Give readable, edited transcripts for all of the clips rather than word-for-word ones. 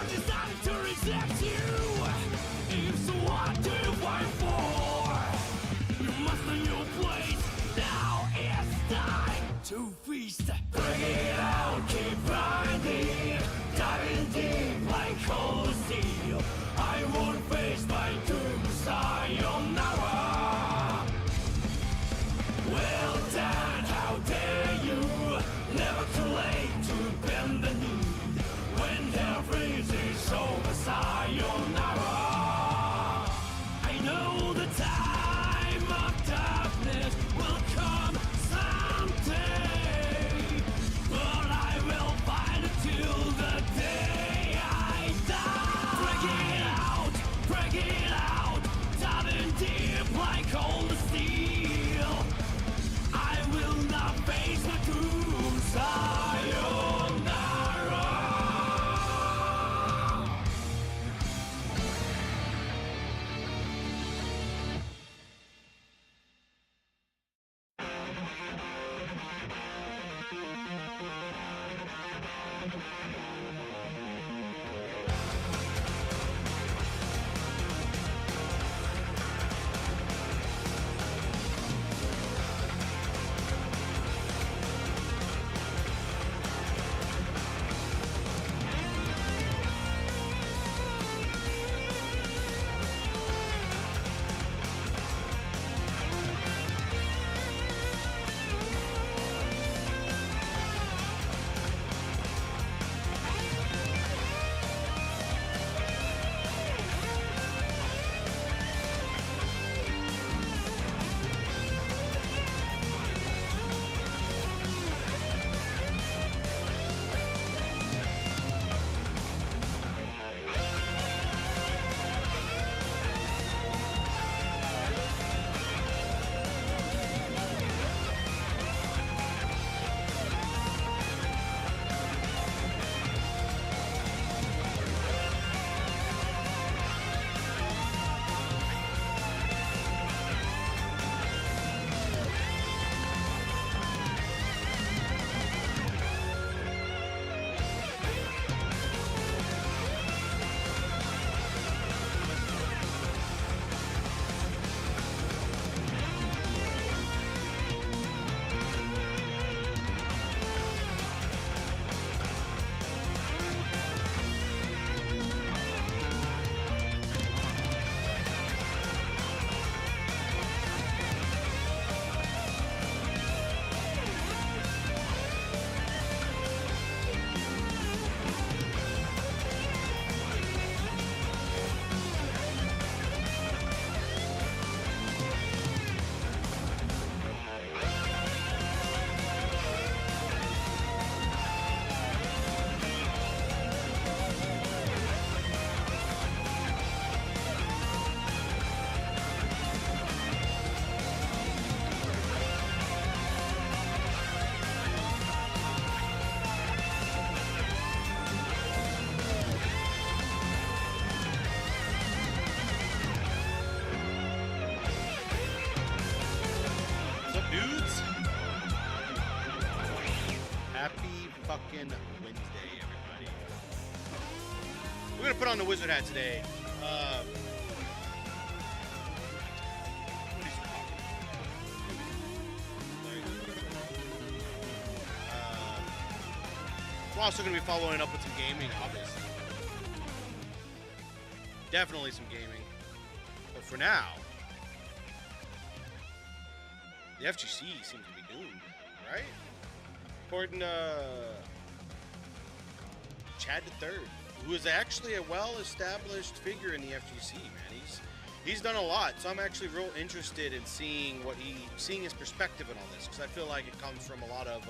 decided to reject you. If so, what do you fight for? You must know your place. Now it's time to feast. Bring it out, keep finding, diving deep like cold steel. I won't face my doom, sayonara. Well done, how dare you? Never too late to bend the knee. When hell freezes over, sayonara. I know the time of darkness will come someday, but I will fight it till the day I die. Break it out, diving deep like cold steel. I will not face my doom, sayonara. Happy fucking Wednesday, everybody. We're gonna put on the wizard hat today. We're also gonna be following up with some gaming, obviously. Definitely some gaming. But for now, the FGC seems to be doomed, right? According to Chad III, who is actually a well-established figure in the FGC, man. He's done a lot, so I'm actually real interested in seeing his perspective on all this, because I feel like it comes from a lot of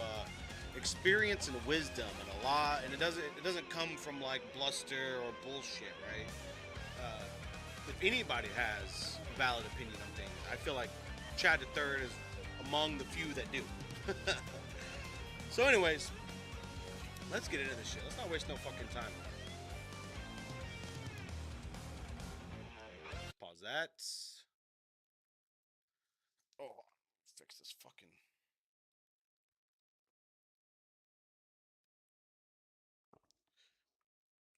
experience and wisdom, and it doesn't come from like bluster or bullshit, right? If anybody has a valid opinion on things, I feel like Chad III is among the few that do. So anyways, let's get into this shit. Let's not waste no fucking time. Let's pause that. Oh, fix this fucking...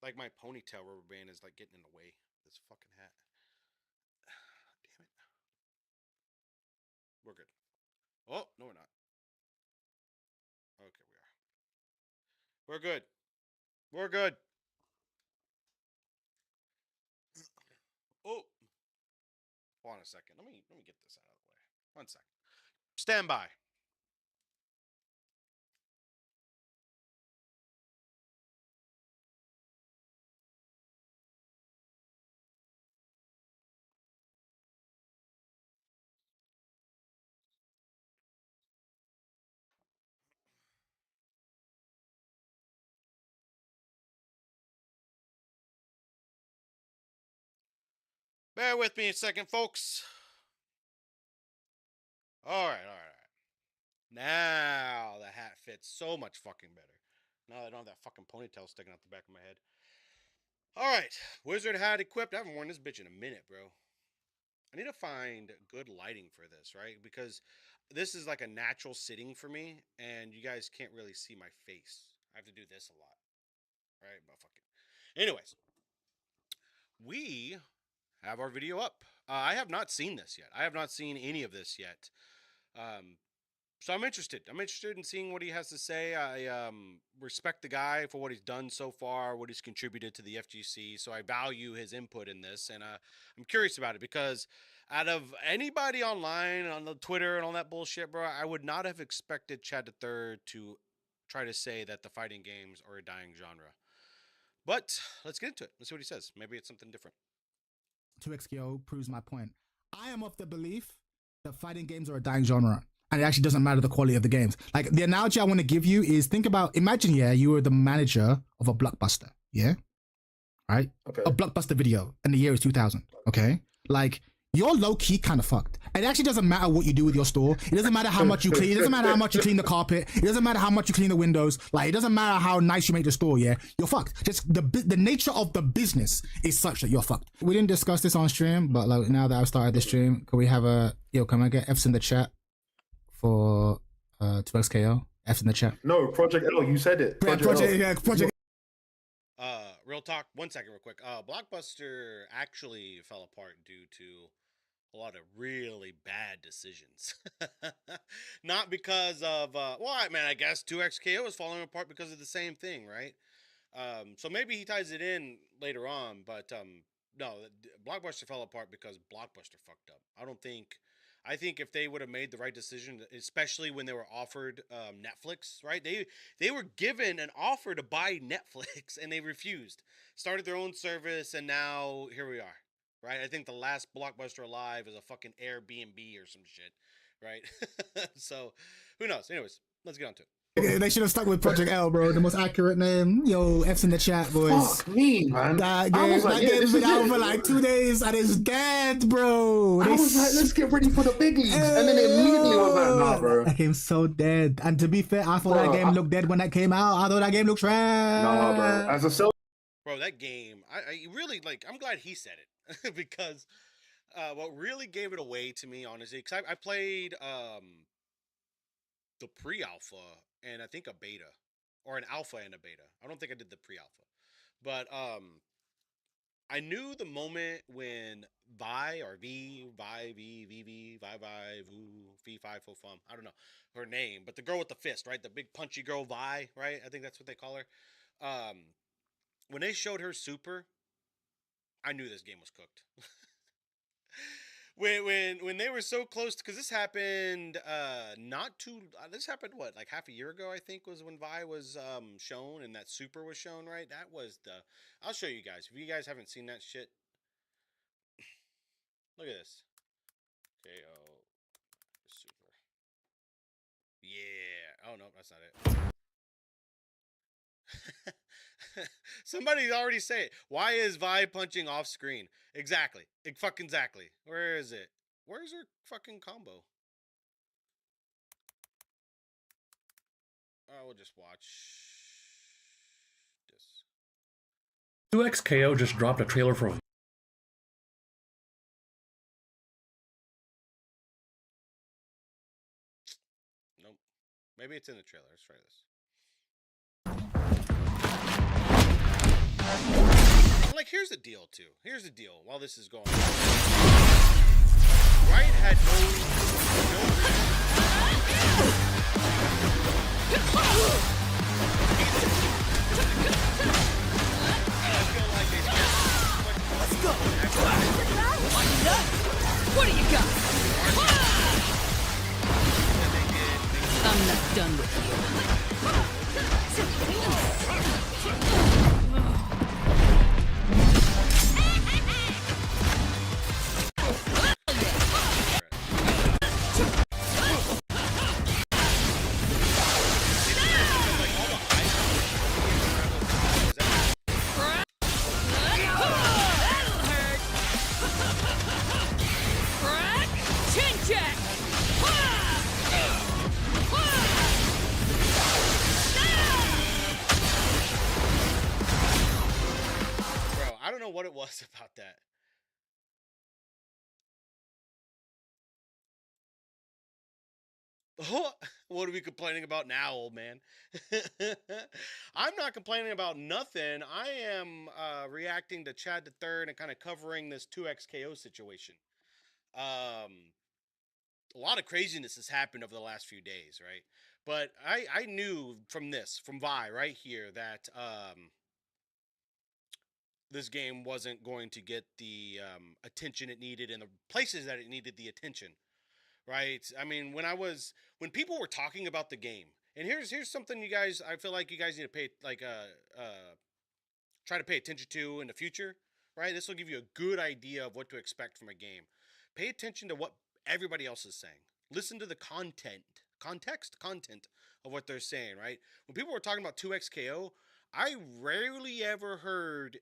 Like my ponytail rubber band is like getting in the way. This fucking hat. Damn it. We're good. Oh, no, we're not. Okay, we are. We're good. We're good. Oh. Hold on a second. Let me get this out of the way. 1 second. Stand by. Bear with me a second, folks. All right. Now the hat fits so much fucking better. Now I don't have that fucking ponytail sticking out the back of my head. All right, wizard hat equipped. I haven't worn this bitch in a minute, bro. I need to find good lighting for this, right? Because this is like a natural sitting for me, and you guys can't really see my face. I have to do this a lot, right? But fuck it. Anyways, we have our video up. I have not seen this yet. I have not seen any of this yet. So I'm interested. I'm interested in seeing what he has to say. I respect the guy for what he's done so far, what he's contributed to the FGC. So I value his input in this, and I'm curious about it because out of anybody online on the Twitter and all that bullshit, bro, I would not have expected Chad III to try to say that the fighting games are a dying genre. But let's get into it. Let's see what he says. Maybe it's something different. 2XKO proves my point. I am of the belief that fighting games are a dying genre. And it actually doesn't matter the quality of the games. Like the analogy I want to give you is think about, imagine, you were the manager of a blockbuster, right? Okay. A blockbuster video, and the year is 2000, okay? Like, you're low-key kind of fucked. And it actually doesn't matter what you do with your store. It doesn't matter how much you clean. It doesn't matter how much you clean the carpet. It doesn't matter how much you clean the windows. Like, it doesn't matter how nice you make the store, You're fucked. Just the nature of the business is such that you're fucked. We didn't discuss this on stream, but like now that I've started the stream, can we have can I get F's in the chat for 2XKO? F's in the chat. No, Project L, you said it. Project. Real talk. 1 second, real quick. Blockbuster actually fell apart due to a lot of really bad decisions. Not because of I guess 2XKO is falling apart because of the same thing, right? So maybe he ties it in later on, but no, Blockbuster fell apart because Blockbuster fucked up. I think if they would have made the right decision, especially when they were offered Netflix, right? They were given an offer to buy Netflix and they refused. Started their own service, and now here we are, right? I think the last Blockbuster alive is a fucking Airbnb or some shit, right? So who knows? Anyways, let's get on to it. They should have stuck with Project L, bro. The most accurate name. Yo, F's in the chat, boys. Fuck me, man. That game's been out for like 2 days and it's dead, bro. I was like, let's get ready for the big leagues. And then it immediately was like, nah, bro. That game's so dead. And to be fair, I thought that game looked dead when that came out. I thought that game looked trash. Nah, bro. As a self. Bro, that game, I really, I'm glad he said it. Because what really gave it away to me, honestly, because I played the pre-alpha and I think a beta, or an alpha and a beta. I don't think I did the pre-alpha, but I knew the moment when Vi or V Fi Fo Fum, I don't know her name, but the girl with the fist, right? The big punchy girl Vi, right? I think that's what they call her. When they showed her super, I knew this game was cooked. When they were so close, because this happened this happened like half a year ago, I think, was when Vi was shown and that super was shown, right? That was I'll show you guys if you guys haven't seen that shit. Look at this. KO super. Yeah. Oh no, that's not it. Somebody already say it. Why is Vi punching off screen? Exactly. Exactly. Where is it? Where's her fucking combo? We'll just watch this. 2XKO just dropped a trailer for Nope. Maybe it's in the trailer. Let's try this. here's the deal too. Here's the deal. While this is going on, Riot had no Let's go. What do you got? I'm not done with you. I don't know what it was about that. What are we complaining about now, old man? I'm not complaining about nothing. I am reacting to Chad the Third and kind of covering this 2xKO situation. A lot of craziness has happened over the last few days, right? But I knew from Vi right here, that this game wasn't going to get the attention it needed in the places that it needed the attention, right? I mean, when people were talking about the game, and here's something you guys, I feel like you guys need to pay, like, try to pay attention to in the future, right? This will give you a good idea of what to expect from a game. Pay attention to what everybody else is saying. Listen to the content of what they're saying, right? When people were talking about 2xKO, I rarely ever heard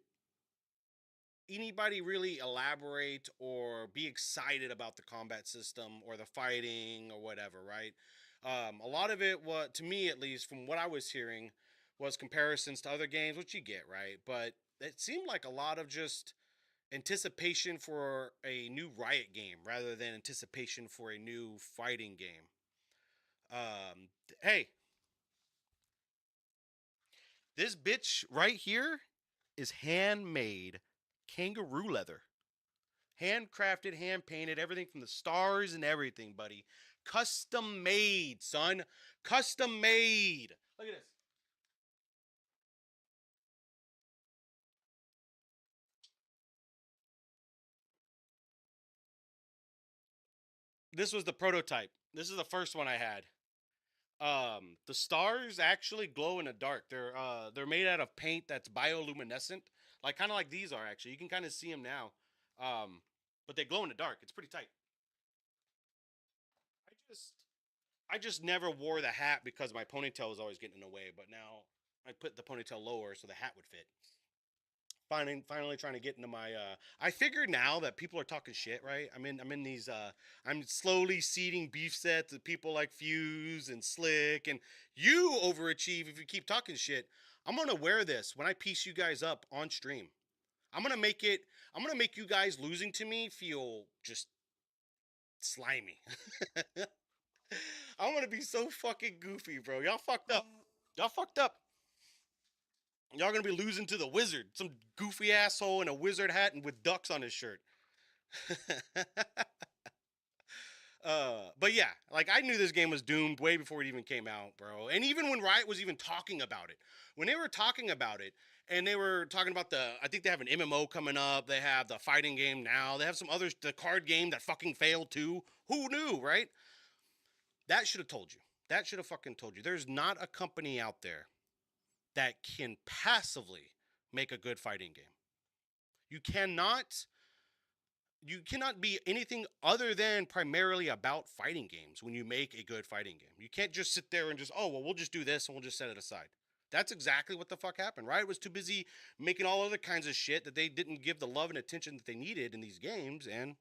anybody really elaborate or be excited about the combat system or the fighting or whatever, right? A lot of it was, to me at least, from what I was hearing, was comparisons to other games, which you get, right? But it seemed like a lot of just anticipation for a new Riot game rather than anticipation for a new fighting game. Hey, this bitch right here is handmade kangaroo leather. Handcrafted, hand painted, everything from the stars and everything, buddy. Custom made, son. Custom made. Look at this. This was the prototype. This is the first one I had. The stars actually glow in the dark. They're made out of paint that's bioluminescent, like kind of like these are actually. You can kind of see them now. But they glow in the dark. It's pretty tight. I just never wore the hat because my ponytail was always getting in the way, but now I put the ponytail lower so the hat would fit. Finally trying to get into my I figured now that people are talking shit, right? I'm in these I'm slowly seeding beef sets with people like Fuse and Slick, and you overachieve if you keep talking shit. I'm gonna wear this when I piece you guys up on stream. I'm gonna make you guys losing to me feel just slimy. I'm gonna be so fucking goofy, bro. Y'all fucked up. Y'all fucked up. Y'all gonna be losing to the wizard, some goofy asshole in a wizard hat and with ducks on his shirt. But yeah, like, I knew this game was doomed way before it even came out, bro. And even when Riot was even talking about it, when they were talking about it, and they were talking about I think they have an MMO coming up. They have the fighting game now. They have some others, the card game that fucking failed too. Who knew, right? That should have told you. That should have fucking told you. There's not a company out there that can passively make a good fighting game. You cannot be anything other than primarily about fighting games when you make a good fighting game. You can't just sit there and just, oh, well, we'll just do this and we'll just set it aside. That's exactly what the fuck happened. Riot was too busy making all other kinds of shit that they didn't give the love and attention that they needed in these games, and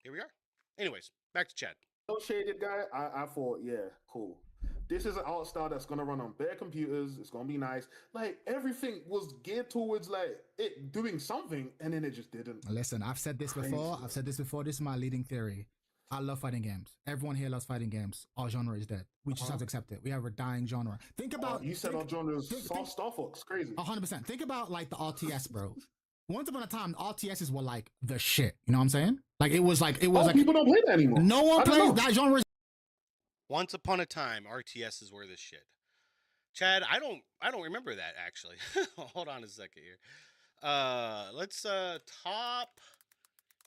here we are. Anyways, back to Chad. No shaded guy, I thought, yeah, cool. This is an art style that's gonna run on bare computers. It's gonna be nice. Like, everything was geared towards like it doing something, and then it just didn't. Listen, I've said this before. This is my leading theory. I love fighting games. Everyone here loves fighting games. Our genre is dead. We just have to accept it. We have a dying genre. Think about you said our genre is Star Fox. Crazy. 100%. Think about like the RTS, bro. once upon a time, RTSs were like the shit. You know what I'm saying? Like it was like people don't play that anymore. no one I don't plays know. that genre. Once upon a time, RTSs were this shit. Chad, I don't remember that actually. Hold on a second here. Let's top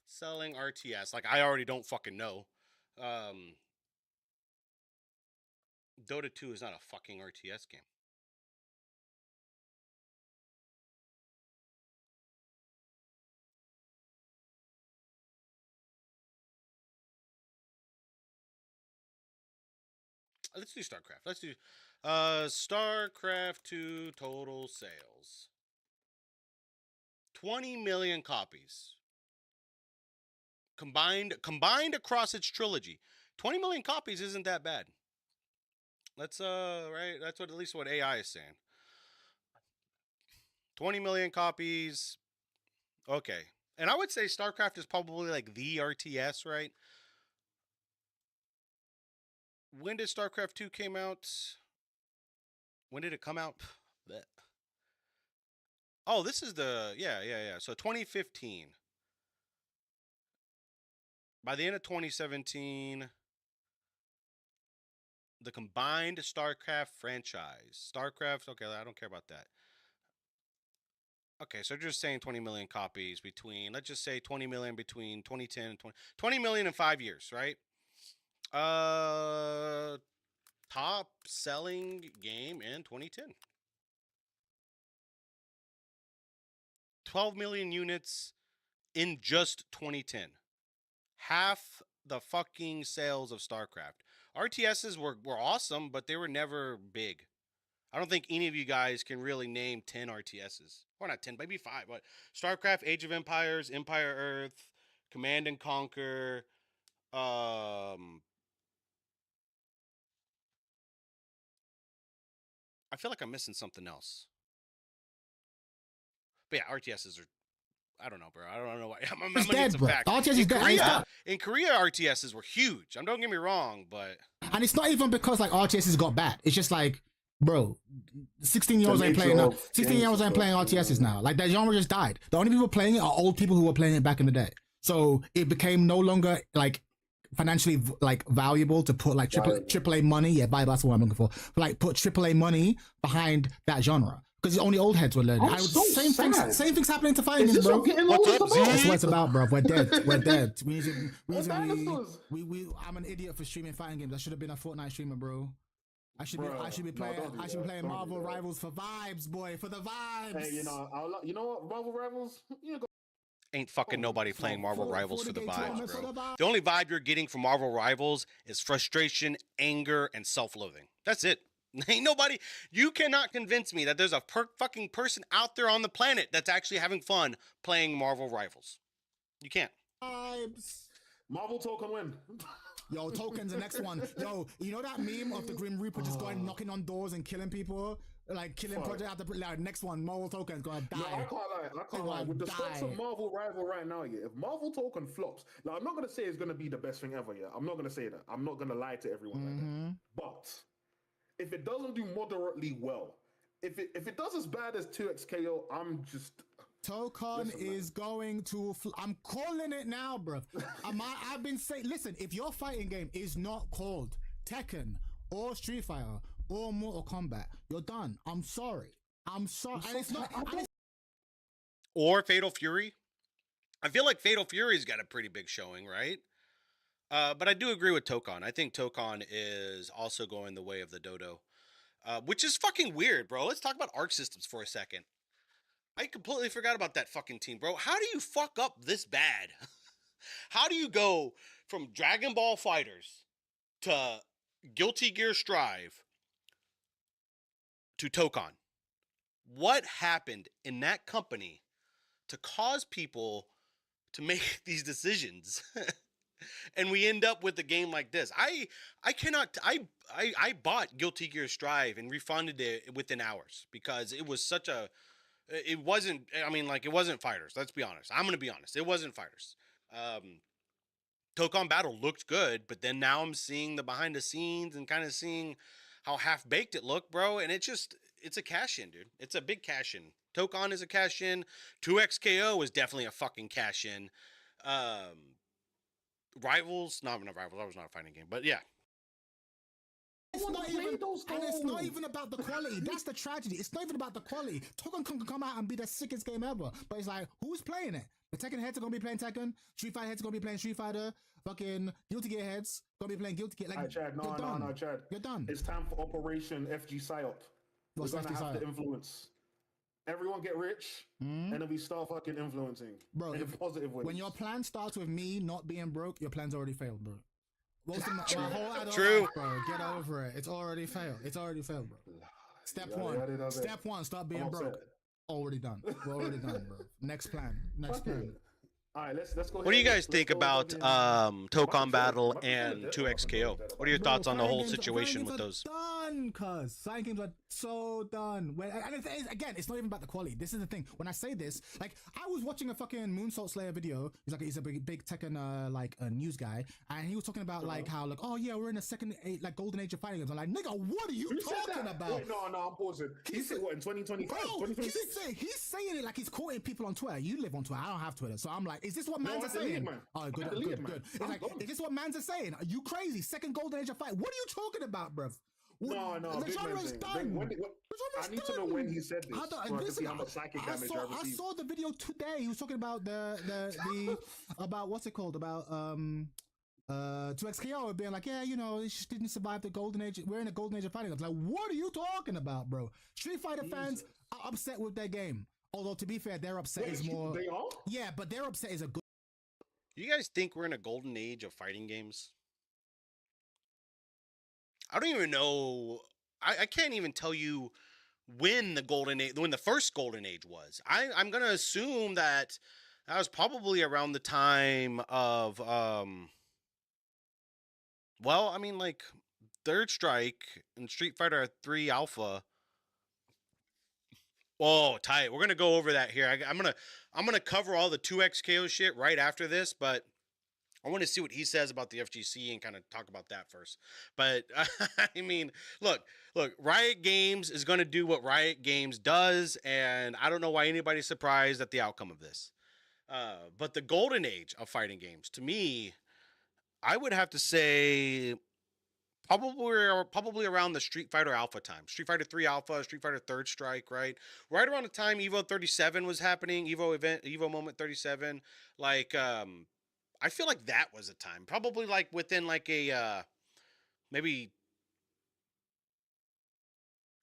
selling RTS. Like I already don't fucking know. Dota 2 is not a fucking RTS game. Let's do StarCraft. Let's do StarCraft 2 total sales. 20 million copies. Combined across its trilogy. 20 million copies isn't that bad. Let's right, that's what at least what AI is saying. 20 million copies. Okay. And I would say StarCraft is probably like the RTS, right? When did StarCraft 2 came out? When did it come out? Blech. Oh, this is the yeah. So 2015. By the end of 2017, the combined StarCraft franchise. StarCraft, okay, I don't care about that. Okay, so just saying 20 million copies between, let's just say 20 million between 2010 and 20 million in 5 years, right? Top selling game in 2010. 12 million units in just 2010. Half the fucking sales of StarCraft. RTSs were awesome, but they were never big. I don't think any of you guys can really name 10 RTSs. Or not 10, maybe 5. But StarCraft, Age of Empires, Empire Earth, Command and Conquer, I feel like I'm missing something else. But yeah, RTSs are, I don't know, bro. I don't know why. I'm It's gonna get dead, some bro. facts. RTS is dead. In Korea, RTSs were huge. Don't get me wrong, but And it's not even because like RTSs got bad. It's just like, bro, 16-year-olds ain't playing now. 16-year-olds ain't playing RTSs now. Like that genre just died. The only people playing it are old people who were playing it back in the day. So it became no longer like financially like valuable to put like AAA money. Yeah, that's what I'm looking for. Like put AAA money behind that genre. Because only old heads were learning. Same things happening to fighting games, bro. That's what it's about, bro. We're dead. We're dead. I'm an idiot for streaming fighting games. I should have been a Fortnite streamer, bro. I should be playing Marvel Rivals for vibes, boy, for the vibes. Hey, you know what, Marvel Rivals? Ain't fucking nobody playing Marvel Rivals for the vibes, bro. The only vibe you're getting from Marvel Rivals is frustration, anger, and self-loathing. That's it. Ain't nobody. You cannot convince me that there's a fucking person out there on the planet that's actually having fun playing Marvel Rivals. You can't. Vibes. Marvel Token win. Yo, Token's the next one. Yo, you know that meme of the Grim Reaper just going knocking on doors and killing people? Like killing Project after like next one, Marvel Token's gonna die. No, I can't lie. With the stocks of Marvel Rival right now, yeah, if Marvel Token flops, now I'm not gonna say it's gonna be the best thing ever, yeah. I'm not gonna say that. I'm not gonna lie to everyone like that. But if it doesn't do moderately well, if it does as bad as 2XKO, I'm just Token is going to. I'm calling it now, bro. I've been saying. Listen, if your fighting game is not called Tekken or Street Fighter or Mortal Kombat, you're done. I'm sorry. And it's not. Or Fatal Fury. I feel like Fatal Fury's got a pretty big showing, right? But I do agree with Token. I think Token is also going the way of the dodo, which is fucking weird, bro. Let's talk about Arc Systems for a second. I completely forgot about that fucking team, bro. How do you fuck up this bad? How do you go from Dragon Ball Fighters to Guilty Gear Strive to Token? What happened in that company to cause people to make these decisions? And we end up with a game like this. I bought Guilty Gear Strive and refunded it within hours because it was such a, it wasn't fighters. Let's be honest. I'm going to be honest. It wasn't fighters. Token Battle looked good, but then now I'm seeing the behind the scenes and kind of seeing how half baked it looked, bro. And it's a cash in, dude. It's a big cash in. Tokon is a cash in. 2XKO is definitely a fucking cash in. Rivals, no, not Rivals. That was not a fighting game, but yeah. It's not even, and it's not even about the quality. That's the tragedy. It's not even about the quality. Tekken can come out and be the sickest game ever, but it's like, who's playing it? The Tekken heads are gonna be playing Tekken. Street Fighter heads are gonna be playing Street Fighter. Fucking Guilty Gear heads gonna be playing Guilty Gear. Like, Chad, no, Chad. You're done. It's time for Operation FG Psyop. We're gonna have to influence. Everyone get rich, and then we start fucking influencing, bro. In positive ways. When your plan starts with me not being broke, your plan's already failed, bro. True. Bro, get over it. It's already failed. It's already failed, bro. Step one, stop being broke. Already done. We're already done, bro. Next plan. All right, let's go. What do you guys think about Tokon Battle and 2XKO? What are your thoughts on the whole situation with those? Done, cuz fighting games are so done. Again, it's not even about the quality. This is the thing. When I say this, like, I was watching a fucking Moonsault Slayer video. He's a big Tekken news guy, and he was talking about like how like, oh yeah, we're in the second golden age of fighting games. I'm like, nigga, what are you talking about? Wait, no, I'm pausing. He said what in 2025, 2026? He's saying it like he's quoting people on Twitter. You live on Twitter. I don't have Twitter, so I'm like, is this what mans are saying? Oh, good. It's like, is this what mans are saying? Are you crazy? Second golden age of fight. What are you talking about, bruv? No. The genre's done. I need to know when he said this. So I can see how much psychic damage I saw the video today. He was talking about the about what's it called? About 2XKO being like, yeah, you know, it just didn't survive the golden age. We're in a golden age of fighting. I was like, what are you talking about, bro? Street Fighter fans are upset with their game. Although, to be fair, their upset is more... They are? Yeah, but their upset is a good... You guys think we're in a golden age of fighting games? I don't even know... I can't even tell you when the first golden age was. I'm going to assume that was probably around the time of... well, I mean, like, Third Strike and Street Fighter 3 Alpha... Oh, tight. We're gonna go over that here. I'm gonna cover all the 2XKO shit right after this, but I want to see what he says about the FGC and kind of talk about that first. But I mean, look, Riot Games is gonna do what Riot Games does, and I don't know why anybody's surprised at the outcome of this. But the golden age of fighting games, to me, I would have to say probably around the Street Fighter Alpha time. Street Fighter 3 Alpha, Street Fighter Third Strike, right? Right around the time Evo 37 was happening, Evo Moment 37. Like, I feel like that was a time. Probably like within like a maybe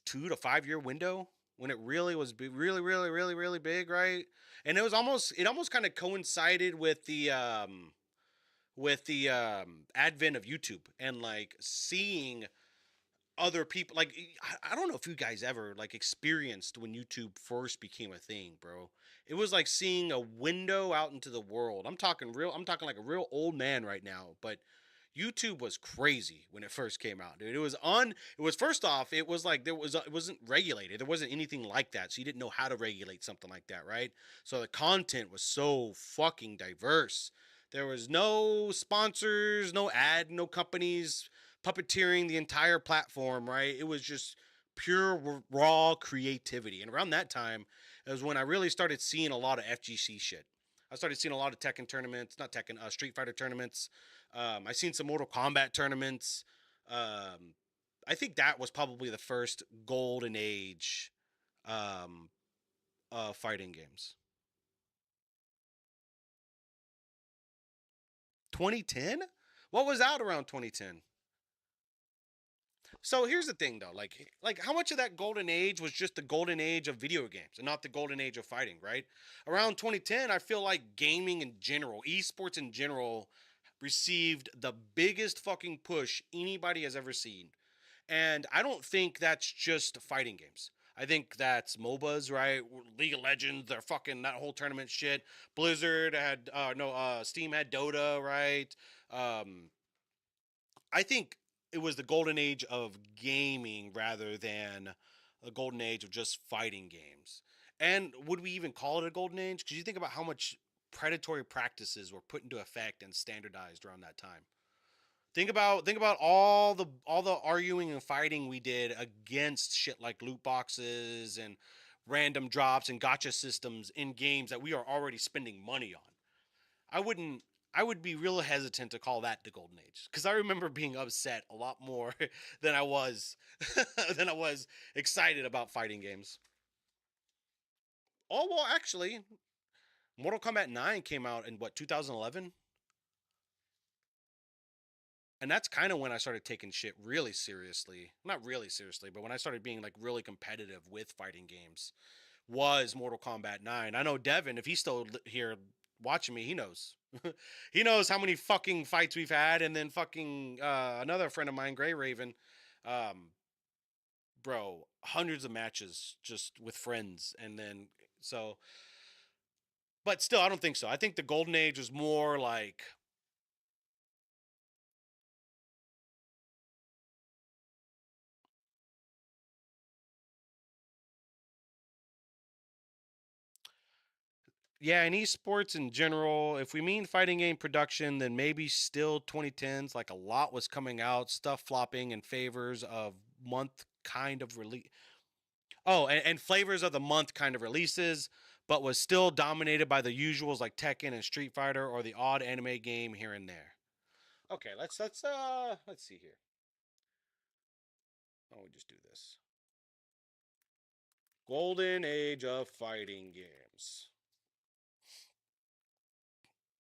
2 to 5 year window when it really was really big, right? And it almost kind of coincided with the advent of YouTube and like seeing other people. Like, I don't know if you guys ever like experienced when YouTube first became a thing, bro. It was like seeing a window out into the world. I'm talking like a real old man right now, but YouTube was crazy when it first came out, dude. It was first off, it was like it wasn't regulated. There wasn't anything like that, so you didn't know how to regulate something like that, right? So the content was so fucking diverse. There was no sponsors, no companies puppeteering the entire platform, right? It was just pure raw creativity. And around that time is when I really started seeing a lot of FGC shit. I started seeing a lot of Street Fighter tournaments. I seen some Mortal Kombat tournaments. I think that was probably the first golden age of fighting games. 2010? What was out around 2010? So here's the thing though, like how much of that golden age was just the golden age of video games and not the golden age of fighting, right? Around 2010, I feel like gaming in general, esports in general, received the biggest fucking push anybody has ever seen. And I don't think that's just fighting games. I think that's MOBAs, right? League of Legends, they're fucking that whole tournament shit. Blizzard had Steam had Dota, right? I think it was the golden age of gaming rather than a golden age of just fighting games. And would we even call it a golden age? Because you think about how much predatory practices were put into effect and standardized around that time. Think about all the arguing and fighting we did against shit like loot boxes and random drops and gotcha systems in games that we are already spending money on. I would be real hesitant to call that the golden age, because I remember being upset a lot more than I was than I was excited about fighting games. Oh well, actually, Mortal Kombat 9 came out in what, 2011? And that's kind of when I started taking shit really seriously. Not really seriously, but when I started being like really competitive with fighting games was Mortal Kombat 9. I know Devin, if he's still here watching me, he knows. He knows how many fucking fights we've had. And then fucking another friend of mine, Gray Raven, um, bro, hundreds of matches just with friends. And then, so, but still, I don't think so. I think the golden age was more like, yeah, in esports in general, if we mean fighting game production, then maybe still 2010s. Like a lot was coming out, stuff flopping in favors of month kind of release. Oh, and flavors of the month kind of releases, but was still dominated by the usuals like Tekken and Street Fighter, or the odd anime game here and there. Okay, let's see here. Oh, we just do this. Golden Age of Fighting Games.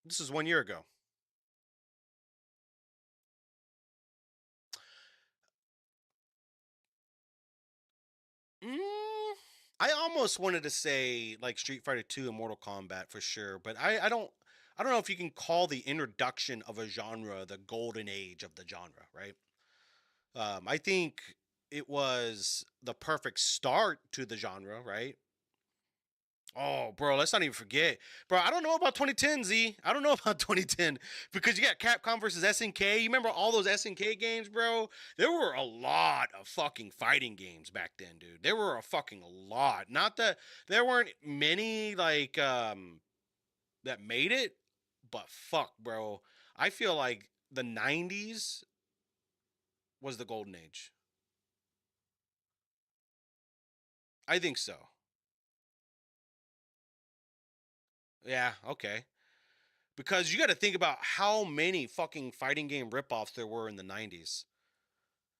This is 1 year ago. I almost wanted to say like Street Fighter 2 and Mortal Kombat for sure, but I don't know if you can call the introduction of a genre the golden age of the genre, right? I think it was the perfect start to the genre, right? Oh, bro, let's not even forget. Bro, I don't know about 2010, Z. I don't know about 2010 because you got Capcom versus SNK. You remember all those SNK games, bro? There were a lot of fucking fighting games back then, dude. There were a fucking lot. Not that there weren't many like that made it, but fuck, bro. I feel like the 90s was the golden age. I think so. Yeah, okay. Because you got to think about how many fucking fighting game ripoffs there were in the 90s.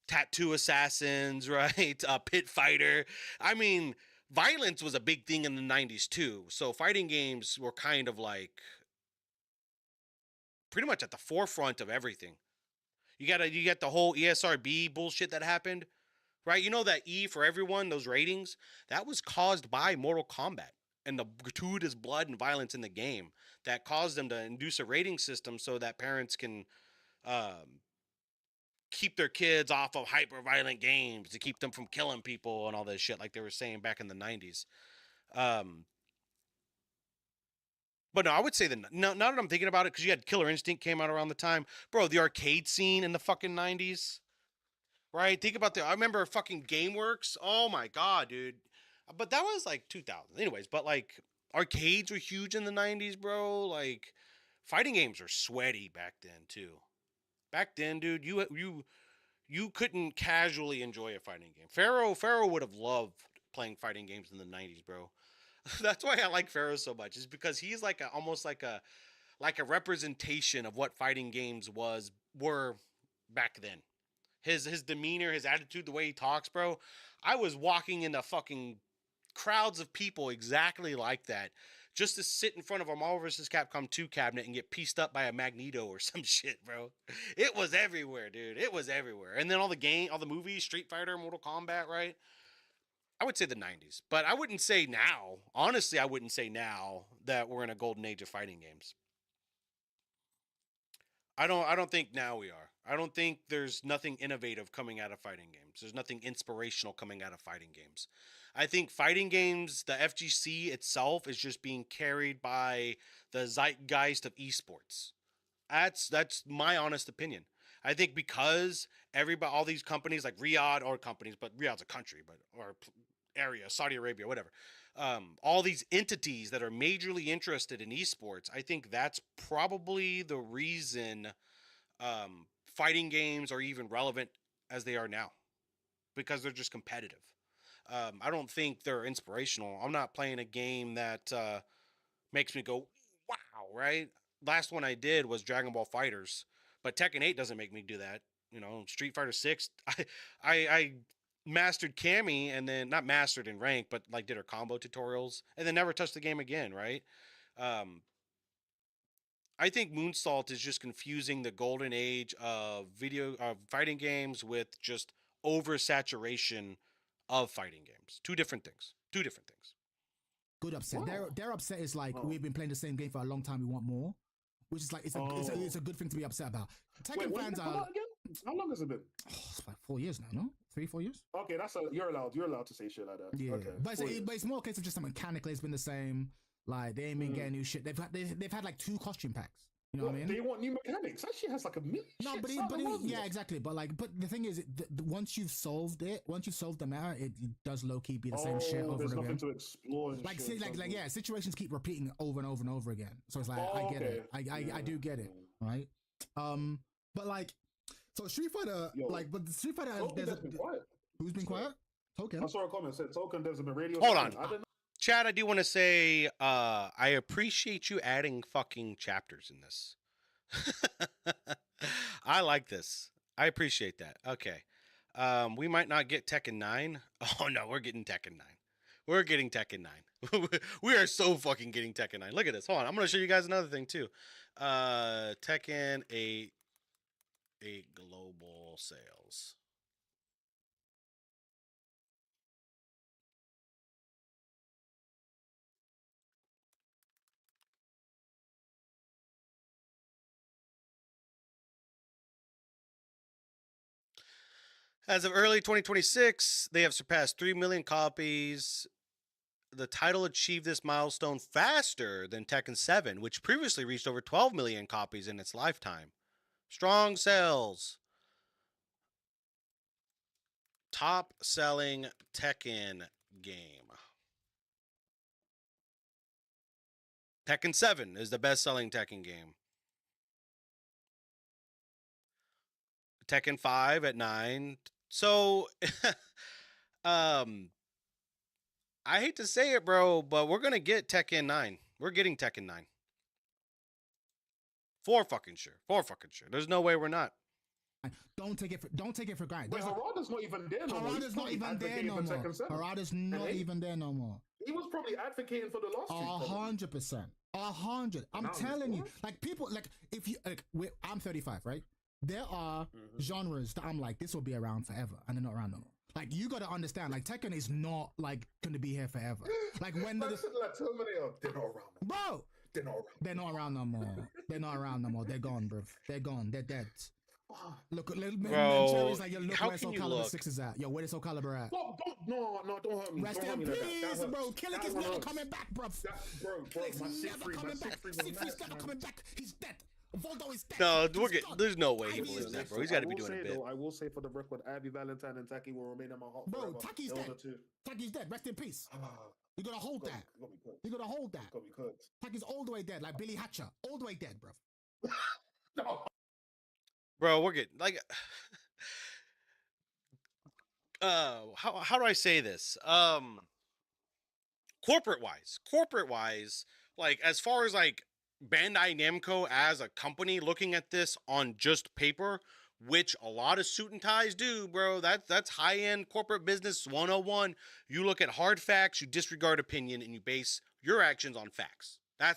Tattoo Assassins, right? Pit Fighter. I mean, violence was a big thing in the 90s too. So fighting games were kind of like pretty much at the forefront of everything. You got the whole ESRB bullshit that happened, right? You know that E for everyone, those ratings, that was caused by Mortal Kombat and the gratuitous blood and violence in the game that caused them to induce a rating system so that parents can um, keep their kids off of hyper violent games to keep them from killing people and all this shit like they were saying back in the 90s. Um, but no, I would say that now that I'm thinking about it, because you had Killer Instinct came out around the time, bro. The arcade scene in the fucking 90s, right? Think about I remember fucking GameWorks. Oh my god, dude. But that was like 2000. Anyways, but like arcades were huge in the 90s, bro. Like fighting games were sweaty back then too. Back then, dude, you couldn't casually enjoy a fighting game. Pharaoh would have loved playing fighting games in the 90s, bro. That's why I like Pharaoh so much. Is because he's like almost like a representation of what fighting games were back then. His demeanor, his attitude, the way he talks, bro. I was walking into fucking crowds of people exactly like that, just to sit in front of a Marvel vs. Capcom 2 cabinet and get pieced up by a Magneto or some shit, bro. It was everywhere, dude. It was everywhere. And then all the movies, Street Fighter, Mortal Kombat, right? I would say the 90s, but I wouldn't say now. Honestly, I wouldn't say now that we're in a golden age of fighting games. I don't think now we are. I don't think there's nothing innovative coming out of fighting games. There's nothing inspirational coming out of fighting games. I think fighting games, the FGC itself is just being carried by the zeitgeist of esports. That's my honest opinion. I think because everybody, all these companies like Riyadh or companies, but Riyadh's a country, but or area, Saudi Arabia, whatever. All these entities that are majorly interested in esports, I think that's probably the reason fighting games are even relevant as they are now, because they're just competitive. I don't think they're inspirational. I'm not playing a game that makes me go, wow, right? Last one I did was Dragon Ball Fighters, but Tekken 8 doesn't make me do that. You know, Street Fighter 6, I mastered Cammy and then not mastered in rank, but like did her combo tutorials and then never touched the game again, right? I think Moonsault is just confusing the golden age of fighting games with just oversaturation of fighting games. Two different things. Two different things. Good upset. Wow. Their upset is like, Oh. we've been playing the same game for a long time. We want more, which is like it's a good thing to be upset about. Tekken Wait, when fans did it come are out again? How long has it been? it's like 4 years now, no? 3-4 years. Okay, you're allowed to say shit like that. Yeah, Okay, but 4 years. it's more a case of just mechanically it's been the same. Like they ain't been getting new shit. They've had like 2 costume packs. You know what I mean? They want new mechanics. That shit has like a million. No, shit but starting around yeah, it. exactly. But the thing is, once you've solved the matter, it does low key be the same shit over there's and nothing again. to explore. And Like, shit, yeah, situations keep repeating over and over and over again. So it's like Oh, I get it. okay. I do get it, right? But like, so Street Fighter, Yo, but the Street Fighter, Token has been quiet. who's been quiet? Token. I saw a comment said Token there's been radio. Hold silence. on. I didn't Chad, I do want to say I appreciate you adding fucking chapters in this. I like this. I appreciate that. Okay. We might not get Tekken 9. Oh no, we're getting Tekken 9. We're getting Tekken 9. We are so fucking getting Tekken 9. Look at this. Hold on. I'm going to show you guys another thing too. Tekken 8 global sales. As of early 2026, they have surpassed 3 million copies. The title achieved this milestone faster than Tekken 7, which previously reached over 12 million copies in its lifetime. Strong sales. Top selling Tekken game. Tekken 7 is the best selling Tekken game. Tekken 5 at 9. So, I hate to say it, bro, but we're going to get Tekken 9. We're getting Tekken 9. For fucking sure. There's no way we're not. Don't take it for granted. Wait, Harada's not even there no more. Harada's not even there no more. Harada's not even there no more. He was probably advocating for the last two. 100%. 100. I'm Now, telling you, what? like people, like if you, like, I'm 35, right? There are genres that I'm like, this will be around forever, and they're not around no more. Like you got to understand, like Tekken is not like going to be here forever. Like when Like Terminator, they're not around. bro, They're not around. they're not around no more. They're not around no more. They're gone, bro. They're gone. They're dead. Look, Bro, Cherry's like, yo, look how where can Soul you Calibur look? 6 is at. Yo, where is Soul Calibur at? No, don't hurt me. Rest don't hurt in me like that. peace, That hurts. bro. Killick is That never hurts. coming back, bro. Bro, Killick's my never coming back. was Siegfried's nice, never man. coming back. He's dead. Voldo is dead. No, He's gone. there's no way he Ivy is believes that, dead. bro. He's got to be I will doing a say, bit. though, I will say for the record, Abby Valentine and Taki will remain in my heart Bro, forever. Taki's Those dead. are two. Taki's dead. Rest in peace. Ah, You gotta hold that. got me cooked. You gotta hold that. Got me cooked. Taki's all the way dead, like Billy Hatcher. All the way dead, bro. No. Bro, we're getting like how do I say this? Corporate wise, like as far as like Bandai Namco as a company looking at this on just paper, which a lot of suit and ties do, bro. That's high-end corporate business 101. You look at hard facts, you disregard opinion, and you base your actions on facts. I'm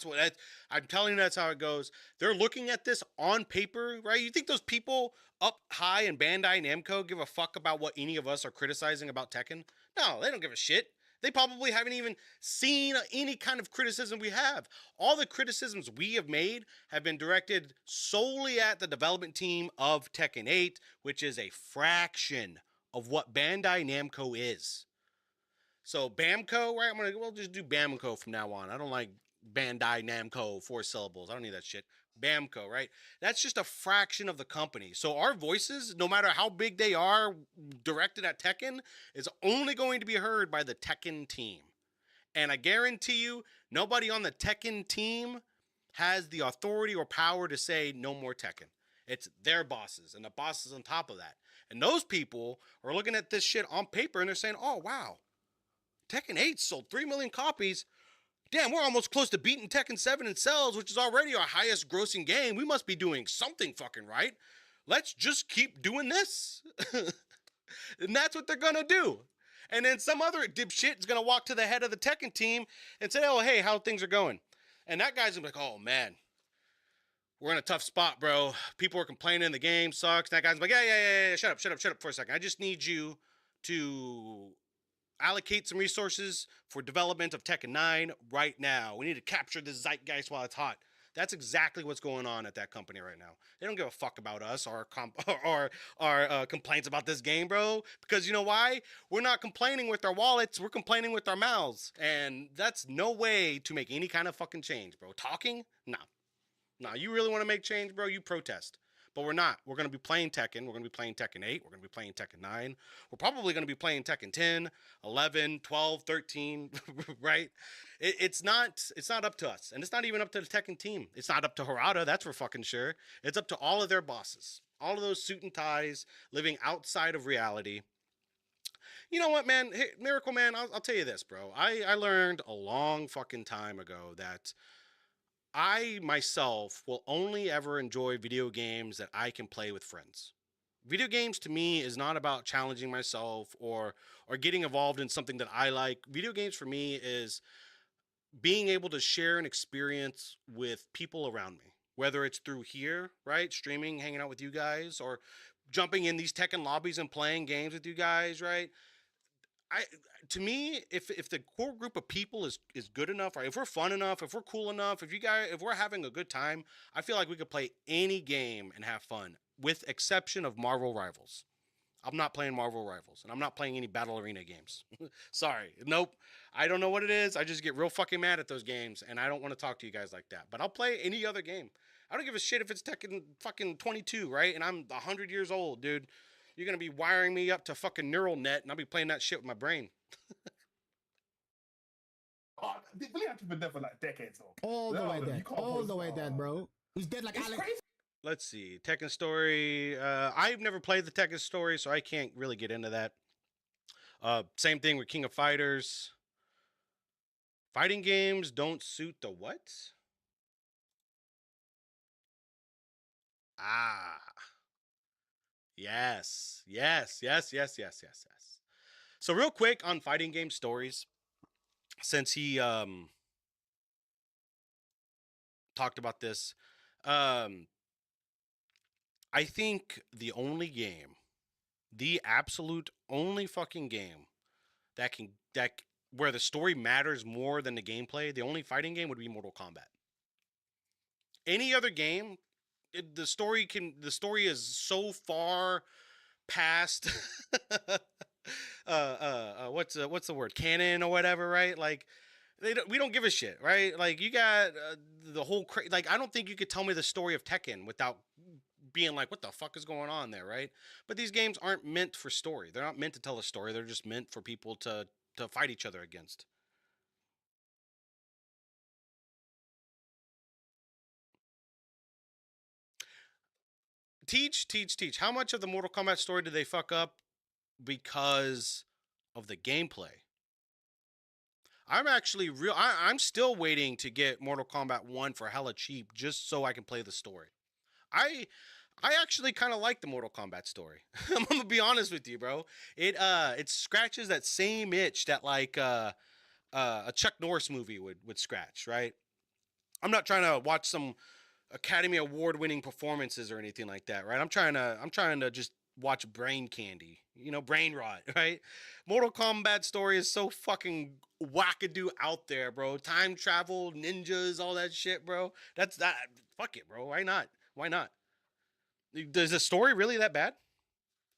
telling you, that's how it goes. They're looking at this on paper, right? You think those people up high in Bandai Namco give a fuck about what any of us are criticizing about Tekken? No, they don't give a shit. They probably haven't even seen any kind of criticism we have. All the criticisms we have made have been directed solely at the development team of Tekken 8, which is a fraction of what Bandai Namco is. So Bamco, right? We'll just do Bamco from now on. I don't like Bandai Namco, 4 syllables. I don't need that shit. Bamco, right? That's just a fraction of the company. So our voices, no matter how big they are, directed at Tekken, is only going to be heard by the Tekken team. And I guarantee you, nobody on the Tekken team has the authority or power to say no more Tekken. It's their bosses, and the bosses on top of that. And those people are looking at this shit on paper, and they're saying, oh, wow, Tekken 8 sold 3 million copies. Damn, we're almost close to beating Tekken 7 in sales, which is already our highest grossing game. We must be doing something fucking right. Let's just keep doing this. And that's what they're gonna do. And then some other dipshit is gonna walk to the head of the Tekken team and say, oh, hey, how things are going? And that guy's gonna be like, oh, man, we're in a tough spot, bro. People are complaining the game sucks. That guy's like, yeah. Shut up for a second. I just need you to allocate some resources for development of Tekken 9 right now. We need to capture the zeitgeist while it's hot. That's exactly what's going on at that company right now. They don't give a fuck about us or our complaints about this game, bro. Because you know why? We're not complaining with our wallets. We're complaining with our mouths. And that's no way to make any kind of fucking change, bro. Talking? Nah, you really want to make change, bro? You protest. But we're not. We're going to be playing Tekken. We're going to be playing Tekken 8. We're going to be playing Tekken 9. We're probably going to be playing Tekken 10, 11, 12, 13, right? It's not up to us. And it's not even up to the Tekken team. It's not up to Harada, that's for fucking sure. It's up to all of their bosses. All of those suit and ties living outside of reality. You know what, man? Hey, Miracle Man, I'll tell you this, bro. I learned a long fucking time ago that I myself will only ever enjoy video games that I can play with friends. Video games to me is not about challenging myself or getting involved in something that I like. Video games for me is being able to share an experience with people around me, whether it's through here, right, streaming, hanging out with you guys, or jumping in these Tekken lobbies and playing games with you guys, right? To me, if the core group of people is good enough, right? If we're fun enough, if we're cool enough, if we're having a good time, I feel like we could play any game and have fun, with exception of Marvel Rivals. I'm not playing Marvel Rivals, and I'm not playing any Battle Arena games. Sorry, nope. I don't know what it is. I just get real fucking mad at those games, and I don't want to talk to you guys like that. But I'll play any other game. I don't give a shit if it's Tekken fucking 22, right? And I'm 100 years old, dude. You're going to be wiring me up to fucking neural net, and I'll be playing that shit with my brain. Billy had been there for like decades, though. All the way dead. All the way dead, bro. He's dead like Alex. Crazy. Let's see. Tekken Story. I've never played the Tekken Story, so I can't really get into that. Same thing with King of Fighters. Fighting games don't suit the what? Ah. Yes. So real quick on fighting game stories, since he talked about this, I think the absolute only fucking game that where the story matters more than the gameplay, the only fighting game would be Mortal Kombat. Any other game, the story is so far past what's the word, canon or whatever, right? Like we don't give a shit, right? Like you got the whole like I don't think you could tell me the story of Tekken without being like, what the fuck is going on there, right? But these games aren't meant for story. They're not meant to tell a story. They're just meant for people to fight each other against. Teach. How much of the Mortal Kombat story did they fuck up because of the gameplay? I'm actually I'm still waiting to get Mortal Kombat 1 for hella cheap just so I can play the story. I actually kind of like the Mortal Kombat story. I'm gonna be honest with you, bro. It scratches that same itch that like a Chuck Norris movie would scratch, right? I'm not trying to watch some Academy Award winning performances or anything like that, right? I'm trying to just watch brain candy, brain rot, right? Mortal Kombat story is so fucking wackadoo out there, bro. Time travel, ninjas, all that shit, bro. That's that. Fuck it, bro. Why not? Is the story really that bad?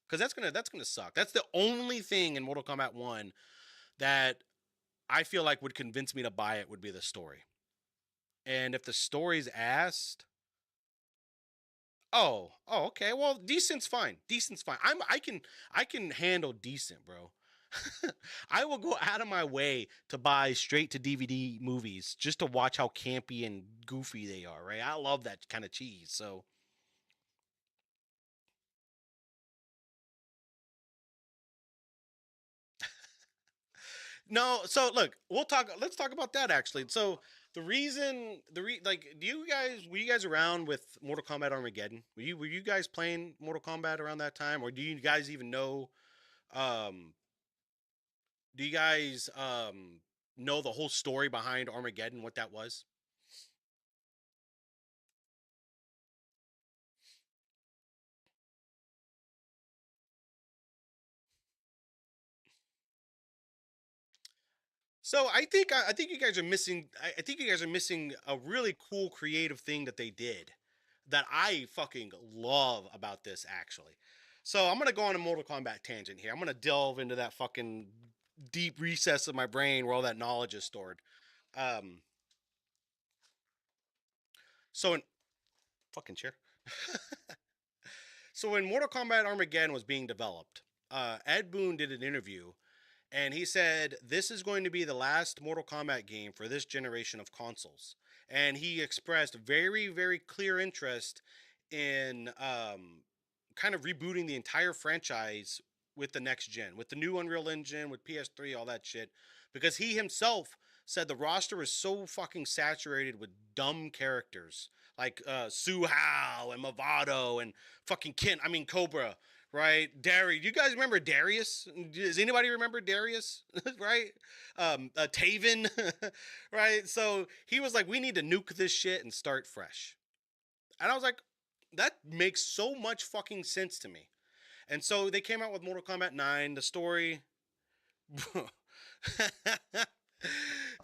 Because that's gonna suck. That's the only thing in Mortal Kombat 1 that I feel like would convince me to buy it would be the story. And if the story's asked, oh, okay. Well, decent's fine. I can handle decent, bro. I will go out of my way to buy straight to DVD movies just to watch how campy and goofy they are, right? I love that kind of cheese. So No, so look, let's talk about that actually. So like, were you guys around with Mortal Kombat Armageddon? Were you guys playing Mortal Kombat around that time, or do you guys even know? Um, do you guys know the whole story behind Armageddon? What that was? So I think you guys are missing. I think you guys are missing a really cool creative thing that they did that I fucking love about this actually. So I'm gonna go on a Mortal Kombat tangent here. I'm gonna delve into that fucking deep recess of my brain where all that knowledge is stored. Um, so in fucking chair. So when Mortal Kombat Armageddon was being developed, Ed Boon did an interview and he said this is going to be the last Mortal Kombat game for this generation of consoles. And he expressed very, very clear interest in kind of rebooting the entire franchise with the next gen, with the new Unreal Engine, with PS3, all that shit. Because he himself said the roster is so fucking saturated with dumb characters like Su Hao and Movado and fucking Cobra, right? Darius. You guys remember Darius? Does anybody remember Darius? Right? Taven, right? So he was like, we need to nuke this shit and start fresh. And I was like, that makes so much fucking sense to me. And so they came out with Mortal Kombat 9, the story.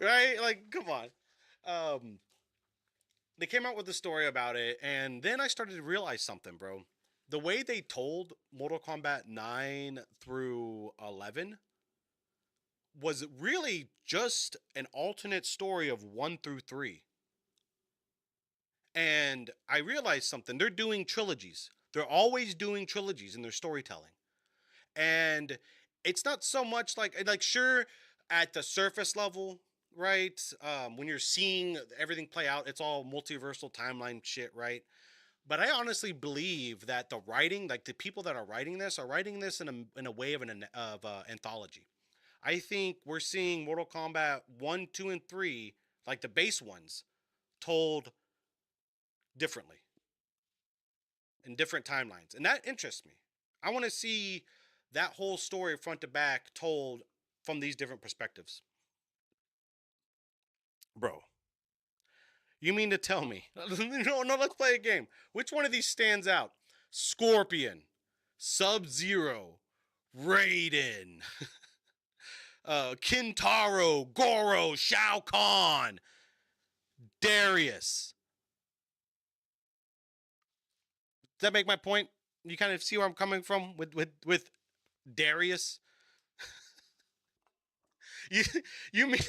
Right? Like, come on. Um, they came out with the story about it, and then I started to realize something, bro. The way they told Mortal Kombat 9 through 11 was really just an alternate story of 1 through 3. And I realized something. They're doing trilogies. They're always doing trilogies in their storytelling. And it's not so much like sure, at the surface level, right? When you're seeing everything play out, it's all multiversal timeline shit, right? But I honestly believe that the writing, like the people that are writing this in a way of an anthology. I think we're seeing Mortal Kombat 1, 2, and 3, like the base ones, told differently in different timelines. And that interests me. I want to see that whole story front to back told from these different perspectives. Bro, you mean to tell me? No, let's play a game. Which one of these stands out? Scorpion, Sub-Zero, Raiden, Kintaro, Goro, Shao Kahn, Darius. Does that make my point? You kind of see where I'm coming from with Darius? you you mean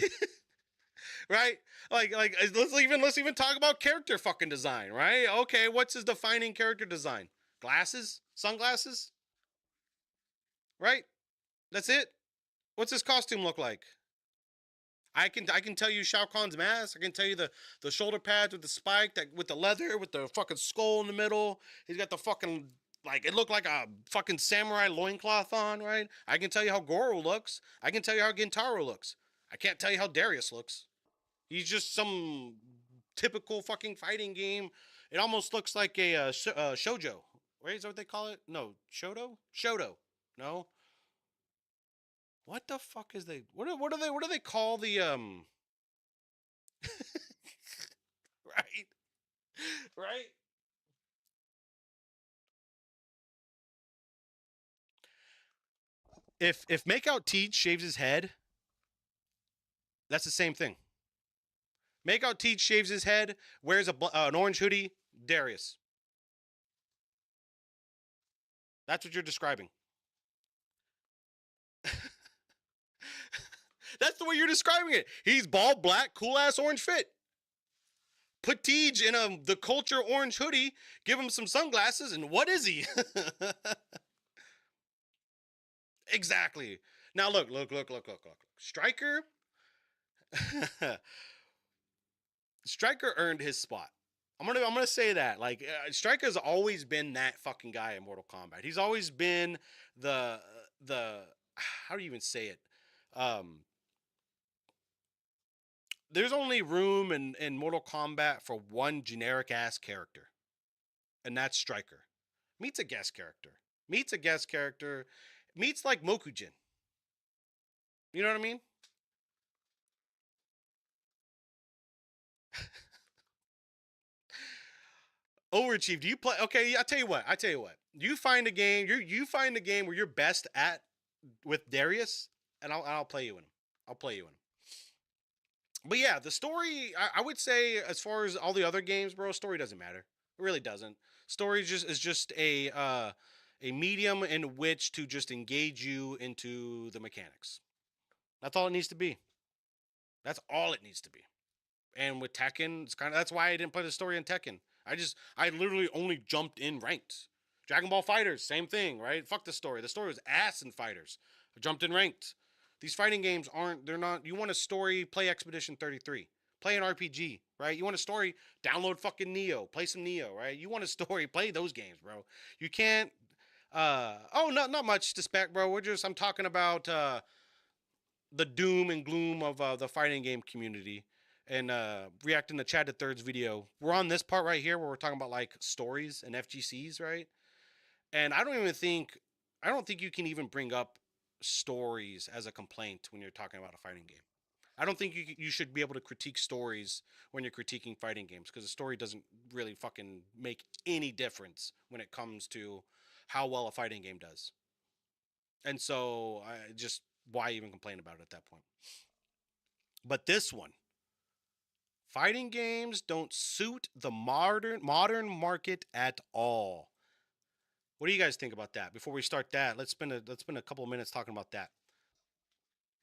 right? Like let's even talk about character fucking design, right? Okay, what's his defining character design? Glasses, sunglasses, right? That's it. What's his costume look like? I can tell you Shao Kahn's mask. I can tell you the shoulder pads with the spike, that with the leather, with the fucking skull in the middle. He's got the fucking, like, it looked like a fucking samurai loincloth on, right? I can tell you how Goro looks. I can tell you how Gintaro looks. I can't tell you how Darius looks. He's just some typical fucking fighting game. It almost looks like a shojo. Right? Is that what they call it? No, shodo. Shodo. No. What the fuck is they? What do they call the right? Right? If Makeout Teach shaves his head, that's the same thing. Makeout Teach shaves his head, wears an orange hoodie, Darius. That's what you're describing. That's the way you're describing it. He's bald, black, cool ass orange fit. Put Tej in the culture orange hoodie, give him some sunglasses, and what is he? Exactly. Now look. Striker. Striker earned his spot. I'm gonna say that. Like, Striker's always been that fucking guy in Mortal Kombat. He's always been the how do you even say it? there's only room in Mortal Kombat for one generic ass character, and that's Striker. Meets a guest character. Meets a guest character. Meets like Mokujin. You know what I mean? Overachieve. Do you play? Okay, I tell you what. You find a game. You find a game where you're best at with Darius, and I'll play you in him. I'll play you in him. But yeah, the story. I would say as far as all the other games, bro, story doesn't matter. It really doesn't. Story is just a medium in which to just engage you into the mechanics. That's all it needs to be. That's all it needs to be. And with Tekken, it's kind of that's why I didn't play the story in Tekken. I literally only jumped in ranked. Dragon Ball Fighters, same thing, right? Fuck the story. The story was ass in Fighters. I jumped in ranked. These fighting games they're not, you want a story, play Expedition 33. Play an RPG, right? You want a story, download fucking Neo. Play some Neo, right? You want a story, play those games, bro. You can't, not much to spec, bro. I'm talking about, the doom and gloom of the fighting game community and reacting to Chad the Third's video. We're on this part right here where we're talking about like stories and FGCs, right? And I don't think you can even bring up stories as a complaint when you're talking about a fighting game. I don't think you should be able to critique stories when you're critiquing fighting games because the story doesn't really fucking make any difference when it comes to how well a fighting game does. And so why even complain about it at that point? But this one, fighting games don't suit the modern market at all. What do you guys think about that? Before we start that, let's spend a couple of minutes talking about that.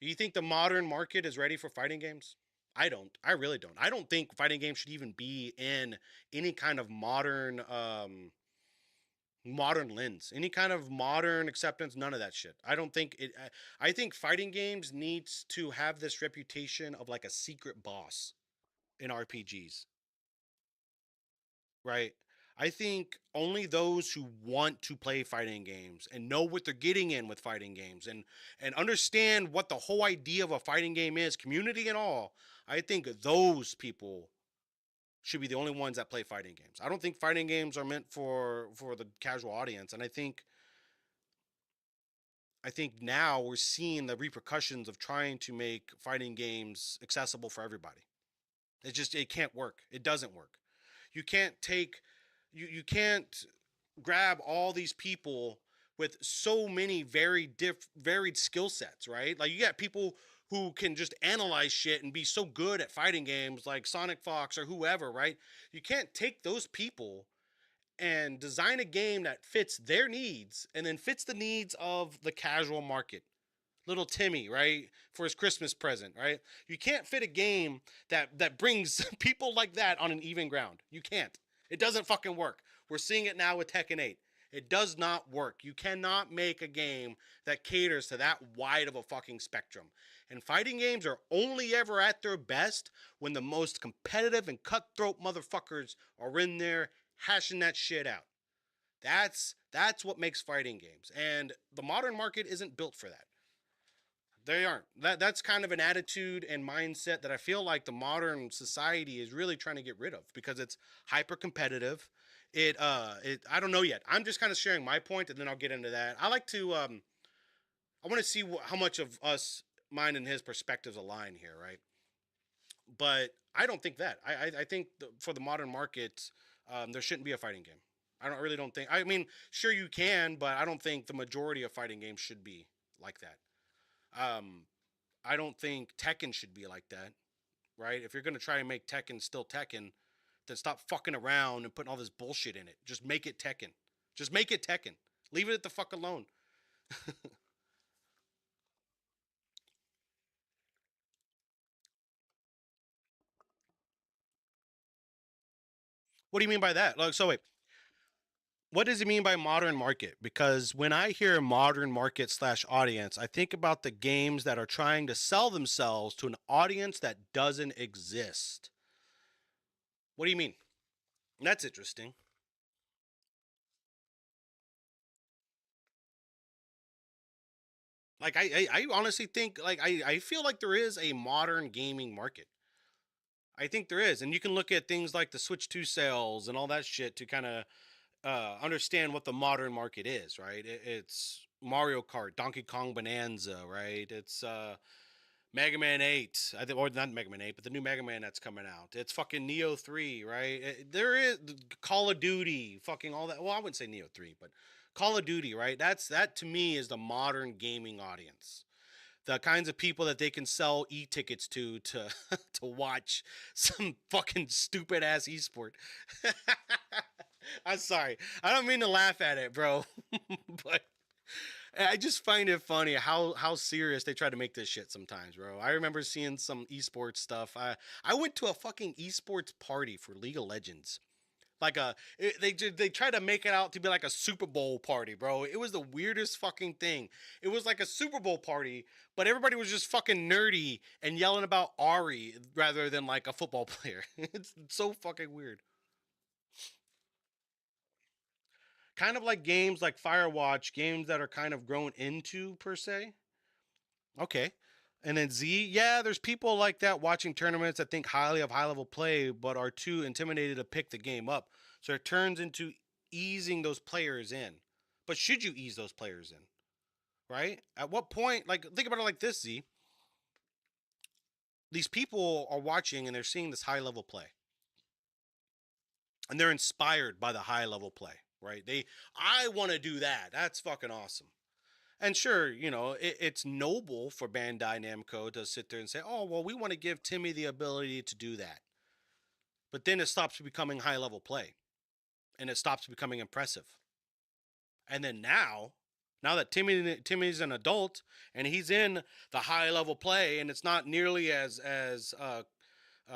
Do you think the modern market is ready for fighting games? I don't. I really don't. I don't think fighting games should even be in any kind of modern lens, any kind of modern acceptance, none of that shit. I don't think it. I think fighting games needs to have this reputation of like a secret boss in RPGs, right? I think only those who want to play fighting games and know what they're getting in with fighting games and understand what the whole idea of a fighting game is, community and all, I think those people should be the only ones that play fighting games. I don't think fighting games are meant for the casual audience, and I think now we're seeing the repercussions of trying to make fighting games accessible for everybody. It can't work. It doesn't work. You can't you can't grab all these people with so many varied skill sets, right? Like you got people who can just analyze shit and be so good at fighting games like Sonic Fox or whoever, right? You can't take those people and design a game that fits their needs and then fits the needs of the casual market. Little Timmy, right? For his Christmas present, right? You can't fit a game that brings people like that on an even ground. You can't. It doesn't fucking work. We're seeing it now with Tekken 8. It does not work. You cannot make a game that caters to that wide of a fucking spectrum. And fighting games are only ever at their best when the most competitive and cutthroat motherfuckers are in there hashing that shit out. That's what makes fighting games. And the modern market isn't built for that. They aren't. That's kind of an attitude and mindset that I feel like the modern society is really trying to get rid of because it's hyper competitive. I don't know yet. I'm just kind of sharing my point, and then I'll get into that. I like to I want to see how much of us, mine and his perspectives align here, right? But I don't think that. I think for the modern market, there shouldn't be a fighting game. Really don't think. I mean, sure you can, but I don't think the majority of fighting games should be like that. I don't think Tekken should be like that, right? If you're going to try and make Tekken still Tekken, then stop fucking around and putting all this bullshit in it. Just make it Tekken. Just make it Tekken. Leave it the fuck alone. What do you mean by that? Like, so wait, what does it mean by modern market? Because when I hear modern market / audience, I think about the games that are trying to sell themselves to an audience that doesn't exist. What do you mean? That's interesting. Like I honestly think like I feel like there is a modern gaming market. I think there is. And you can look at things like the Switch 2 sales and all that shit to kind of understand what the modern market is, right? It's Mario Kart, Donkey Kong Bonanza, right? It's Mega Man 8, I think, or not Mega Man 8, but the new Mega Man that's coming out. It's fucking Neo 3, right? There is Call of Duty, fucking all that. Well, I wouldn't say Neo 3, but Call of Duty, right? That to me is the modern gaming audience. The kinds of people that they can sell e-tickets to to watch some fucking stupid ass esport. I'm sorry. I don't mean to laugh at it, bro. But I just find it funny how serious they try to make this shit sometimes, bro. I remember seeing some esports stuff. I went to a fucking esports party for League of Legends. Like they try to make it out to be like a Super Bowl party, bro. It was the weirdest fucking thing. It was like a Super Bowl party, but everybody was just fucking nerdy and yelling about Ari rather than like a football player. It's so fucking weird. Kind of like games like Firewatch, games that are kind of grown into per se. Okay. And then Z, yeah, there's people like that watching tournaments that think highly of high level play, but are too intimidated to pick the game up. So it turns into easing those players in. But should you ease those players in? Right? At what point, like, think about it like this, Z. These people are watching and they're seeing this high level play. And they're inspired by the high level play, right? I want to do that. That's fucking awesome. And sure, you know, it's noble for Bandai Namco to sit there and say, oh, well, we want to give Timmy the ability to do that. But then it stops becoming high level play and it stops becoming impressive. And then now that Timmy's an adult and he's in the high level play and it's not nearly as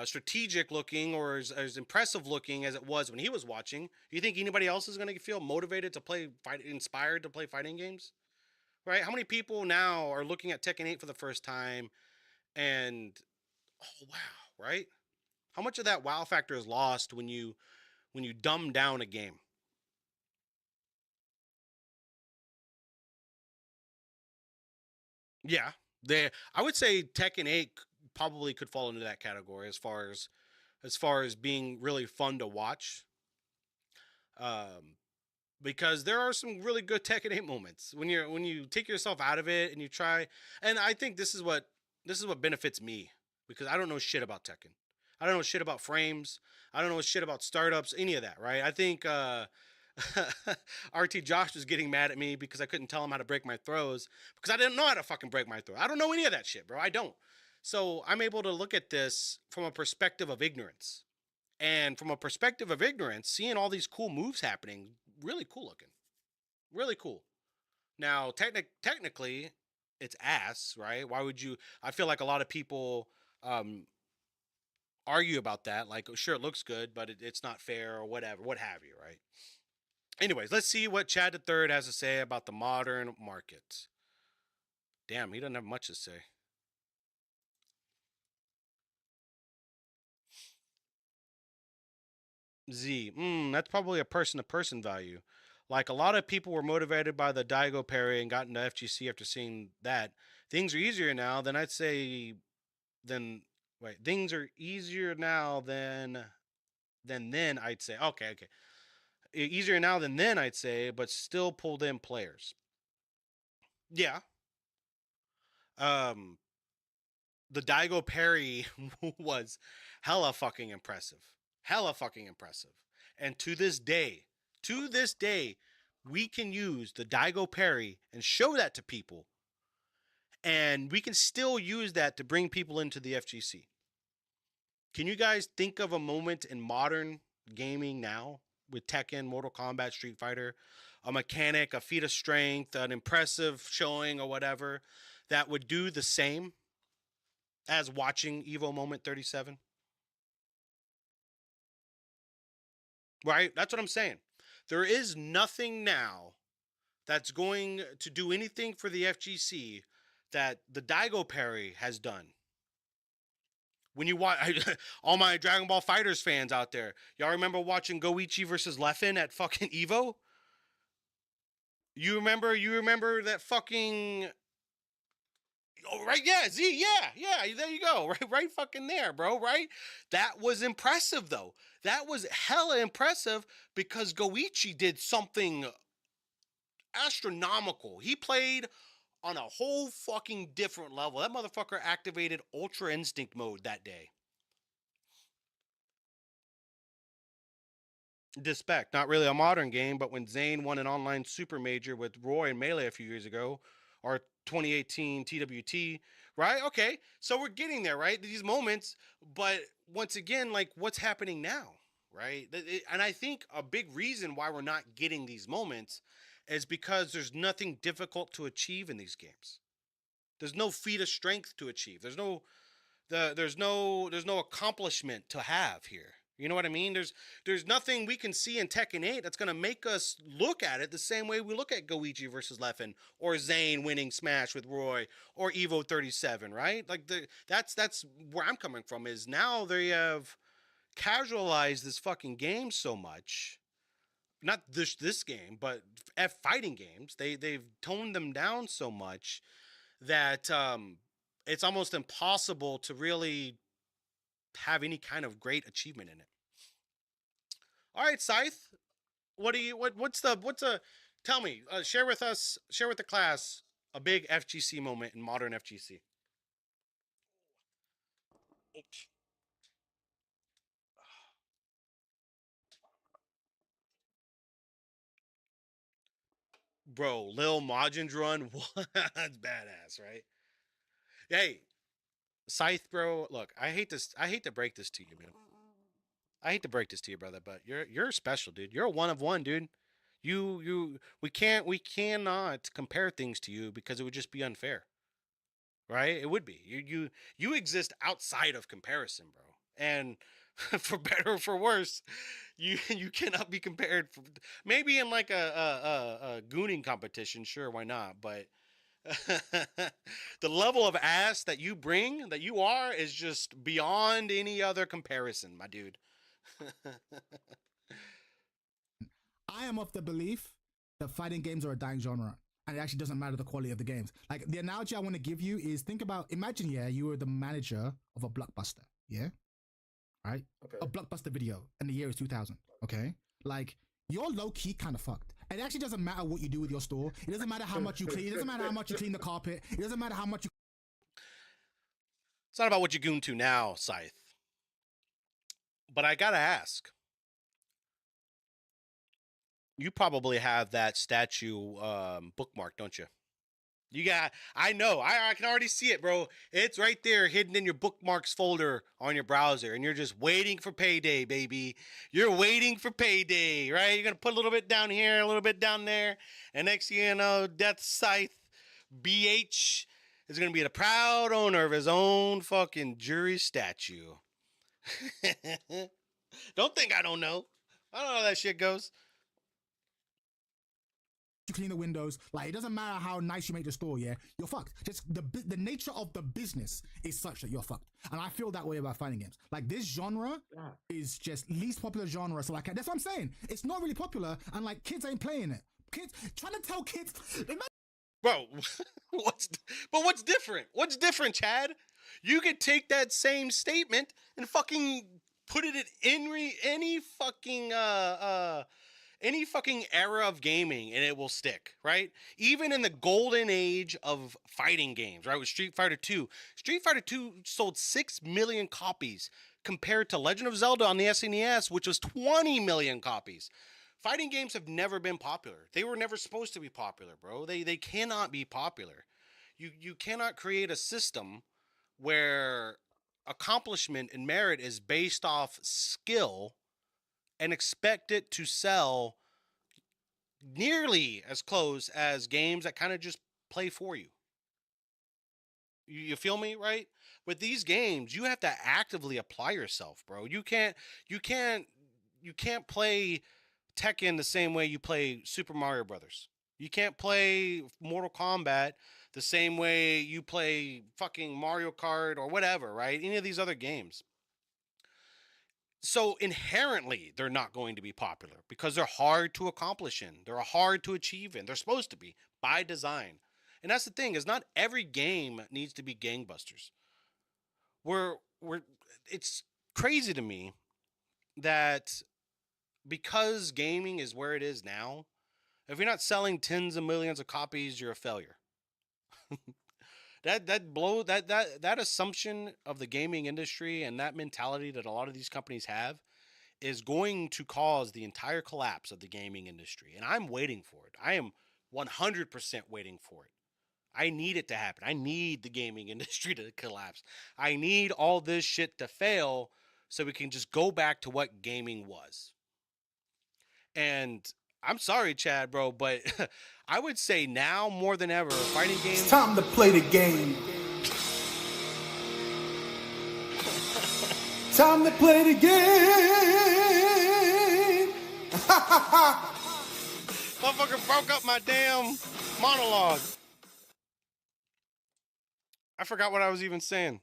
strategic looking or as impressive looking as it was when he was watching, you think anybody else is going to feel motivated to inspired to play fighting games? Right? How many people now are looking at Tekken 8 for the first time and, oh, wow, right? How much of that wow factor is lost when you dumb down a game? Yeah. I would say Tekken 8 probably could fall into that category as far as being really fun to watch. Because there are some really good Tekken 8 moments when you take yourself out of it and you try. And I think this is what benefits me because I don't know shit about Tekken. I don't know shit about frames. I don't know shit about startups, any of that, right? I think RT Josh was getting mad at me because I couldn't tell him how to break my throws because I didn't know how to fucking break my throw. I don't know any of that shit, bro. I don't. So I'm able to look at this from a perspective of ignorance. And from a perspective of ignorance, seeing all these cool moves happening, really cool looking. Really cool. Now, technically, it's ass, right? Why would you? I feel like a lot of people argue about that. Like, sure, it looks good, but it's not fair or whatever, what have you, right? Anyways, let's see what Chad the Third has to say about the modern market. Damn, he doesn't have much to say. Z, that's probably a person-to-person value. Like a lot of people were motivated by the Daigo parry and got into FGC after seeing that. Things are easier now than I'd say. Things are easier now than then. I'd say okay. Easier now than then I'd say, but still pulled in players. Yeah. The Daigo parry was hella fucking impressive. Hella fucking impressive. And to this day, we can use the Daigo parry and show that to people. And we can still use that to bring people into the FGC. Can you guys think of a moment in modern gaming now with Tekken, Mortal Kombat, Street Fighter, a mechanic, a feat of strength, an impressive showing or whatever that would do the same as watching Evo Moment 37? Right? That's what I'm saying. There is nothing now that's going to do anything for the FGC that the Daigo parry has done. When you watch, all my Dragon Ball Fighters fans out there, y'all remember watching Goichi versus Leffen at fucking Evo? You remember that fucking Oh, right, yeah, Z, yeah, there you go, right fucking there, bro, right? That was impressive, though. That was hella impressive because Goichi did something astronomical. He played on a whole fucking different level. That motherfucker activated Ultra Instinct mode that day. Dispect, not really a modern game, but when Zayn won an online super major with Roy and Melee a few years ago, or 2018 TWT, right? Okay, so we're getting there, right? These moments, but once again, like what's happening now, right? And I think a big reason why we're not getting these moments is because there's nothing difficult to achieve in these games. There's no feat of strength to achieve. There's no accomplishment to have here. You know what I mean? There's nothing we can see in Tekken 8 that's gonna make us look at it the same way we look at Goichi versus Leffen, or Zayn winning Smash with Roy, or Evo 37, right? Like that's where I'm coming from. Is now they have casualized this fucking game so much. Not this game, but fighting games. They've toned them down so much that it's almost impossible to really have any kind of great achievement in it. All right, Scythe, what's a tell me, share with the class a big FGC moment in modern FGC. Oops. Bro, Lil Majin's run, that's badass, right? Hey, Scythe, bro, look, I hate to break this to you, man. I hate to break this to you, brother, but you're special, dude. You're a one of one, dude. We cannot compare things to you because it would just be unfair, right? It would be. You exist outside of comparison, bro. And for better or for worse, you cannot be compared. Maybe in like a gooning competition, sure, why not? But the level of ass that you bring, that you are, is just beyond any other comparison, my dude. I am of the belief that fighting games are a dying genre, and it actually doesn't matter the quality of the games. Like, the analogy I want to give you is, think about, imagine, yeah, you were the manager of a blockbuster, yeah, right? Okay. A blockbuster video, and the year is 2000, okay? Like, you're low-key kind of fucked. And it actually doesn't matter what you do with your store. It doesn't matter how much you clean. It doesn't matter how much you clean the carpet. It doesn't matter how much you... It's not about what you goon to now, Scythe. But I gotta ask. You probably have that statue bookmark, don't you? I know. I can already see it, bro. It's right there, hidden in your bookmarks folder on your browser, and you're just waiting for payday, baby. You're waiting for payday, right? You're gonna put a little bit down here, a little bit down there, and next thing you know, Death Scythe BH is gonna be the proud owner of his own fucking jury statue. Don't think I don't know. I don't know how that shit goes. You clean the windows. Like, it doesn't matter how nice you make the store, yeah, you're fucked. Just the nature of the business is such that you're fucked. And I feel that way about fighting games. Like, this genre is just least popular genre. So, like, that's what I'm saying. It's not really popular, and like, kids ain't playing it. Kids trying to tell kids. Bro, what's different? What's different, Chad? You could take that same statement and fucking put it in any fucking era of gaming, and it will stick, right? Even in the golden age of fighting games, right? With Street Fighter 2. Street Fighter 2 sold 6 million copies compared to Legend of Zelda on the SNES, which was 20 million copies. Fighting games have never been popular. They were never supposed to be popular, bro. They cannot be popular. You cannot create a system where accomplishment and merit is based off skill and expect it to sell nearly as close as games that kind of just play for you. You feel me, right? With these games, you have to actively apply yourself, bro. You can't play Tekken the same way you play Super Mario Brothers. You can't play Mortal Kombat the same way you play fucking Mario Kart or whatever, right? Any of these other games. So inherently, they're not going to be popular because they're hard to accomplish in. They're hard to achieve in. They're supposed to be by design. And that's the thing, is not every game needs to be gangbusters. We're it's crazy to me that because gaming is where it is now, if you're not selling tens of millions of copies, you're a failure. That assumption of the gaming industry and that mentality that a lot of these companies have is going to cause the entire collapse of the gaming industry. And I'm waiting for it. I am 100% waiting for it. I need it to happen. I need the gaming industry to collapse. I need all this shit to fail so we can just go back to what gaming was. And I'm sorry, Chad, bro, but I would say now more than ever, fighting games. It's time to play the game. Time to play the game. Motherfucker broke up my damn monologue. I forgot what I was even saying.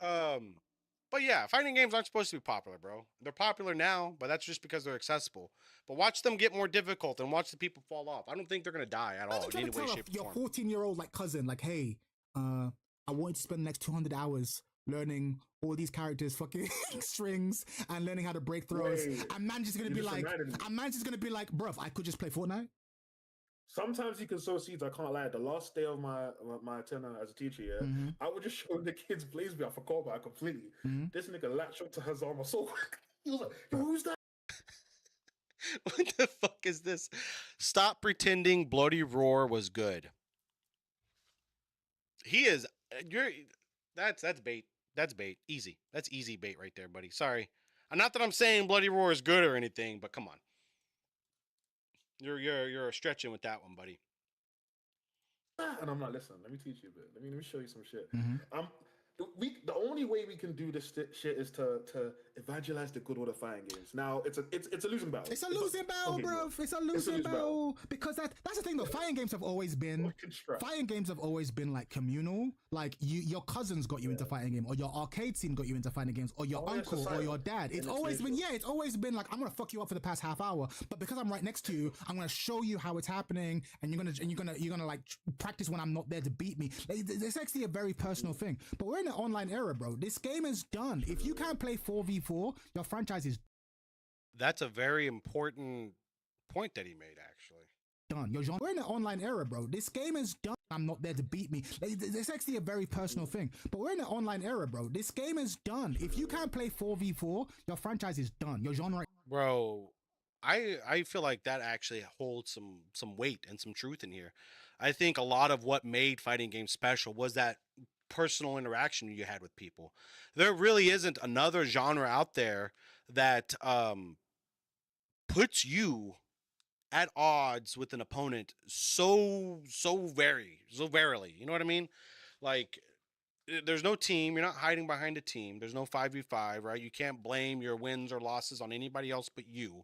But yeah, fighting games aren't supposed to be popular, bro. They're popular now, but that's just because they're accessible. But watch them get more difficult and watch the people fall off. I don't think they're gonna die at all in any way, shape, or your form. 14-year-old like cousin, like, hey, I want you to spend the next 200 hours learning all these characters, fucking strings, and learning how to break throws. Wait, and man's just gonna be like, bruv, I could just play Fortnite. Sometimes you can sow seeds. I can't lie. The last day of my tenure as a teacher, I would just show the kids Blaze Me. I forgot about it completely. This nigga latched up to Hazama so quick. He was like, "Yo, who's that?" What the fuck is this? Stop pretending Bloody Roar was good. He is. That's bait. That's bait. Easy. That's easy bait right there, buddy. Sorry. Not that I'm saying Bloody Roar is good or anything, but come on. You're stretching with that one, buddy. And I'm like, listen, let me teach you a bit. Let me show you some shit. The only way we can do this shit is to evangelize the good order fighting games. Now it's a losing battle. It's a losing battle, bro. It's a losing battle because that's the thing though. Fighting games have always been like communal. Like your cousins got you into fighting game, or your arcade scene got you into fighting games, or your uncle or your dad. It's always been like, I'm gonna fuck you up for the past half hour, but because I'm right next to you, I'm gonna show you how it's happening, and you're gonna like practice when I'm not there to beat me. Like, it's actually a very personal thing. But we're in an online era, bro. This game is done. If you can't play 4v4, your franchise is That's a very important point that he made, actually. done. We're in an online era, bro. This game is done. I'm not there to beat me. Like, it's actually a very personal thing. But we're in an online era, bro. This game is done. If you can't play 4v4, your franchise is done. Your genre. Bro, I feel like that actually holds some weight and some truth in here. I think a lot of what made fighting games special was that personal interaction you had with people. There really isn't another genre out there that puts you at odds with an opponent so verily. You know what I mean? Like, there's no team. You're not hiding behind a team. There's no 5v5, right? You can't blame your wins or losses on anybody else but you.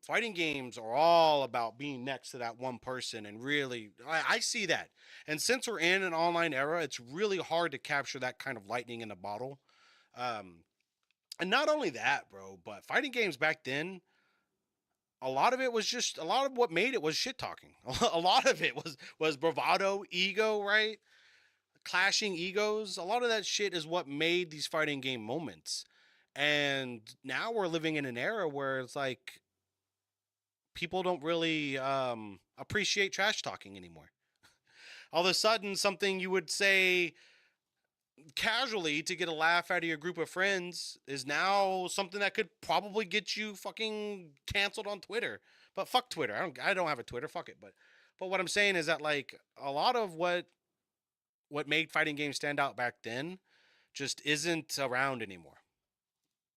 Fighting games are all about being next to that one person, and really, I see that. And since we're in an online era, it's really hard to capture that kind of lightning in a bottle. And not only that, bro, but fighting games back then, a lot of what made it was shit talking. A lot of it was bravado, ego, right? Clashing egos. A lot of that shit is what made these fighting game moments. And now we're living in an era where it's like people don't really appreciate trash talking anymore. All of a sudden, something you would say casually to get a laugh out of your group of friends is now something that could probably get you fucking canceled on Twitter. But fuck Twitter. I don't have a Twitter. Fuck it. But what I'm saying is that, like, a lot of what made fighting games stand out back then just isn't around anymore.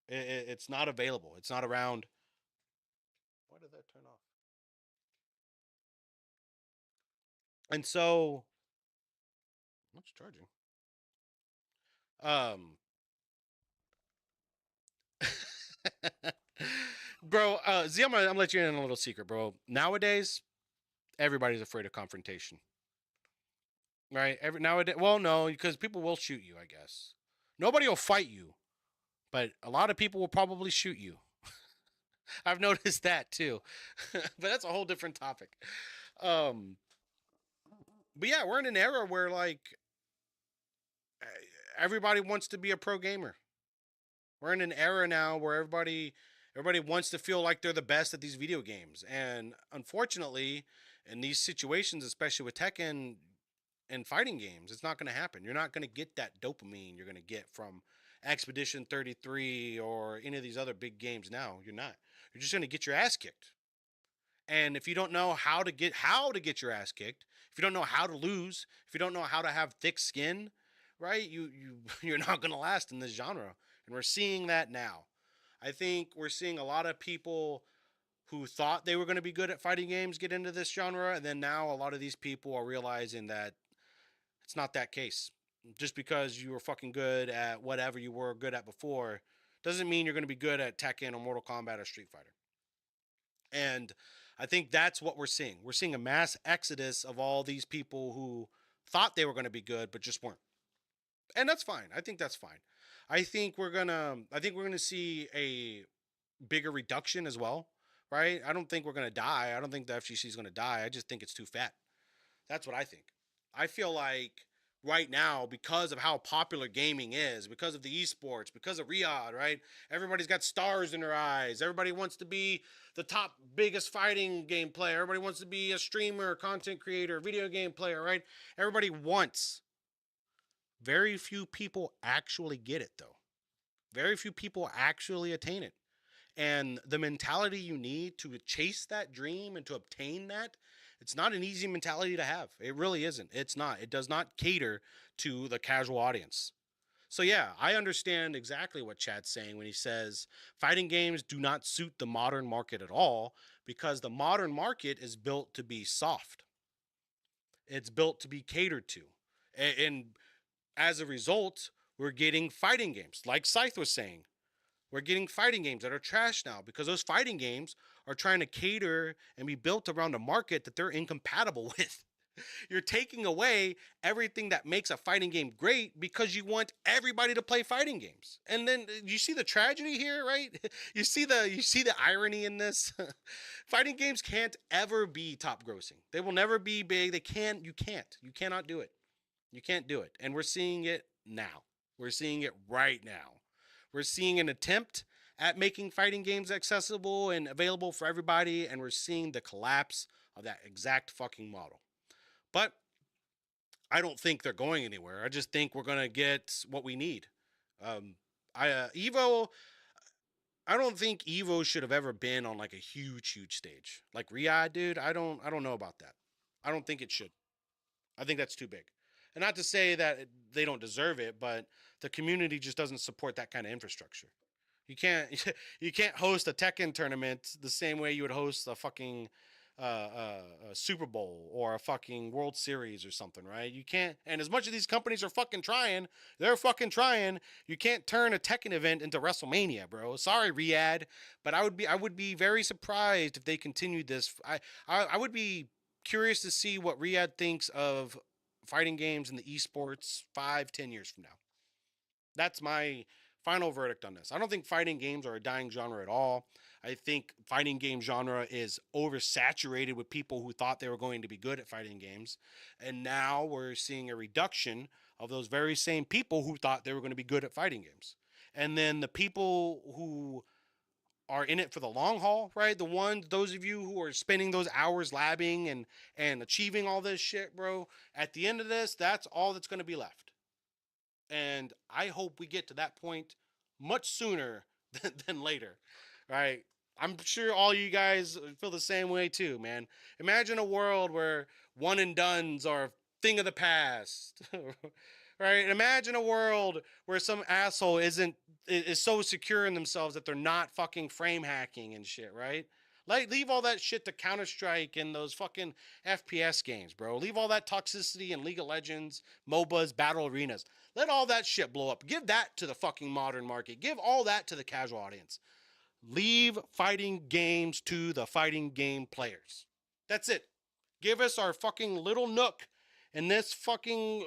It's not available. It's not around. Why did that turn off? And so, what's charging? Bro, Z, I'm gonna let you in on a little secret, bro. Nowadays, everybody's afraid of confrontation. Right? Nowadays, well, no, because people will shoot you, I guess. Nobody will fight you, but a lot of people will probably shoot you. I've noticed that too. But that's a whole different topic. But yeah, we're in an era where like everybody wants to be a pro gamer. We're in an era now where everybody wants to feel like they're the best at these video games. And unfortunately, in these situations, especially with Tekken and fighting games, it's not going to happen. You're not going to get that dopamine you're going to get from Expedition 33 or any of these other big games now. You're not. You're just going to get your ass kicked. And if you don't know how to get your ass kicked, if you don't know how to lose, if you don't know how to have thick skin, right? You're not going to last in this genre. And we're seeing that now. I think we're seeing a lot of people who thought they were going to be good at fighting games get into this genre, and then now a lot of these people are realizing that it's not that case. Just because you were fucking good at whatever you were good at before doesn't mean you're going to be good at Tekken or Mortal Kombat or Street Fighter. And I think that's what we're seeing. We're seeing a mass exodus of all these people who thought they were going to be good but just weren't. And that's fine. I think that's fine. I think we're going to see a bigger reduction as well, right? I don't think we're going to die. I don't think the FGC is going to die. I just think it's too fat. That's what I think. I feel like right now, because of how popular gaming is, because of the esports, because of Riyadh, right? Everybody's got stars in their eyes. Everybody wants to be the top biggest fighting game player. Everybody wants to be a streamer, content creator, video game player, right? Everybody wants. Very few people actually get it, though. Very few people actually attain it. And the mentality you need to chase that dream and to obtain that, it's not an easy mentality to have. It really isn't. It's not. It does not cater to the casual audience. So yeah, I understand exactly what Chad's saying when he says fighting games do not suit the modern market at all, because the modern market is built to be soft. It's built to be catered to. And as a result, we're getting fighting games, like Scythe was saying. We're getting fighting games that are trash now because those fighting games are trying to cater and be built around a market that they're incompatible with. You're taking away everything that makes a fighting game great because you want everybody to play fighting games. And then you see the tragedy here, right? You see the irony in this. Fighting games can't ever be top grossing. They will never be big. You cannot do it. You can't do it. And we're seeing it now. We're seeing it right now. We're seeing an attempt at making fighting games accessible and available for everybody, and we're seeing the collapse of that exact fucking model. But I don't think they're going anywhere. I just think we're gonna get what we need. Evo. I don't think Evo should have ever been on like a huge stage like Riyadh, dude. I don't know about that. I don't think it should. I think that's too big. And not to say that they don't deserve it, but the community just doesn't support that kind of infrastructure. You can't you can't host a Tekken tournament the same way you would host a fucking Super Bowl or a fucking World Series or something, right? You can't. And as much as these companies are fucking trying, they're fucking trying. You can't turn a Tekken event into WrestleMania, bro. Sorry, Riyadh, but I would be very surprised if they continued this. I would be curious to see what Riyadh thinks of fighting games in the esports 5-10 years from now. That's my final verdict on this. I don't think fighting games are a dying genre at all. I think fighting game genre is oversaturated with people who thought they were going to be good at fighting games. And now we're seeing a reduction of those very same people who thought they were going to be good at fighting games. And then the people who are in it for the long haul, right? Those of you who are spending those hours labbing and achieving all this shit, bro, at the end of this, that's all that's going to be left. And I hope we get to that point much sooner than later, right? I'm sure all you guys feel the same way too, man. Imagine a world where one and dones are a thing of the past, right? Imagine a world where some asshole is so secure in themselves that they're not fucking frame hacking and shit, right? Like, leave all that shit to Counter-Strike and those fucking FPS games, bro. Leave all that toxicity in League of Legends, MOBAs, battle arenas. Let all that shit blow up. Give that to the fucking modern market. Give all that to the casual audience. Leave fighting games to the fighting game players. That's it. Give us our fucking little nook in this fucking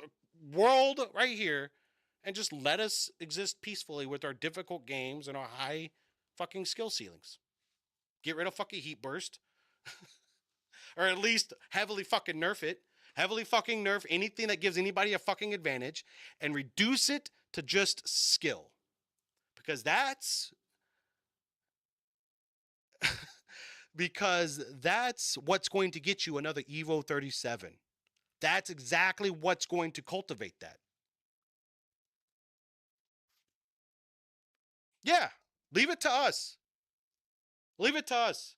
world right here and just let us exist peacefully with our difficult games and our high fucking skill ceilings. Get rid of fucking Heat Burst. Or at least heavily fucking nerf it. Heavily fucking nerf anything that gives anybody a fucking advantage and reduce it to just skill. Because that's what's going to get you another Evo 37. That's exactly what's going to cultivate that. Yeah, leave it to us. Leave it to us.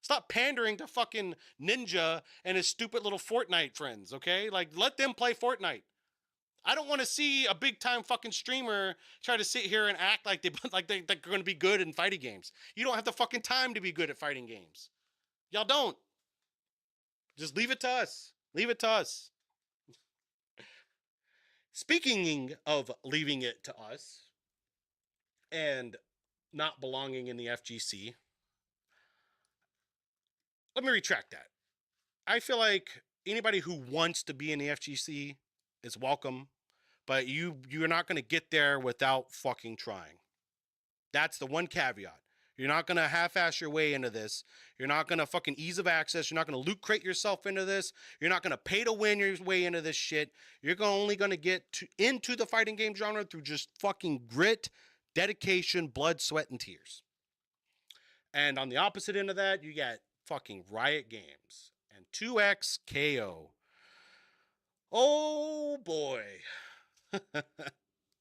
Stop pandering to fucking Ninja and his stupid little Fortnite friends, okay? Like, let them play Fortnite. I don't want to see a big time fucking streamer try to sit here and act like they're going to be good in fighting games. You don't have the fucking time to be good at fighting games. Y'all don't. Just leave it to us. Leave it to us. Speaking of leaving it to us and not belonging in the FGC, let me retract that. I feel like anybody who wants to be in the FGC is welcome, but you're not going to get there without fucking trying. That's the one caveat. You're not going to half-ass your way into this. You're not going to fucking ease of access. You're not going to loot crate yourself into this. You're not going to pay to win your way into this shit. You're only going to get into the fighting game genre through just fucking grit, dedication, blood, sweat, and tears. And on the opposite end of that, you got fucking Riot Games and 2XKO. Oh boy.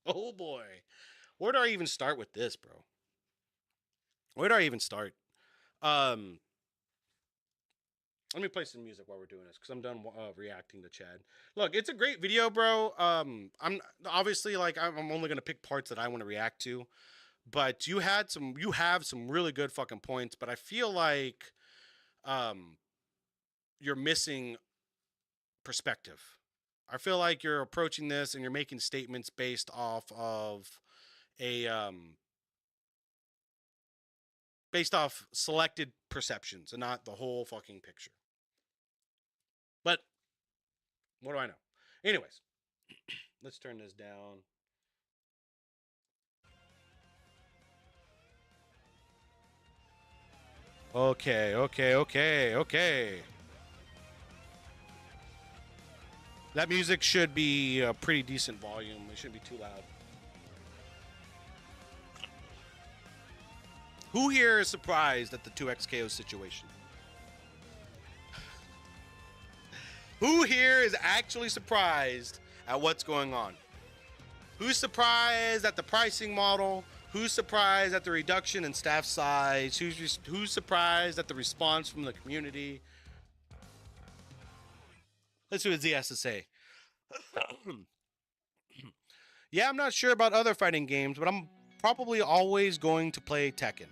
Oh boy. Where do I even start with this, bro? Where do I even start? Let me play some music while we're doing this, because I'm done reacting to Chad. Look, it's a great video, bro. I'm obviously, like, I'm only gonna pick parts that I want to react to, but you have some really good fucking points, but I feel like you're missing perspective. I feel like you're approaching this and you're making statements based off of based off selected perceptions and not the whole fucking picture. But what do I know? Anyways, let's turn this down. Okay. That music should be a pretty decent volume. It shouldn't be too loud. Who here is surprised at the 2XKO situation? Who here is actually surprised at what's going on? Who's surprised at the pricing model? Who's surprised at the reduction in staff size? Who's surprised at the response from the community? Let's see what Z has to say. Yeah, I'm not sure about other fighting games, but I'm probably always going to play Tekken.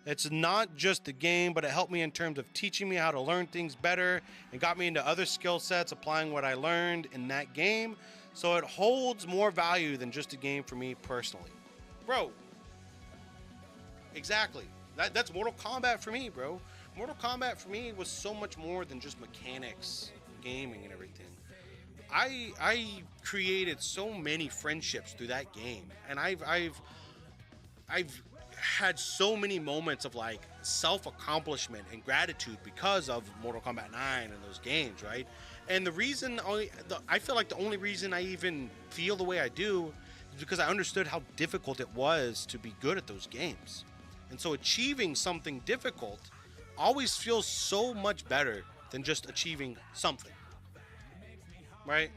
It's not just the game, but it helped me in terms of teaching me how to learn things better and got me into other skill sets applying what I learned in that game. So it holds more value than just a game for me personally. Bro, exactly. That's Mortal Kombat for me, bro. Mortal Kombat for me was so much more than just mechanics, gaming, and everything. I created so many friendships through that game, and I've had so many moments of like self-accomplishment and gratitude because of Mortal Kombat 9 and those games, right? And the reason I feel like the only reason I even feel the way I do is because I understood how difficult it was to be good at those games. And so achieving something difficult always feels so much better than just achieving something, right?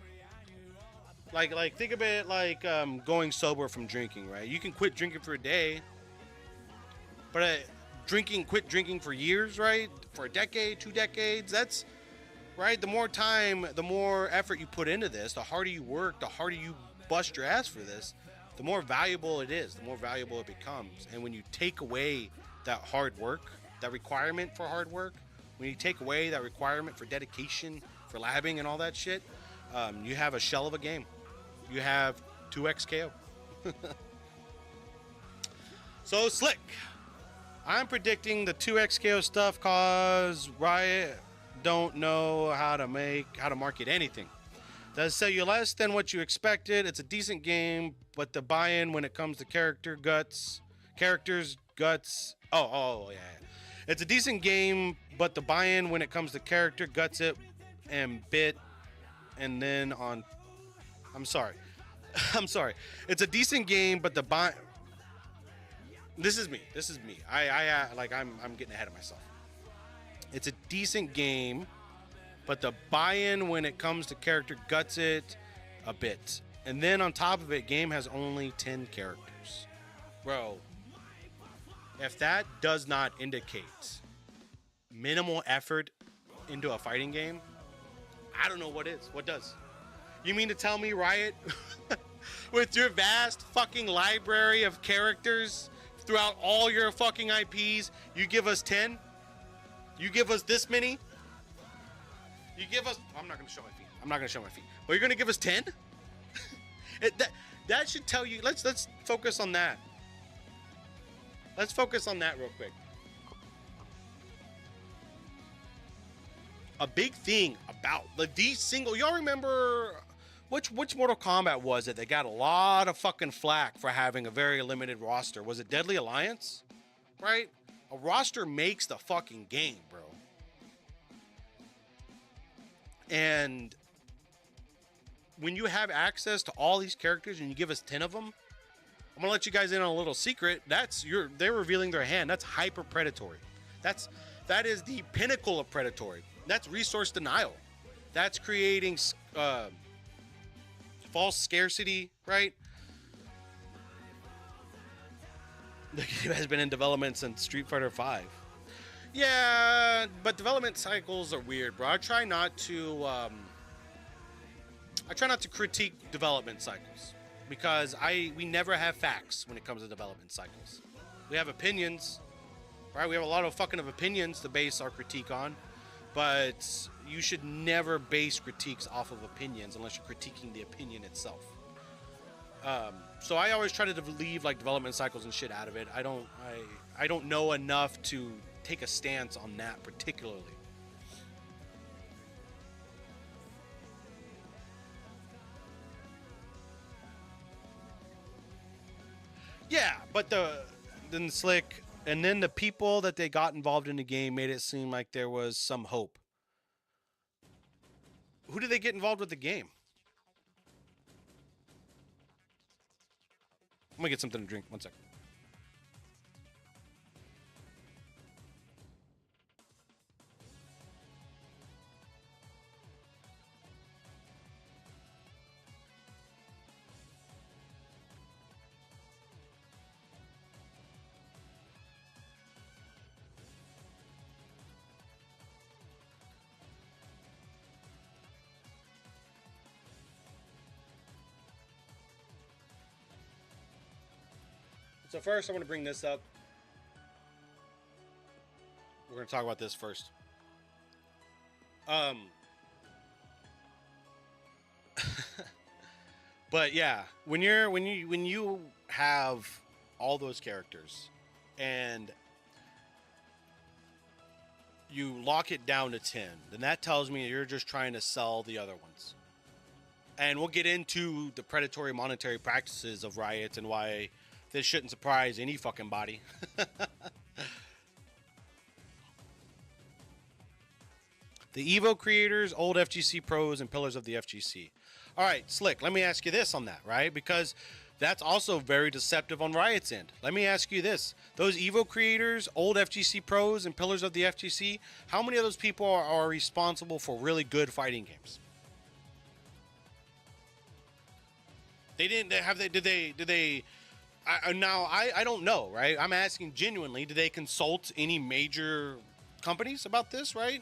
Like think of it like going sober from drinking, right? You can quit drinking for a day, but quit drinking for years, right? For a decade, 2 decades, that's, right? The more time, the more effort you put into this, the harder you work, the harder you bust your ass for this, the more valuable it is, the more valuable it becomes. And when you take away that hard work, that requirement for hard work, when you take away that requirement for dedication, for labbing and all that shit, you have a shell of a game. You have 2XKO. So Slick, I'm predicting the 2XKO stuff cause Riot don't know how to market anything. Does sell you less than what you expected. It's a decent game, but the buy-in when it comes to characters guts. Oh yeah. It's a decent game, but the buy-in when it comes to character guts it and bit and then on. I'm sorry. I'm sorry. It's a decent game, but the buy. This is me. I'm getting ahead of myself. It's a decent game, but the buy-in when it comes to character guts it a bit. And then on top of it, game has only 10 characters. Bro, if that does not indicate minimal effort into a fighting game, I don't know what is. What does? You mean to tell me, Riot, with your vast fucking library of characters throughout all your fucking IPs, you give us 10? You give us this many? You give us... I'm not going to show my feet. But you're going to give us 10? That should tell you... Let's focus on that. Let's focus on that real quick. A big thing about these single... Y'all remember... Which Mortal Kombat was it that got a lot of fucking flack for having a very limited roster? Was it Deadly Alliance? Right? A roster makes the fucking game, bro. And when you have access to all these characters and you give us 10 of them, I'm gonna let you guys in on a little secret. They're revealing their hand. That's hyper predatory. That is the pinnacle of predatory. That's resource denial. That's creating false scarcity, right? The game has been in development since Street Fighter V. Yeah, but development cycles are weird, bro. I try not to critique development cycles because we never have facts when it comes to development cycles. We have opinions, right? We have a lot of fucking opinions to base our critique on, but you should never base critiques off of opinions unless you're critiquing the opinion itself. So I always try to leave like development cycles and shit out of it. I don't know enough to take a stance on that particularly. Yeah, but then Slick and then the people that they got involved in the game made it seem like there was some hope. Who did they get involved with the game? I'm gonna get something to drink. 1 second. So first, I want to bring this up. We're going to talk about this first. But yeah, when you have all those characters and you lock it down to 10, then that tells me you're just trying to sell the other ones. And we'll get into the predatory monetary practices of Riot and why this shouldn't surprise any fucking body. The Evo creators, old FGC pros, and pillars of the FGC. All right, Slick, let me ask you this on that, right? Because that's also very deceptive on Riot's end. Let me ask you this. Those Evo creators, old FGC pros, and pillars of the FGC, how many of those people are responsible for really good fighting games? Did they I don't know, right? I'm asking genuinely, did they consult any major companies about this, right?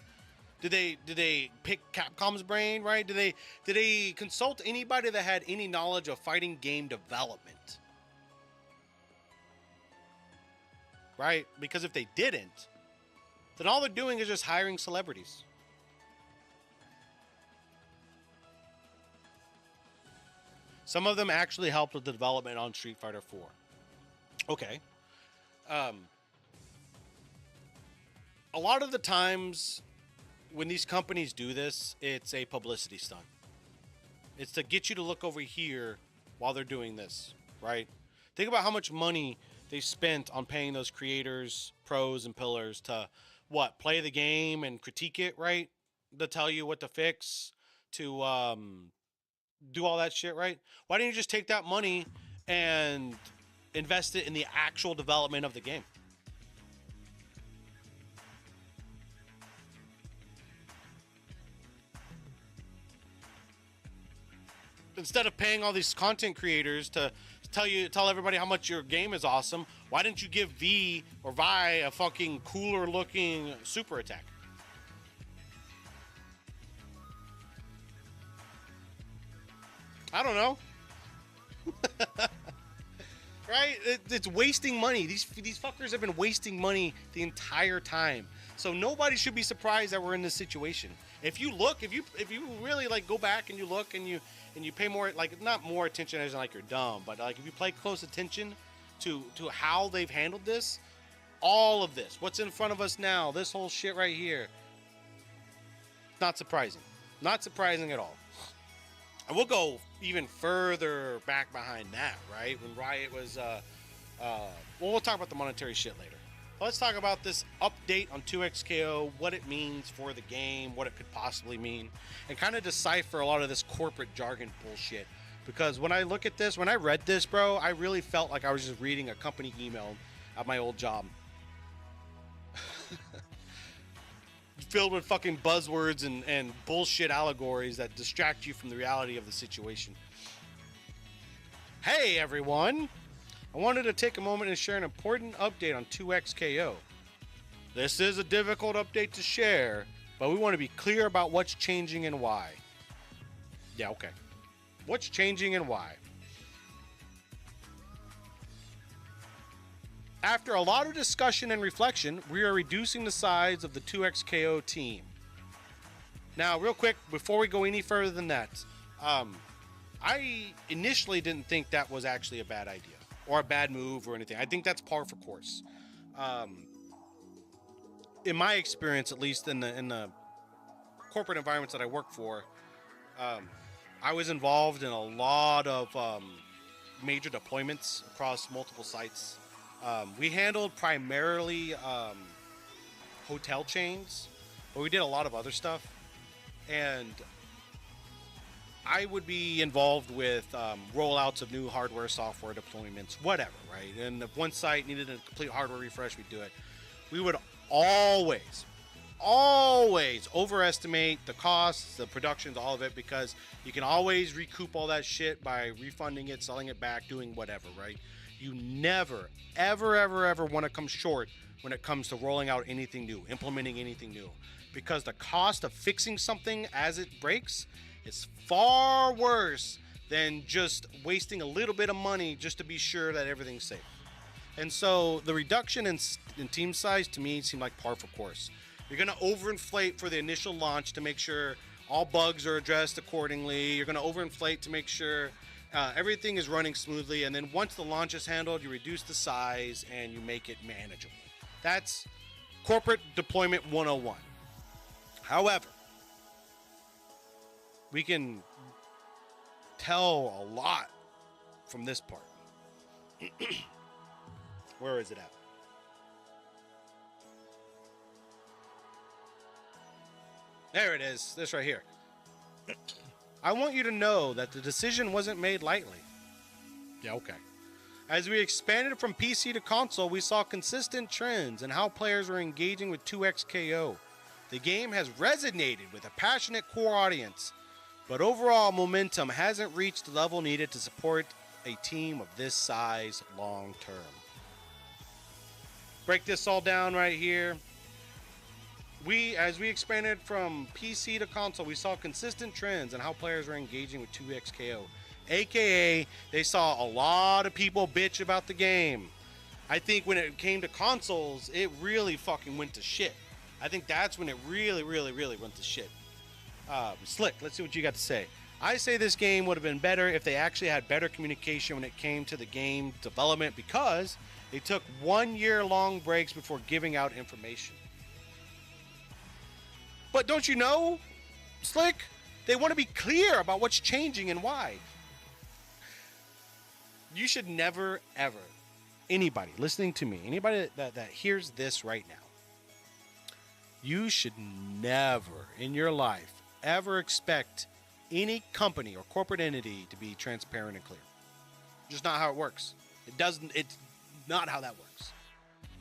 Did they pick Capcom's brain, right? Did they consult anybody that had any knowledge of fighting game development? Right? Because if they didn't, then all they're doing is just hiring celebrities. Some of them actually helped with the development on Street Fighter 4. Okay. A lot of the times when these companies do this, it's a publicity stunt. It's to get you to look over here while they're doing this, right? Think about how much money they spent on paying those creators, pros, and pillars to, play the game and critique it, right? To tell you what to fix, to do all that shit, right? Why didn't you just take that money and invest it in the actual development of the game? Instead of paying all these content creators to tell everybody how much your game is awesome, why didn't you give V or Vi a fucking cooler looking super attack? I don't know. Right? It's wasting money. These fuckers have been wasting money the entire time. So nobody should be surprised that we're in this situation. If you look, if you really like go back and you look and you pay more, like, not more attention as in like you're dumb, but like if you pay close attention to how they've handled this, all of this, what's in front of us now, this whole shit right here, not surprising. Not surprising at all. And we'll go even further back behind that, right? When Riot was, well, we'll talk about the monetary shit later. Let's talk about this update on 2XKO, what it means for the game, what it could possibly mean, and kind of decipher a lot of this corporate jargon bullshit. Because when I look at this, when I read this, bro, I really felt like I was just reading a company email at my old job. Filled with fucking buzzwords and bullshit allegories that distract you from the reality of the situation. Hey, everyone! I wanted to take a moment and share an important update on 2XKO. This is a difficult update to share, but we want to be clear about what's changing and why. Yeah, okay. What's changing and why? After a lot of discussion and reflection, we are reducing the size of the 2XKO team. Now, real quick, before we go any further than that, I initially didn't think that was actually a bad idea or a bad move or anything. I think that's par for course. In my experience, at least in the corporate environments that I work for, I was involved in a lot of major deployments across multiple sites. We handled primarily hotel chains, but we did a lot of other stuff. And I would be involved with rollouts of new hardware, software deployments, whatever, right? And if one site needed a complete hardware refresh, we'd do it. We would always overestimate the costs, the productions, all of it, because you can always recoup all that shit by refunding it, selling it back, doing whatever, right? You never, ever want to come short when it comes to rolling out anything new, implementing anything new, because the cost of fixing something as it breaks is far worse than just wasting a little bit of money just to be sure that everything's safe. And so the reduction in team size to me seemed like par for course. You're going to overinflate for the initial launch to make sure all bugs are addressed accordingly. You're going to overinflate to make sure everything is running smoothly. And then once the launch is handled, you reduce the size and you make it manageable. That's corporate deployment 101. However, we can tell a lot from this part. Where is it at? There it is. This right here. I want you to know that the decision wasn't made lightly. Yeah, okay. As we expanded from PC to console, we saw consistent trends in how players were engaging with 2XKO. The game has resonated with a passionate core audience, but overall momentum hasn't reached the level needed to support a team of this size long term. Break this all down right here. As we expanded from PC to console, we saw consistent trends in how players were engaging with 2XKO. AKA, they saw a lot of people bitch about the game. I think when it came to consoles, it really fucking went to shit. I think that's when it really went to shit. Slick, let's see what you got to say. I say this game would have been better if they actually had better communication when it came to the game development, because they took 1 year long breaks before giving out information. But don't you know, Slick, they want to be clear about what's changing and why. You should never, ever, anybody listening to me, anybody that hears this right now, you should never in your life ever expect any company or corporate entity to be transparent and clear. Just not how it works. It's not how that works.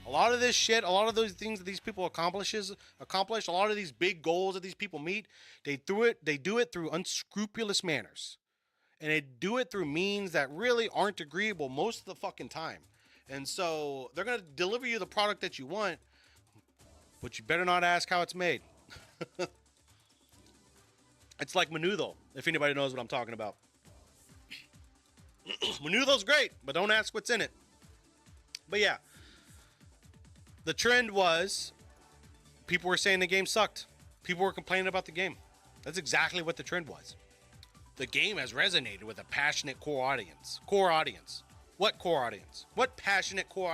A lot of this shit, a lot of those things that these people accomplish, a lot of these big goals that these people meet, they do it through unscrupulous manners. And they do it through means that really aren't agreeable most of the fucking time. And so they're going to deliver you the product that you want, but you better not ask how it's made. It's like Menudo, if anybody knows what I'm talking about. Menudo's great, but don't ask what's in it. But yeah, the trend was people were saying the game sucked. People were complaining about the game. That's exactly what the trend was. The game has resonated with a passionate core audience. Core audience. What core audience? What passionate core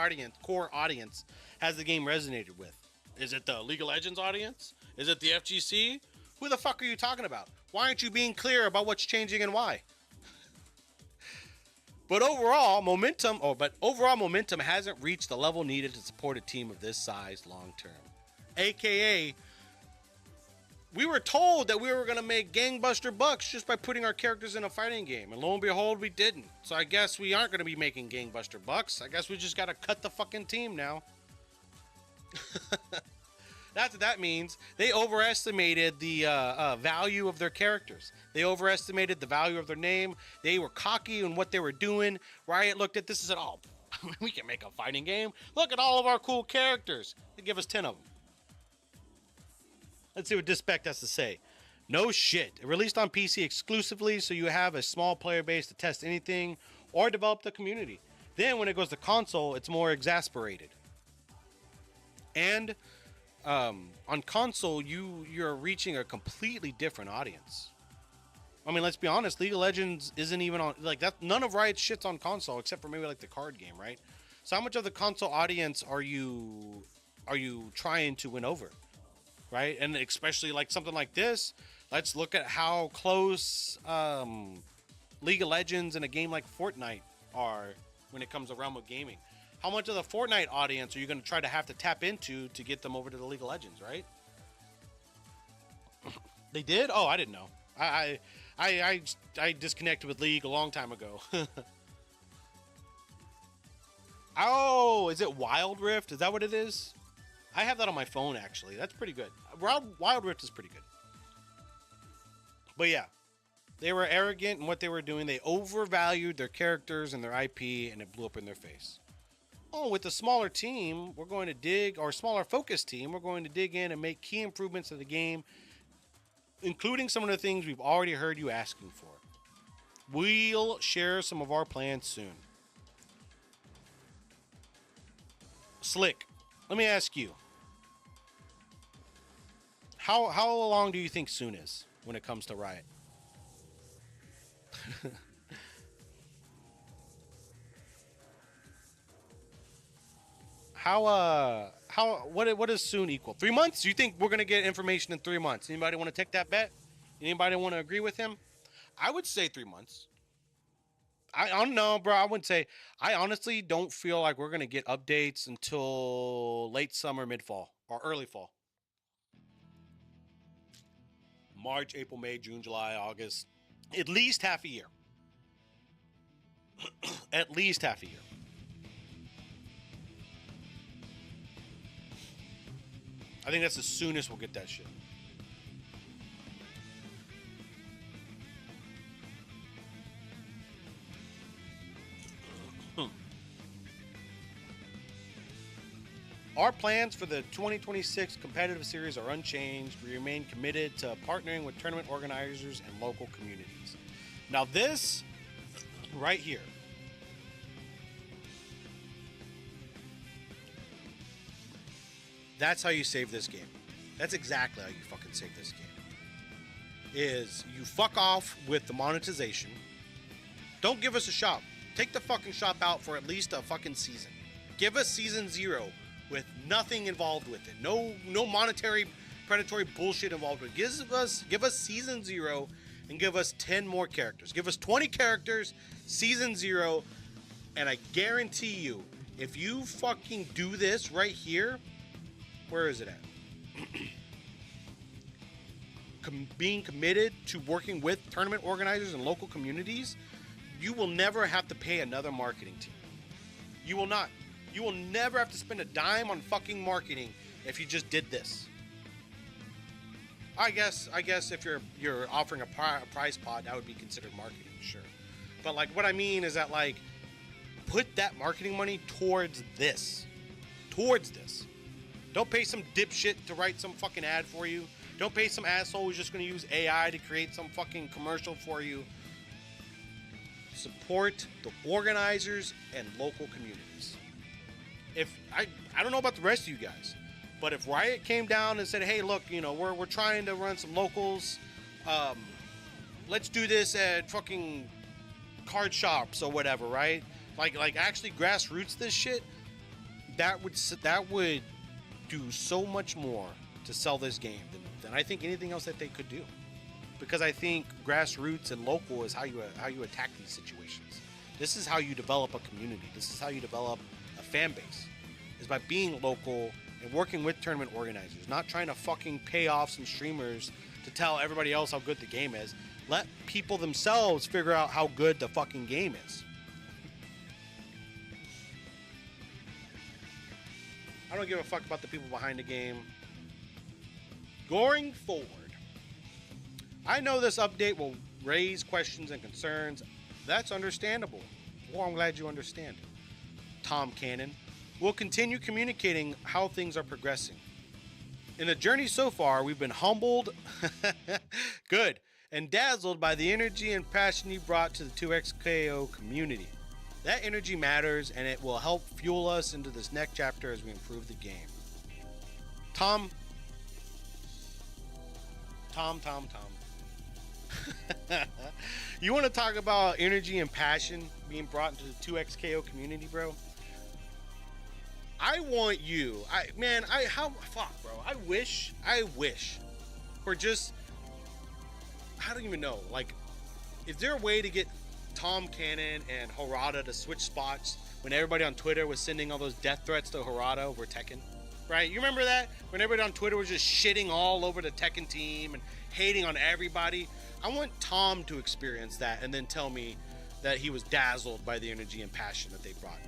audience has the game resonated with? Is it the League of Legends audience? Is it the FGC? Who the fuck are you talking about? Why aren't you being clear about what's changing and why? But overall momentum hasn't reached the level needed to support a team of this size long term. AKA, we were told that we were going to make gangbuster bucks just by putting our characters in a fighting game. And lo and behold, we didn't. So I guess we aren't going to be making gangbuster bucks. I guess we just got to cut the fucking team now. That's what that means. They overestimated the value of their characters. They overestimated the value of their name. They were cocky in what they were doing. Riot looked at this and said, oh, we can make a fighting game. Look at all of our cool characters. They give us 10 of them. Let's see what Dispect has to say. No shit. It released on PC exclusively, so you have a small player base to test anything or develop the community. Then when it goes to console, it's more exasperated. And on console, you're reaching a completely different audience. I mean, let's be honest, League of Legends isn't even on, like, that. None of Riot's shit's on console except for maybe like the card game, right? So how much of the console audience are you trying to win over, right? And especially like something like this, let's look at how close League of Legends and a game like Fortnite are when it comes to realm of gaming. How much of the Fortnite audience are you going to try to have to tap into to get them over to the League of Legends, right? They did? Oh, I didn't know. I disconnected with League a long time ago. Oh, is it Wild Rift? Is that what it is? I have that on my phone, actually. That's pretty good. Wild Rift is pretty good. But yeah, they were arrogant in what they were doing. They overvalued their characters and their IP, and it blew up in their face. Oh, with a smaller team, we're going to dig, or smaller focus team, we're going to dig in and make key improvements to the game, including some of the things we've already heard you asking for. We'll share some of our plans soon. Slick, let me ask you, how long do you think soon is when it comes to Riot? What does soon equal? 3 months? Do you think we're gonna get information in 3 months? Anybody want to take that bet? Anybody want to agree with him? I would say 3 months. I don't know, bro. I wouldn't say. I honestly don't feel like we're gonna get updates until late summer, mid fall, or early fall. March, April, May, June, July, August. At least half a year. At least half a year. I think that's the soonest we'll get that shit. Our plans for the 2026 competitive series are unchanged. We remain committed to partnering with tournament organizers and local communities. Now this right here, that's how you save this game. That's exactly how you fucking save this game. Is you fuck off with the monetization. Don't give us a shop. Take the fucking shop out for at least a fucking season. Give us season 0 with nothing involved with it. No monetary predatory bullshit involved with it. Give us season 0 and give us 10 more characters. Give us 20 characters, season 0, and I guarantee you, if you fucking do this right here, where is it at? being committed to working with tournament organizers and local communities, you will never have to pay another marketing team. You will not. You will never have to spend a dime on fucking marketing if you just did this. I guess if you're offering a prize pot, that would be considered marketing, sure. But like what I mean is that like put that marketing money towards this. Towards this. Don't pay some dipshit to write some fucking ad for you. Don't pay some asshole who's just going to use AI to create some fucking commercial for you. Support the organizers and local communities. If I don't know about the rest of you guys, but if Riot came down and said, "Hey, look, you know, we're trying to run some locals. Let's do this at fucking card shops or whatever, right? Like actually grassroots this shit." That would do so much more to sell this game than I think anything else that they could do. Because I think grassroots and local is how you attack these situations. This is how you develop a community. This is how you develop a fan base. Is by being local and working with tournament organizers, not trying to fucking pay off some streamers to tell everybody else how good the game is. Let people themselves figure out how good the fucking game is. I don't give a fuck about the people behind the game. Going forward, I know this update will raise questions and concerns. That's understandable. Well, I'm glad you understand. Tom Cannon will continue communicating how things are progressing. In the journey so far, we've been humbled, good, and dazzled by the energy and passion you brought to the 2XKO community. That energy matters, and it will help fuel us into this next chapter as we improve the game. Tom. You want to talk about energy and passion being brought into the 2XKO community, bro? I want you. Bro. I wish for just, I don't even know. Like, is there a way to get Tom Cannon and Harada to switch spots when everybody on Twitter was sending all those death threats to Harada over Tekken? Right? You remember that? When everybody on Twitter was just shitting all over the Tekken team and hating on everybody? I want Tom to experience that and then tell me that he was dazzled by the energy and passion that they brought.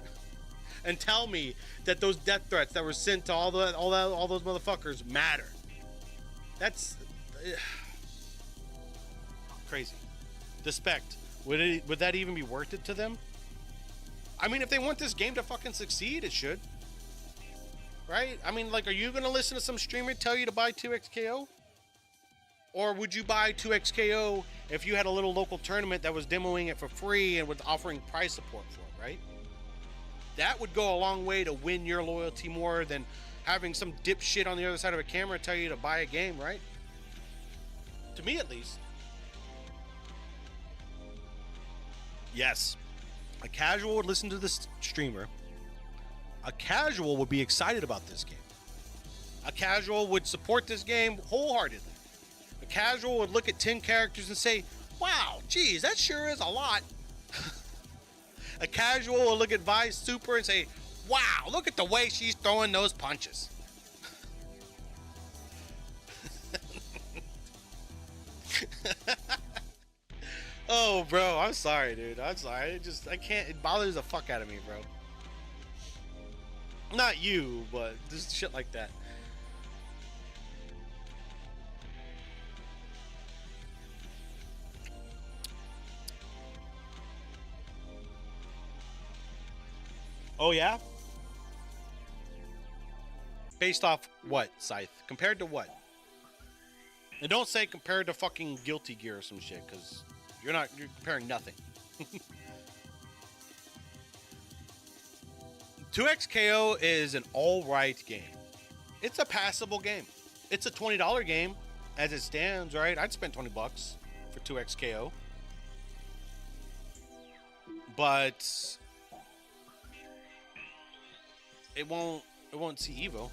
And tell me that those death threats that were sent to all those motherfuckers matter. That's crazy. Despect. Would that even be worth it to them? I mean, if they want this game to fucking succeed, it should. Right? I mean, like, are you gonna listen to some streamer tell you to buy 2XKO? Or would you buy 2XKO if you had a little local tournament that was demoing it for free and was offering price support for it, right? That would go a long way to win your loyalty more than having some dipshit on the other side of a camera tell you to buy a game, right? To me, at least. Yes, a casual would listen to this streamer. A casual would be excited about this game. A casual would support this game wholeheartedly. A casual would look at 10 characters and say, "Wow, geez, that sure is a lot." A casual will look at Vi's Super and say, "Wow, look at the way she's throwing those punches." Oh, bro, I'm sorry, dude. I'm sorry. I can't. It bothers the fuck out of me, bro. Not you, but just shit like that. Oh, yeah? Based off what, Scythe? Compared to what? And don't say compared to fucking Guilty Gear or some shit, because you're comparing nothing. 2XKO is an alright game. It's a passable game. It's a $20 game as it stands, right? I'd spend $20 for 2XKO. But it won't see Evo.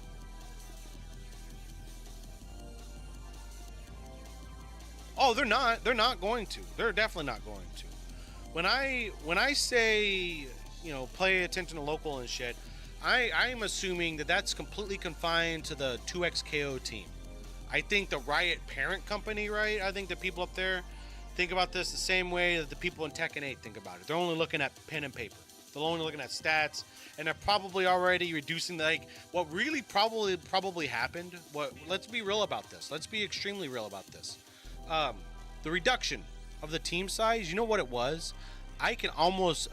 Oh, they're not going to. They're definitely not going to. When I say, you know, pay attention to local and shit, I am assuming that that's completely confined to the 2XKO team. I think the Riot parent company, right? I think the people up there think about this the same way that the people in Tekken 8 think about it. They're only looking at pen and paper. They're only looking at stats, and they're probably already reducing what really probably happened. Let's be real about this. Let's be extremely real about this. The reduction of the team size. You know what it was? I can almost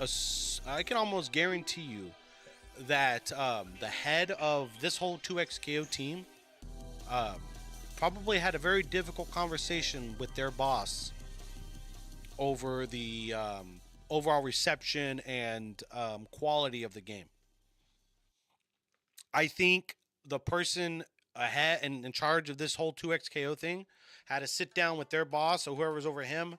guarantee you that the head of this whole 2XKO team probably had a very difficult conversation with their boss over the overall reception and quality of the game. I think the person ahead and in charge of this whole 2XKO thing had to sit down with their boss or whoever's over him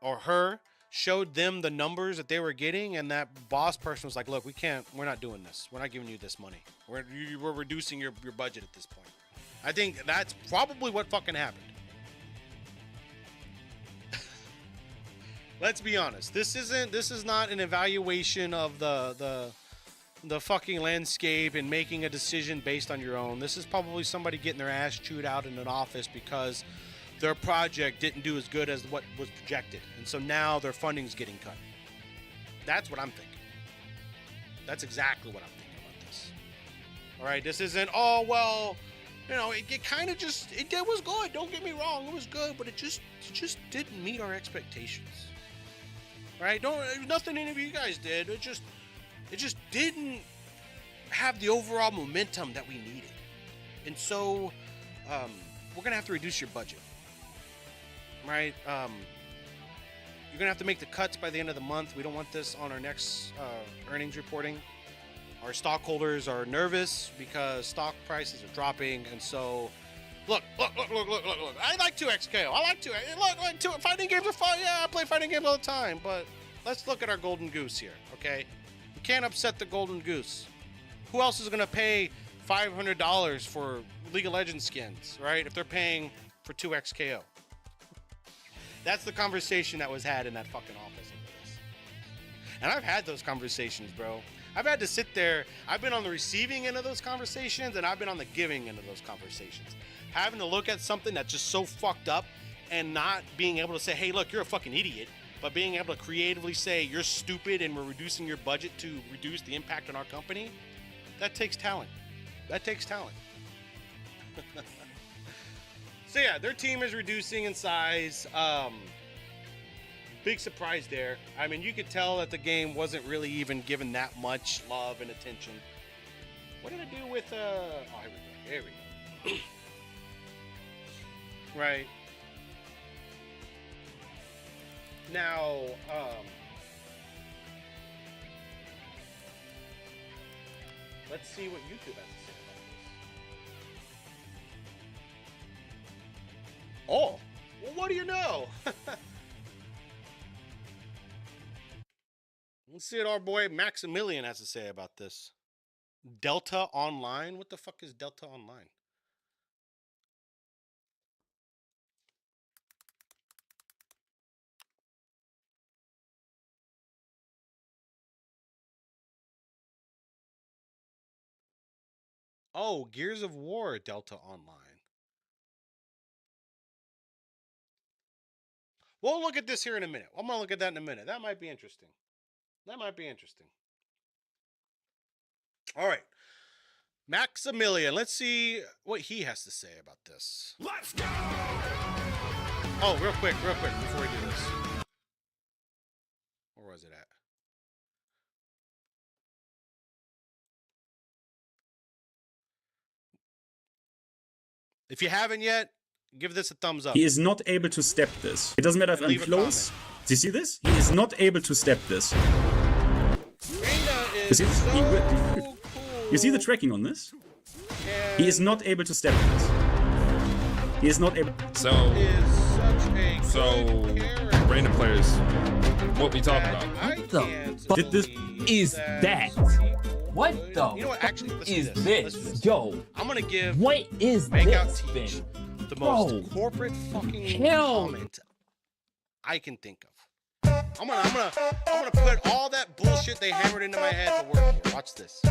or her, showed them the numbers that they were getting, and that boss person was like, look, we're not doing this. We're not giving you this money. We're reducing your budget at this point. I think that's probably what fucking happened. Let's be honest. This is not an evaluation of the fucking landscape and making a decision based on your own. This is probably somebody getting their ass chewed out in an office because their project didn't do as good as what was projected. And so now their funding's getting cut. That's what I'm thinking. That's exactly what I'm thinking about this. All right, this isn't, oh, well, you know, it kind of just, it was good. Don't get me wrong. It was good, but it just didn't meet our expectations. Right? Nothing any of you guys did. It just didn't have the overall momentum that we needed. And so we're going to have to reduce your budget. Right? You're going to have to make the cuts by the end of the month. We don't want this on our next earnings reporting. Our stockholders are nervous because stock prices are dropping. And so, look. I like 2XKO. I like 2. Look, fighting games are fun. Yeah, I play fighting games all the time. But let's look at our golden goose here, okay? We can't upset the golden goose. Who else is going to pay $500 for League of Legends skins, right? If they're paying for 2XKO. That's the conversation that was had in that fucking office over this. And I've had those conversations, bro. I've had to sit there. I've been on the receiving end of those conversations, and I've been on the giving end of those conversations. Having to look at something that's just so fucked up and not being able to say, hey, look, you're a fucking idiot, but being able to creatively say you're stupid and we're reducing your budget to reduce the impact on our company, that takes talent. That takes talent. So yeah, their team is reducing in size. Big surprise there. I mean, you could tell that the game wasn't really even given that much love and attention. What did I do with oh, here we go. Right. Now, let's see what YouTube has to say about this. Oh, well, what do you know? Let's see what our boy Maximilian has to say about this. Delta Online? What the fuck is Delta Online? Oh, Gears of War Delta Online. We'll look at this here in a minute. I'm going to look at that in a minute. That might be interesting. That might be interesting. All right. Maximilian, let's see what he has to say about this. Let's go! Oh, real quick, before we do this. Where was it at? If you haven't yet, give this a thumbs up. He is not able to step this. It doesn't matter if I'm close. Do you see this? He is not able to step this. You see, Cool. you see the tracking on this? He is not able to step this. He is not able. So, Is such a random players, what we talking about? What the fuck Did this? is that? What the You know what? Actually, listen is to this. this? Listen to this. Yo, I'm gonna give what is Make Out this Teach thing? the most Bro. corporate fucking Hell. comment I can think of. I'm gonna put all that bullshit they hammered into my head to work here. Watch this.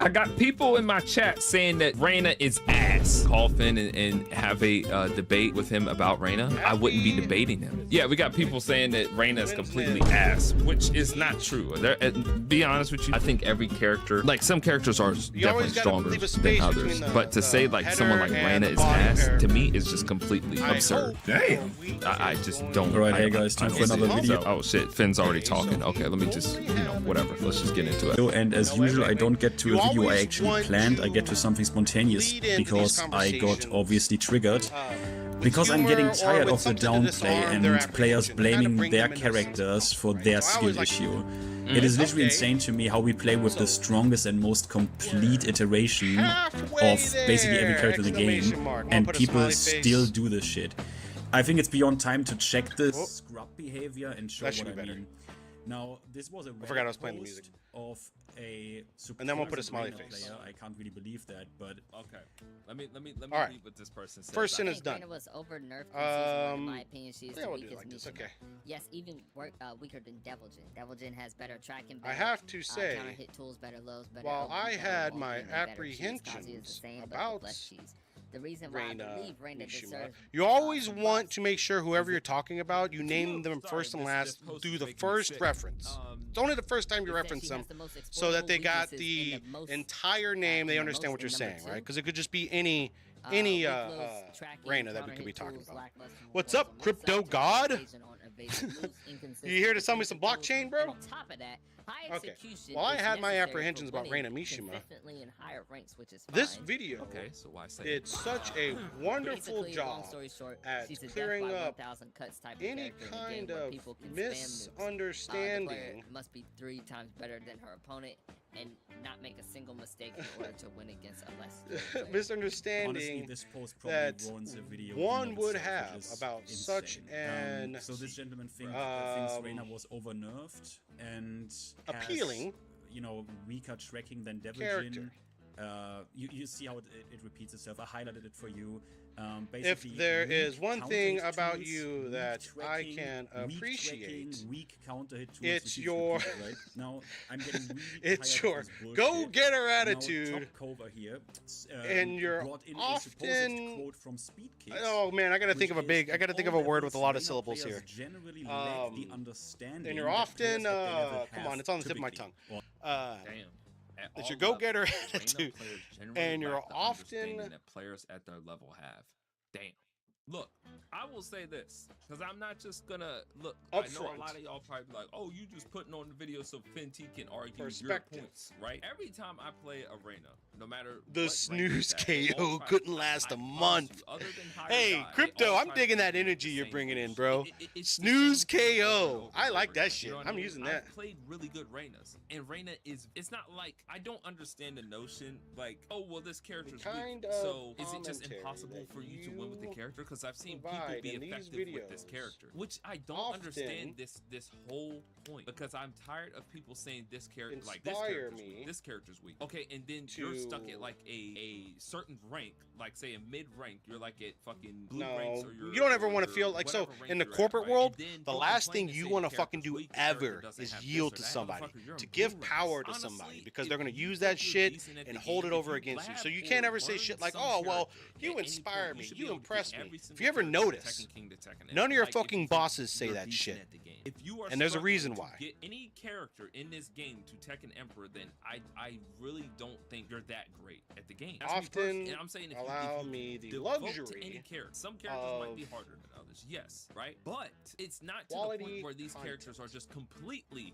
I got people in my chat saying that Reyna is ass. Call Finn and have a debate with him about Reyna. I wouldn't be debating him. Yeah, we got people saying that Reyna is completely ass, which is not true. Be honest with you, I think every character, like some characters are definitely stronger than others. But to say like someone like Reyna is ass, to me is just completely absurd. Damn. I just don't. All right, hey guys, time for another video. Oh shit, Finn's already talking. Okay, let me just, whatever. Let's just get into it. And as usual, I don't get to a video I actually planned. I get to something spontaneous because I got obviously triggered. Because I'm getting tired of the downplay and players blaming their characters for their skill issue. It is literally insane to me how we play with the strongest and most complete iteration of basically every character in the game, and people still do this shit. I think it's beyond time to check this scrub behavior and show what I mean. Now, this was a I forgot I was playing the music. Of a and then we'll put a smiley face. Player. I can't really believe that, but okay. Let me right. read what this person said. First sin is done. Was over nerfed in my opinion. She's yeah, the we'll do weakest like this. Okay. Yes, even weaker than Deviljin. Deviljin has better tracking. I have to say, counter hit tools, better lows, better while I had my better apprehensions about the reason why I believe Reyna deserves, you always want to make sure whoever you're talking about, you name them first and last, do the first reference. It's only the first time you reference them, so that they got the entire name, they understand what you're saying, right? Because it could just be any Reyna that we could be talking about. What's up, Crypto God? You here to sell me some blockchain, bro? Okay. Well, I had my apprehensions about Reyna Mishima. This video did such a wonderful job at clearing up any kind of misunderstanding. Must be 3 times better than her opponent and not make a single mistake in order to win against a less misunderstanding. Honestly, that one would have about such an so this gentleman thinks Reyna was over nerfed and appealing, weaker tracking than Deviljin. You see how it repeats itself. I highlighted it for you. If there is one thing about you that I can appreciate, it's your now I'm getting really it's your go-getter attitude, and you're often oh man, I gotta think of a word with a lot of syllables here. And you're often come on, it's on the tip of my tongue. It's your go-getter attitude, and you're often that players at their level have. Damn. Look, I will say this, because I'm not just gonna look. I know a lot of y'all probably be like, "Oh, you just putting on the video so Finn T can argue your points, right?" Every time I play Arena, no matter the snooze KO couldn't last a month. Hey, Crypto, I'm digging that energy you're bringing in, bro. Snooze KO, I like that shit. I'm using that. I played really good Reynas, and Reyna it's not like I don't understand the notion like, oh well, this character's weak, so is it just impossible for you to win with the character? Because I've seen people be effective with this character, which I don't understand this whole point, because I'm tired of people saying this character like this character's weak. Okay, and then you're stuck at like a certain rank, like say a mid rank, you're like at fucking blue ranks, or you don't ever want to feel like, so in the corporate world, the last thing you want to fucking do ever is yield to somebody, to give power to somebody, because they're going to use that shit and hold it over against you. So you can't ever say shit like, oh well, you inspire me, you impress me. If you ever notice, none of your fucking bosses say that shit. And there's a reason why. Get any character in this game to Tekken Emperor, then I really don't think you're that great at the game. Often and I'm saying allow me the luxury any character. Some characters might be harder than others, yes, right? But it's not to the point where these characters are just completely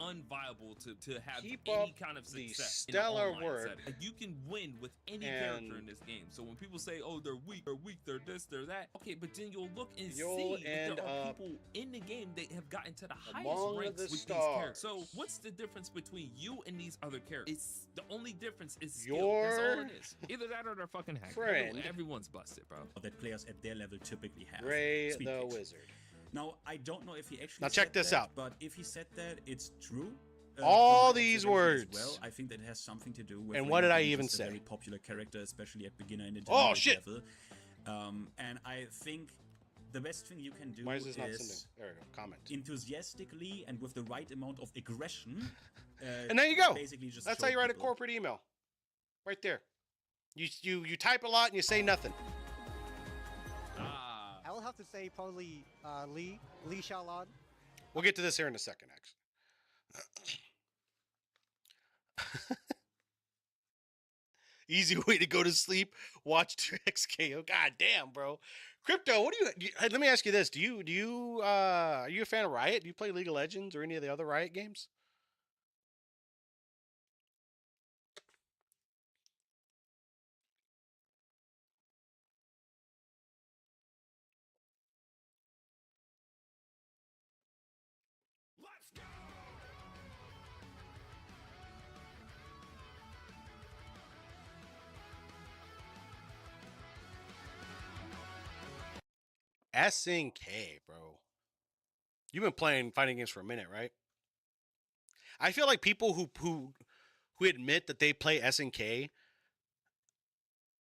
unviable to have any kind of success. The stellar work. Like, you can win with any character in this game. So when people say, oh, they're weak, they're this, they're that. Okay, but then you'll look and see that there are people in the game that have gotten to the highest ranks with these characters. So what's the difference between you and these other characters? It's the only difference is skill. That's all it is. Either that or they're fucking hacked. Everyone's busted, bro. That players at their level typically have. Ray the Wizard. Now I don't know if he actually. Now check this out. But if he said that, it's true. All these words. Well, I think that has something to do with. And what did I even say? A very popular character, especially at beginner and intermediate level. And I think the best thing you can do Why is this not sending? There we go. Comment. Enthusiastically and with the right amount of aggression. And there you go. Basically just that's how you write a corporate email. Right there. You type a lot and you say nothing. I will have to say probably Lee Xiaolon. We'll get to this here in a second, actually. Easy way to go to sleep. Watch 2XKO. God damn, bro. Crypto, what do you let me ask you this. Do you are you a fan of Riot? Do you play League of Legends or any of the other Riot games? Let's go! SNK, bro. You've been playing fighting games for a minute, right? I feel like people who admit that they play SNK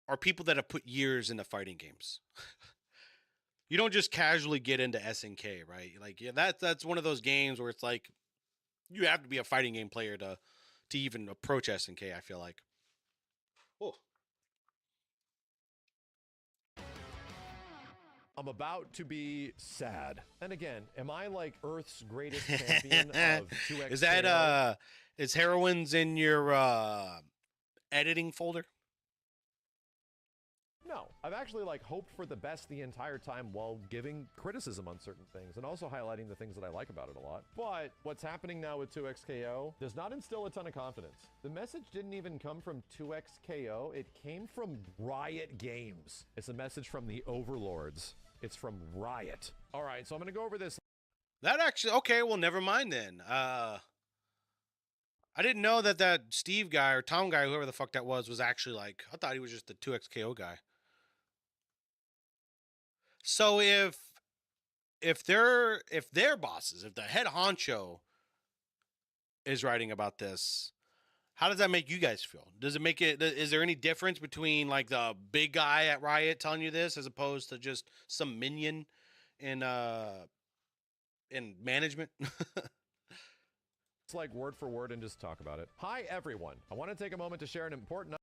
are people that have put years into fighting games. You don't just casually get into SNK, right? Like, yeah, that's one of those games where it's like you have to be a fighting game player to even approach SNK, I feel like. Oh. I'm about to be sad. And again, am I like Earth's greatest champion of 2X? Is that is heroines in your editing folder? No, I've actually like hoped for the best the entire time while giving criticism on certain things and also highlighting the things that I like about it a lot. But what's happening now with 2XKO does not instill a ton of confidence. The message didn't even come from 2XKO, it came from Riot Games. It's a message from the overlords. It's from Riot. All right, so I'm gonna go over this. That actually, okay, well, never mind then. I didn't know that Steve guy or Tom guy, whoever the fuck that was actually like, I thought he was just the 2XKO guy. So if their bosses, if the head honcho is writing about this, how does that make you guys feel? Does it make it, is there any difference between like the big guy at Riot telling you this as opposed to just some minion in management? It's like word for word and just talk about it. Hi, everyone. I want to take a moment to share an important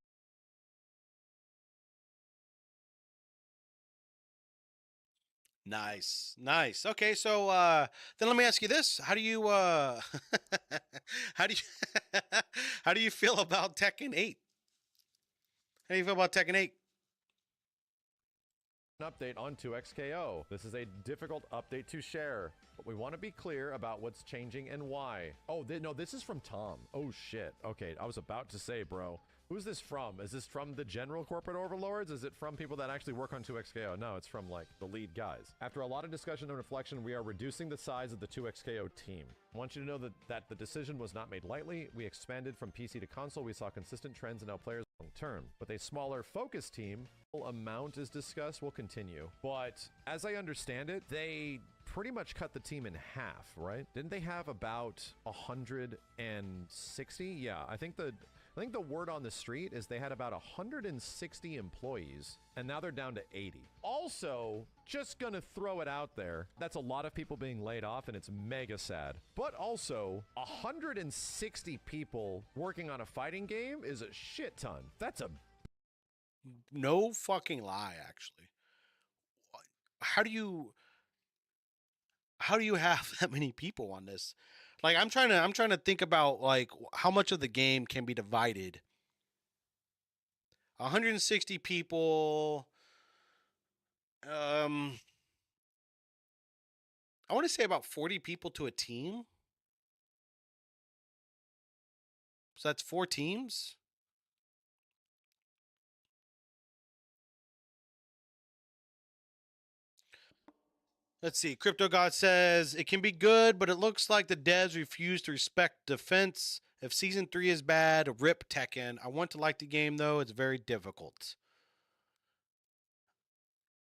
Nice. Okay, so then let me ask you this: how do you how do you feel about Tekken 8? How do you feel about Tekken 8? An update on 2XKO. This is a difficult update to share, but we want to be clear about what's changing and why. Oh, no, this is from Tom. Oh shit. Okay, I was about to say, bro. Who's this from? Is this from the general corporate overlords? Is it from people that actually work on 2XKO? No, it's from like the lead guys. After a lot of discussion and reflection, we are reducing the size of the 2XKO team. I want you to know that the decision was not made lightly. We expanded from PC to console. We saw consistent trends in how players long term. With a smaller focus team, amount is discussed will continue. But as I understand it, they pretty much cut the team in half, right? Didn't they have about 160? Yeah, I think the word on the street is they had about 160 employees, and now they're down to 80. Also, just gonna throw it out there, that's a lot of people being laid off, and it's mega sad. But also, 160 people working on a fighting game is a shit ton. That's a no fucking lie, actually. How do you have that many people on this? Like, I'm trying to think about like how much of the game can be divided. 160 people. I want to say about 40 people to a team. So that's 4 teams. Let's see. Crypto God says it can be good, but it looks like the devs refuse to respect defense. If season 3 is bad, rip Tekken. I want to like the game though. It's very difficult.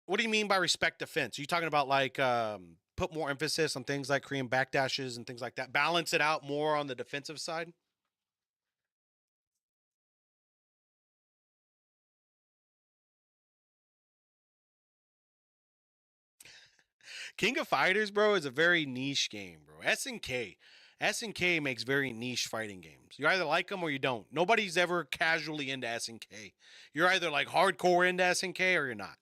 What do you mean by respect defense? Are you talking about like put more emphasis on things like Korean backdashes and things like that? Balance it out more on the defensive side? King of Fighters, bro, is a very niche game, bro. SNK. SNK makes very niche fighting games. You either like them or you don't. Nobody's ever casually into SNK. You're either like hardcore into SNK or you're not.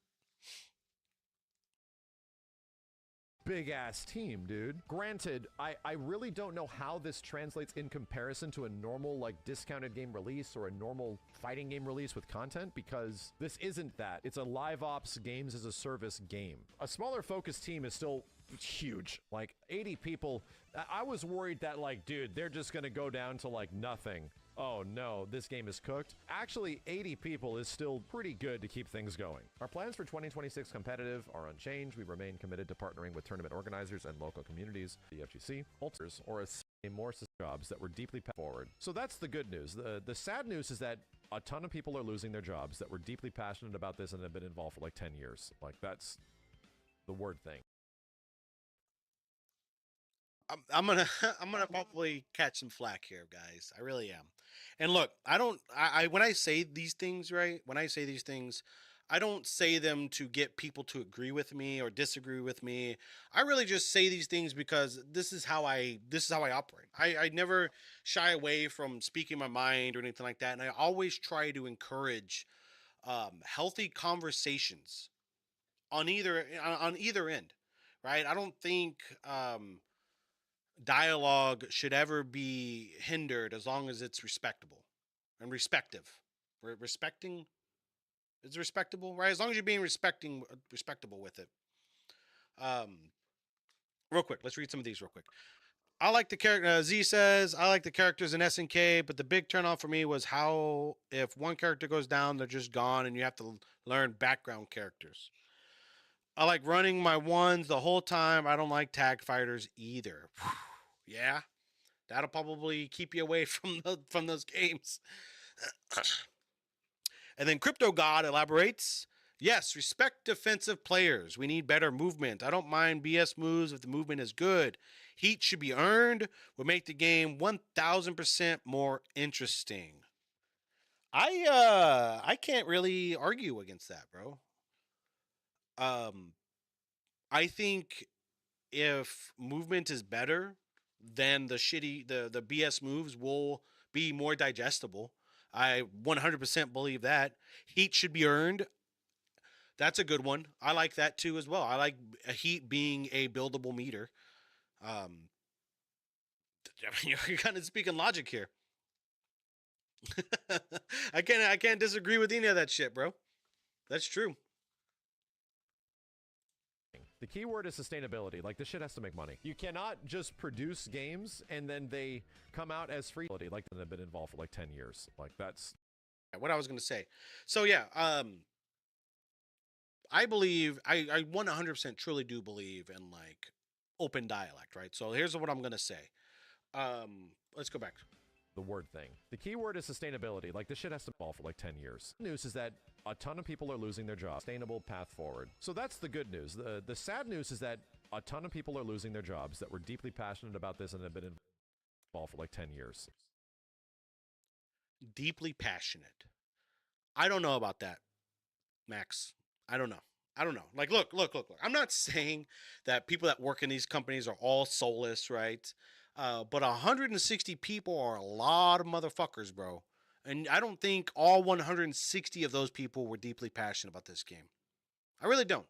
Big ass team, dude. Granted, I really don't know how this translates in comparison to a normal like discounted game release or a normal fighting game release with content, because this isn't that. It's a live ops games as a service game. A smaller focused team is still huge. Like 80 people. I was worried that like, dude, they're just gonna go down to like nothing. Oh no, this game is cooked. Actually, 80 people is still pretty good to keep things going. Our plans for 2026 competitive are unchanged. We remain committed to partnering with tournament organizers and local communities, the FGC, ultras, or a more jobs that were deeply forward. So that's the good news. The sad news is that a ton of people are losing their jobs that were deeply passionate about this and have been involved for like 10 years. Like that's the word thing. I'm gonna probably catch some flack here, guys. I really am. And look, I when I say these things, right? When I say these things, I don't say them to get people to agree with me or disagree with me. I really just say these things because this is how I operate. I never shy away from speaking my mind or anything like that, and I always try to encourage healthy conversations on either end, right? I don't think dialogue should ever be hindered as long as it's respectable and respective. Respecting is respectable, right? As long as you're being respectable with it. Real quick, let's read some of these real quick. I like the character. Z says, I like the characters in SNK, but the big turnoff for me was how if one character goes down, they're just gone, and you have to learn background characters. I like running my ones the whole time. I don't like tag fighters either. Yeah, that'll probably keep you away from those games. And then Crypto God elaborates. Yes, respect defensive players. We need better movement. I don't mind BS moves if the movement is good. Heat should be earned. Would make the game 1000% more interesting. I can't really argue against that, bro. I think if movement is better, then the BS moves will be more digestible. I 100% believe that. Heat should be earned. That's a good one. I like that too as well. I like a heat being a buildable meter. You're kind of speaking logic here. I can't disagree with any of that shit, bro. That's true. The key word is sustainability. Like, this shit has to make money. You cannot just produce games and then they come out as free. Like, they've been involved for like 10 years. Like, that's what I was going to say. So, yeah, I believe, I 100% truly do believe in, like, open dialect, right? So, here's what I'm going to say. Let's go back. The word thing. The key word is sustainability. Like, this shit has to fall for like 10 years. The news is that a ton of people are losing their jobs. Sustainable path forward. So that's the good news. The sad news is that a ton of people are losing their jobs that were deeply passionate about this and have been involved for like 10 years. Deeply passionate. I don't know about that, Max. I don't know. Like, look. I'm not saying that people that work in these companies are all soulless, right? But 160 people are a lot of motherfuckers, bro. And I don't think all 160 of those people were deeply passionate about this game. I really don't.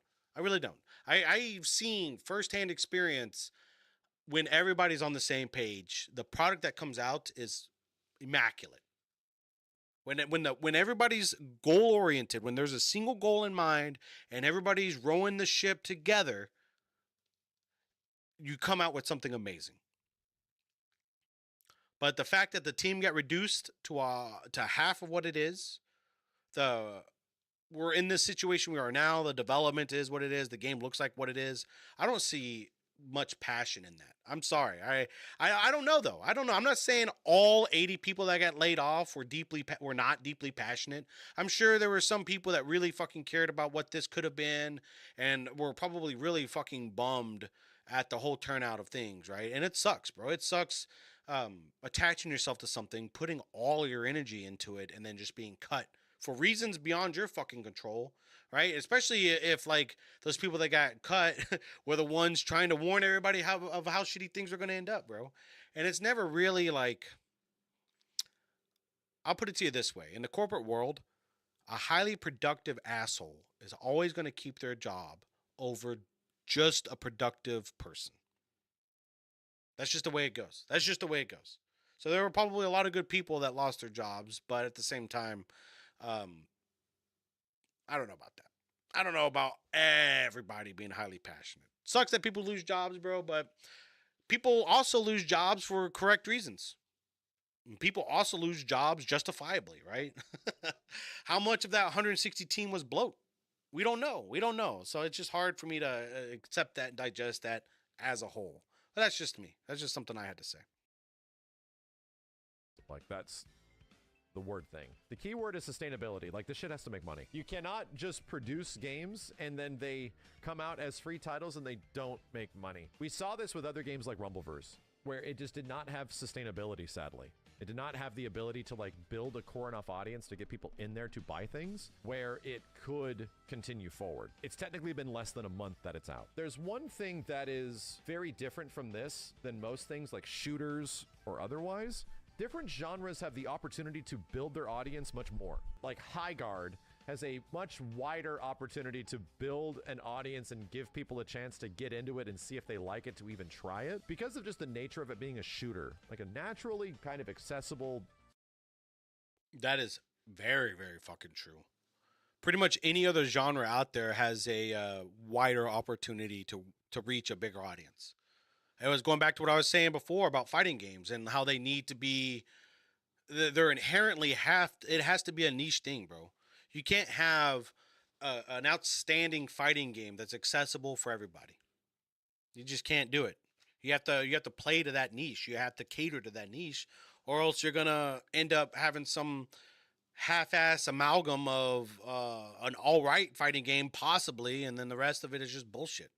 I've seen firsthand experience when everybody's on the same page. The product that comes out is immaculate. When everybody's goal oriented, when there's a single goal in mind and everybody's rowing the ship together, you come out with something amazing. But the fact that the team got reduced to half of what it is, we're in this situation we are now. The development is what it is. The game looks like what it is. I don't see much passion in that. I'm sorry. I don't know though. I don't know. I'm not saying all 80 people that got laid off were not deeply passionate. I'm sure there were some people that really fucking cared about what this could have been and were probably really fucking bummed at the whole turnout of things, right? And it sucks, bro. It sucks. Attaching yourself to something, putting all your energy into it, and then just being cut for reasons beyond your fucking control, right? Especially if like those people that got cut were the ones trying to warn everybody of how shitty things are going to end up, bro. And it's never really like, I'll put it to you this way. In the corporate world, a highly productive asshole is always going to keep their job over just a productive person. That's just the way it goes. That's just the way it goes. So there were probably a lot of good people that lost their jobs, but at the same time, I don't know about that. I don't know about everybody being highly passionate. Sucks that people lose jobs, bro, but people also lose jobs for correct reasons. People also lose jobs justifiably, right? How much of that 160 team was bloat? We don't know. We don't know. So it's just hard for me to accept that and digest that as a whole. But that's just me. That's just something I had to say. Like, that's the word thing. The key word is sustainability. Like, this shit has to make money. You cannot just produce games and then they come out as free titles and they don't make money. We saw this with other games like Rumbleverse, where it just did not have sustainability, sadly. It did not have the ability to like build a core enough audience to get people in there to buy things where it could continue forward. It's technically been less than a month that it's out. There's one thing that is very different from this than most things like shooters or otherwise. Different genres have the opportunity to build their audience much more. Like High Guard has a much wider opportunity to build an audience and give people a chance to get into it and see if they like it, to even try it, because of just the nature of it being a shooter, like a naturally kind of accessible. That is very, very fucking true. Pretty much any other genre out there has a wider opportunity to reach a bigger audience. It was going back to what I was saying before about fighting games and how they need to be, they're inherently it has to be a niche thing, bro. You can't have an outstanding fighting game that's accessible for everybody. You just can't do it. You have to play to that niche. You have to cater to that niche, or else you're gonna end up having some half-ass amalgam of an all right fighting game, possibly, and then the rest of it is just bullshit.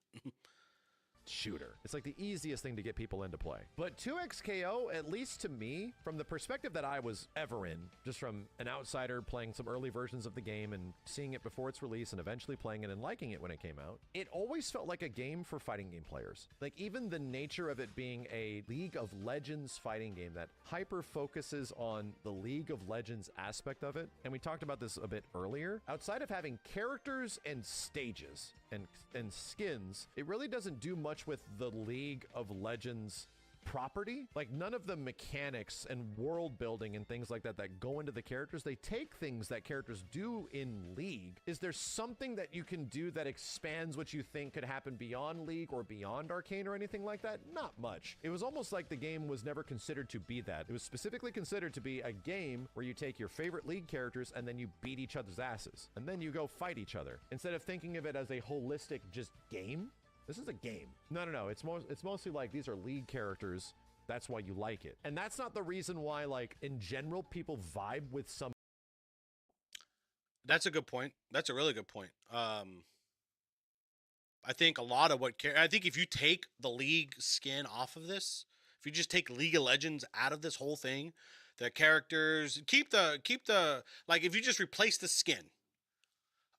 Shooter. It's like the easiest thing to get people into play. But 2XKO, at least to me, from the perspective that I was ever in, just from an outsider playing some early versions of the game and seeing it before its release and eventually playing it and liking it when it came out, it always felt like a game for fighting game players. Like, even the nature of it being a League of Legends fighting game that hyper focuses on the League of Legends aspect of it, and we talked about this a bit earlier, outside of having characters and stages and skins, it really doesn't do much with the League of Legends property. Like, none of the mechanics and world building and things like that that go into the characters, they take things that characters do in League. Is there something that you can do that expands what you think could happen beyond League or beyond Arcane or anything like that? Not much. It was almost like the game was never considered to be that. It was specifically considered to be a game where you take your favorite League characters and then you beat each other's asses. And then you go fight each other. Instead of thinking of it as a holistic just game, this is a game. No. It's mostly like, these are League characters. That's why you like it. And that's not the reason why, like, in general, people vibe with some. That's a good point. That's a really good point. I think a lot of I think if you take the League skin off of this, if you just take League of Legends out of this whole thing, the characters, keep the, like, if you just replace the skin,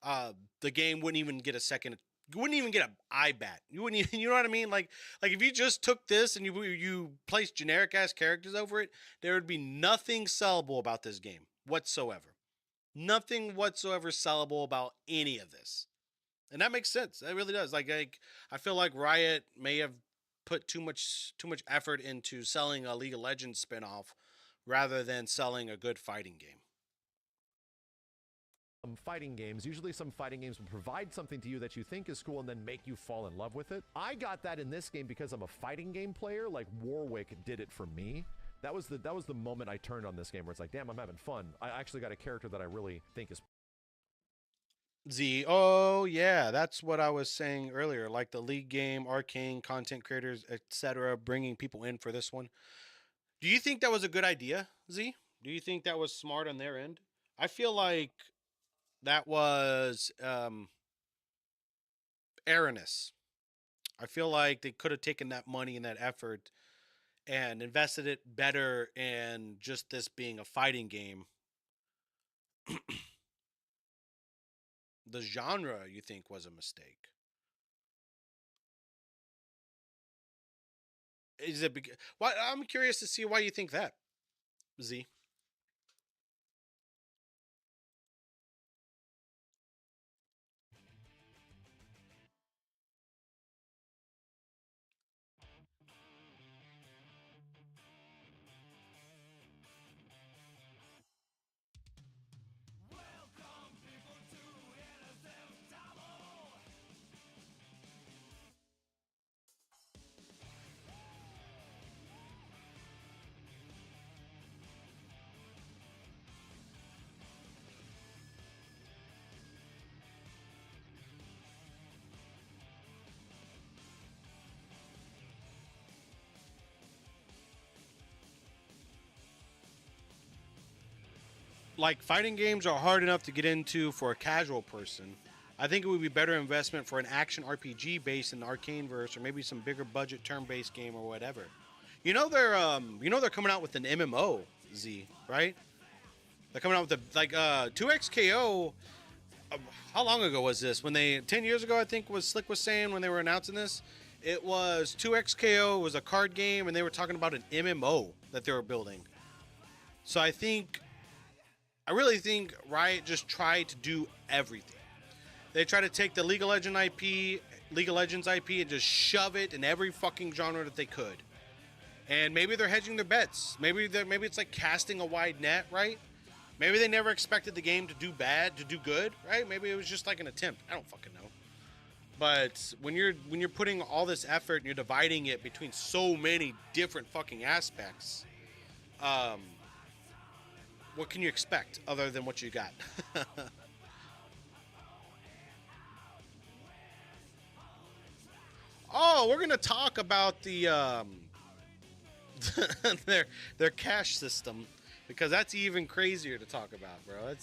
the game wouldn't even get a second. You wouldn't even get an eye bat. You wouldn't even, you know what I mean? Like if you just took this and you placed generic ass characters over it, there would be nothing sellable about this game whatsoever. Nothing whatsoever sellable about any of this. And that makes sense. That really does. Like I feel like Riot may have put too much effort into selling a League of Legends spinoff rather than selling a good fighting game. Fighting games, usually some fighting games will provide something to you that you think is cool and then make you fall in love with it. I got that in this game because I'm a fighting game player. Like, Warwick did it for me. That was the moment I turned on this game where it's like, damn, I'm having fun. I actually got a character that I really think is Z. Oh yeah, that's what I was saying earlier. Like the League game, Arcane, content creators, etc., bringing people in for this one. Do you think that was a good idea, Z? Do you think that was smart on their end? I feel like that was erroneous. I feel like they could have taken that money and that effort and invested it better in just this being a fighting game. The genre, you think, was a mistake? Is it? Why? I'm curious to see why you think that, Z. Like, fighting games are hard enough to get into for a casual person. I think it would be better investment for an action RPG based in the Arcaneverse, or maybe some bigger budget turn-based game or whatever. They're coming out with an MMO, Z, right? They're coming out with 2XKO. How long ago was this? 10 years ago, I think Slick was saying when they were announcing this. It was 2XKO was a card game, and they were talking about an MMO that they were building. So I really think Riot just tried to do everything. They tried to take the League of Legends IP, and just shove it in every fucking genre that they could. And maybe they're hedging their bets. Maybe it's like casting a wide net, right? Maybe they never expected the game to do good, right? Maybe it was just like an attempt. I don't fucking know. But when you're putting all this effort and you're dividing it between so many different fucking aspects, what can you expect other than what you got? Oh, we're gonna talk about the their cash system, because that's even crazier to talk about, bro.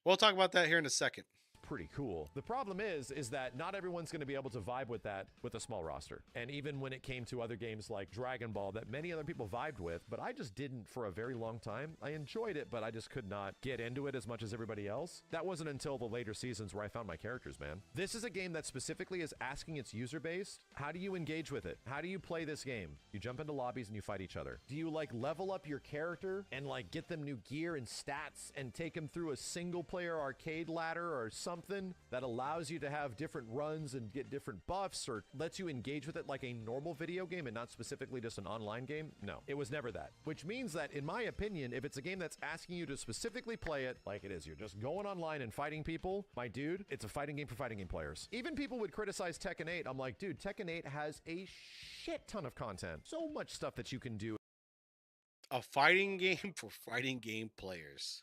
We'll talk about that here in a second. Pretty cool. The problem is that not everyone's going to be able to vibe with that with a small roster. And even when it came to other games like Dragon Ball that many other people vibed with, but I just didn't for a very long time. I enjoyed it, but I just could not get into it as much as everybody else. That wasn't until the later seasons where I found my characters, man. This is a game that specifically is asking its user base, how do you engage with it? How do you play this game? You jump into lobbies and you fight each other. Do you like level up your character and like get them new gear and stats and take them through a single player arcade ladder or something that allows you to have different runs and get different buffs, or lets you engage with it like a normal video game and not specifically just an online game? No, it was never that. Which means that, in my opinion, if it's a game that's asking you to specifically play it like it is, you're just going online and fighting people, my dude, it's a fighting game for fighting game players. Even people would criticize Tekken 8. I'm like, dude, Tekken 8 has a shit ton of content. So much stuff that you can do. A fighting game for fighting game players.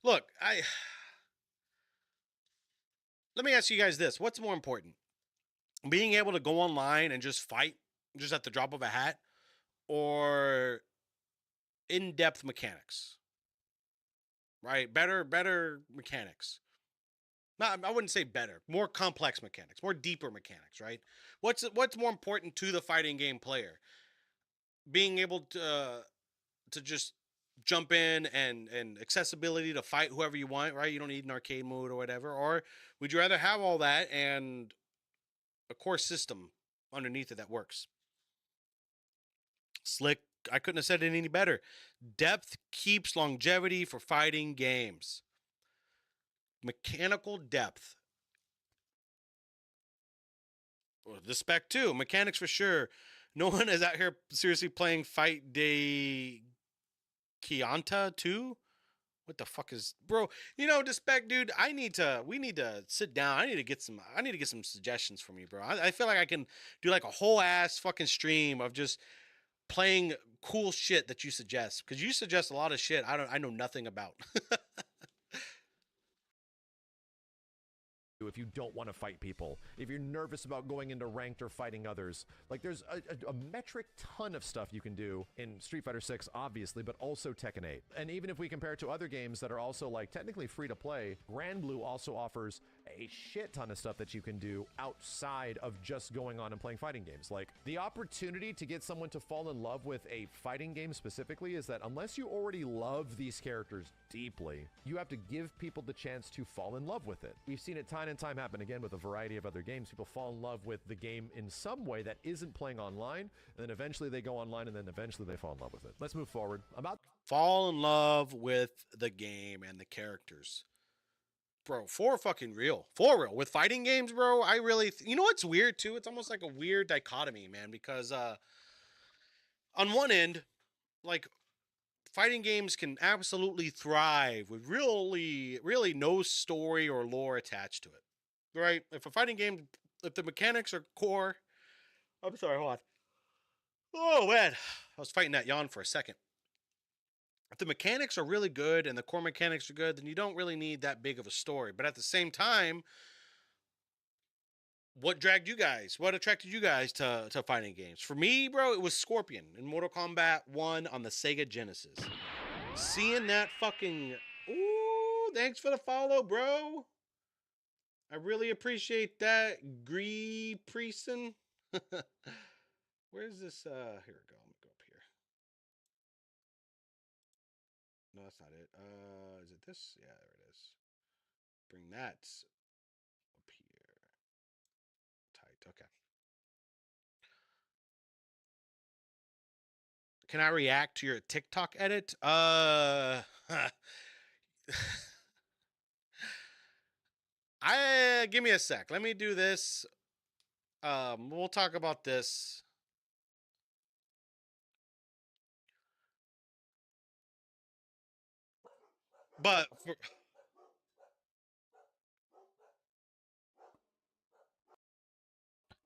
Look, let me ask you guys this. What's more important? Being able to go online and just fight just at the drop of a hat, or in-depth mechanics? Right? Better mechanics. No, I wouldn't say better. More complex mechanics, more deeper mechanics, right? What's more important to the fighting game player? Being able to just jump in and accessibility to fight whoever you want, right? You don't need an arcade mode or whatever. Or would you rather have all that and a core system underneath it that works? Slick, I couldn't have said it any better. Depth keeps longevity for fighting games. Mechanical depth. Well, the spec too. Mechanics for sure. No one is out here seriously playing Fight Day Kianta 2? What the fuck is, bro? The spec, dude. We need to sit down. I need to get some suggestions from you, bro. I feel like I can do like a whole ass fucking stream of just playing cool shit that you suggest, because you suggest a lot of shit I know nothing about. If you don't want to fight people, if you're nervous about going into ranked or fighting others, like there's a metric ton of stuff you can do in Street Fighter 6, obviously, but also Tekken 8. And even if we compare it to other games that are also like technically free to play, Grand Blue also offers a shit ton of stuff that you can do outside of just going on and playing fighting games. Like, the opportunity to get someone to fall in love with a fighting game specifically is that unless you already love these characters deeply, you have to give people the chance to fall in love with it. We've seen it time and time happen again with a variety of other games. People fall in love with the game in some way that isn't playing online, and then eventually they go online, and then eventually they fall in love with it. Let's move forward. Fall in love with the game and the characters. Bro, for fucking real. For real. With fighting games, bro, I really... you know what's weird, too? It's almost like a weird dichotomy, man, because on one end, like, fighting games can absolutely thrive with really no story or lore attached to it, right? If a fighting game, if the mechanics are core... I'm sorry, hold on. Oh, man. I was fighting that yawn for a second. If the mechanics are really good and the core mechanics are good, then you don't really need that big of a story. But at the same time, what attracted you guys to fighting games? For me, bro, it was Scorpion in Mortal Kombat 1 on the Sega Genesis. Seeing that fucking... ooh, thanks for the follow, bro. I really appreciate that. Gree Preeson. Where's this? Here we go. I'm gonna go up here. No, that's not it. Is it this? Yeah, there it is. Bring that up here. Tight. Okay. Can I react to your TikTok edit? Give me a sec. Let me do this. We'll talk about this. But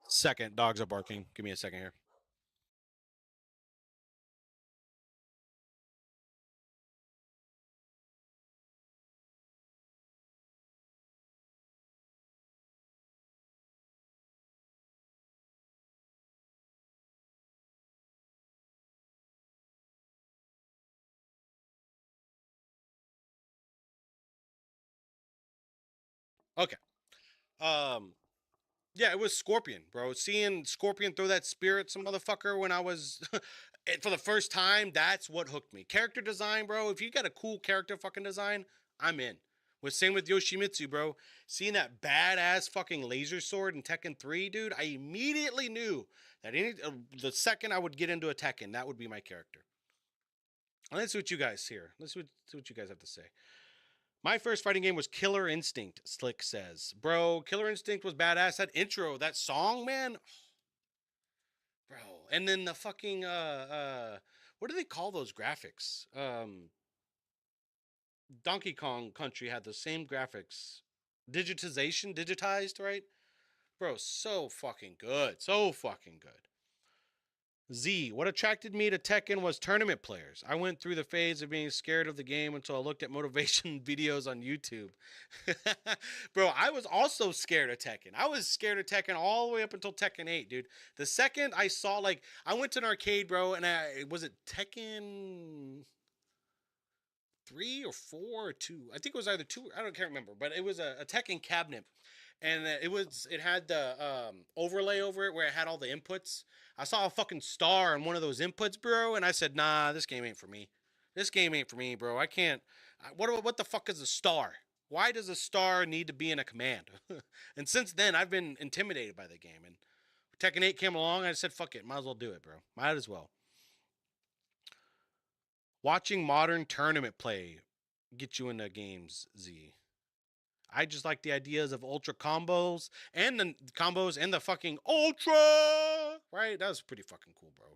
second, dogs are barking. Give me a second here. Okay. Yeah, it was Scorpion, bro. Seeing Scorpion throw that spear at some motherfucker when I was for the first time, that's what hooked me. Character design, bro. If you got a cool character fucking design, I'm in. Same with Yoshimitsu, bro. Seeing that badass fucking laser sword in Tekken 3, dude, I immediately knew that the second I would get into a Tekken, that would be my character. Let's see what you guys hear. Let's see what you guys have to say. My first fighting game was Killer Instinct, Slick says. Bro, Killer Instinct was badass. That intro, that song, man. Bro. And then the fucking, what do they call those graphics? Donkey Kong Country had the same graphics. Digitized, right? Bro, so fucking good. So fucking good. Z, what attracted me to Tekken was tournament players. I went through the phase of being scared of the game until I looked at motivation videos on YouTube. Bro, I was also scared of Tekken. I was scared of Tekken all the way up until Tekken 8, dude. The second I saw, like, I went to an arcade, bro, and was it Tekken 3 or 4 or 2? I think it was either 2, can't remember, but it was a Tekken cabinet. And it had the overlay over it where it had all the inputs. I saw a fucking star on one of those inputs, bro, and I said, nah, this game ain't for me. This game ain't for me, bro. I can't. What the fuck is a star? Why does a star need to be in a command? And since then, I've been intimidated by the game. And Tekken 8 came along, and I said, fuck it. Might as well do it, bro. Might as well. Watching modern tournament play get you into games, Z. I just like the ideas of ultra combos and the fucking ultra, right? That was pretty fucking cool, bro.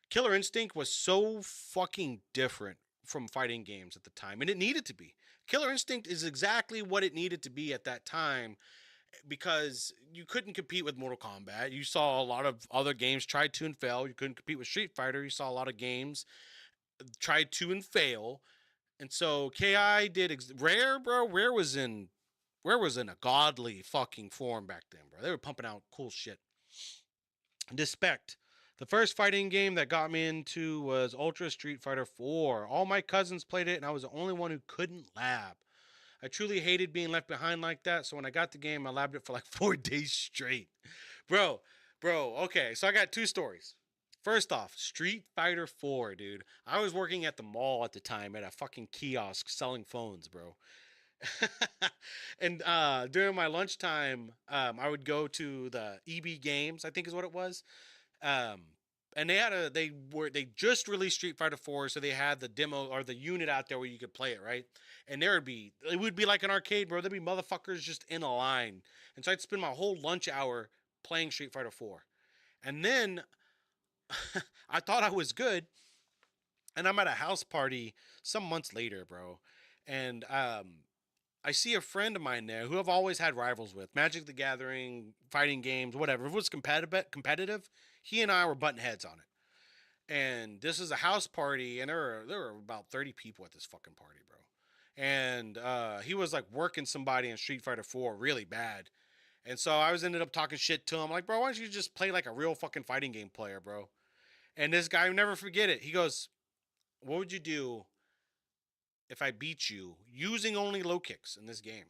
Killer Instinct was so fucking different from fighting games at the time, and it needed to be. Killer Instinct is exactly what it needed to be at that time because you couldn't compete with Mortal Kombat. You saw a lot of other games try to and fail. You couldn't compete with Street Fighter. You saw a lot of games try to and fail. And so KI did Rare, bro. Rare was in a godly fucking form back then, bro. They were pumping out cool shit. Despect. The first fighting game that got me into was Ultra Street Fighter 4. All my cousins played it, and I was the only one who couldn't lab. I truly hated being left behind like that, so when I got the game, I labbed it for like 4 days straight. Bro, okay, so I got 2 stories. First off, Street Fighter 4, dude. I was working at the mall at the time at a fucking kiosk selling phones, bro. And during my lunchtime, I would go to the EB Games, I think is what it was. And they just released Street Fighter 4, so they had the demo or the unit out there where you could play it, right? And it would be like an arcade, bro. There'd be motherfuckers just in a line. And so I'd spend my whole lunch hour playing Street Fighter 4. And then I thought I was good. And I'm at a house party some months later, bro. And I see a friend of mine there who I've always had rivals with. Magic the Gathering, fighting games, whatever. If it was competitive, he and I were butting heads on it. And this is a house party, and there were about 30 people at this fucking party, bro. And he was like working somebody in Street Fighter 4 really bad. And so I ended up talking shit to him. Like, bro, why don't you just play like a real fucking fighting game player, bro? And this guy, will never forget it. He goes, what would you do if I beat you using only low kicks in this game?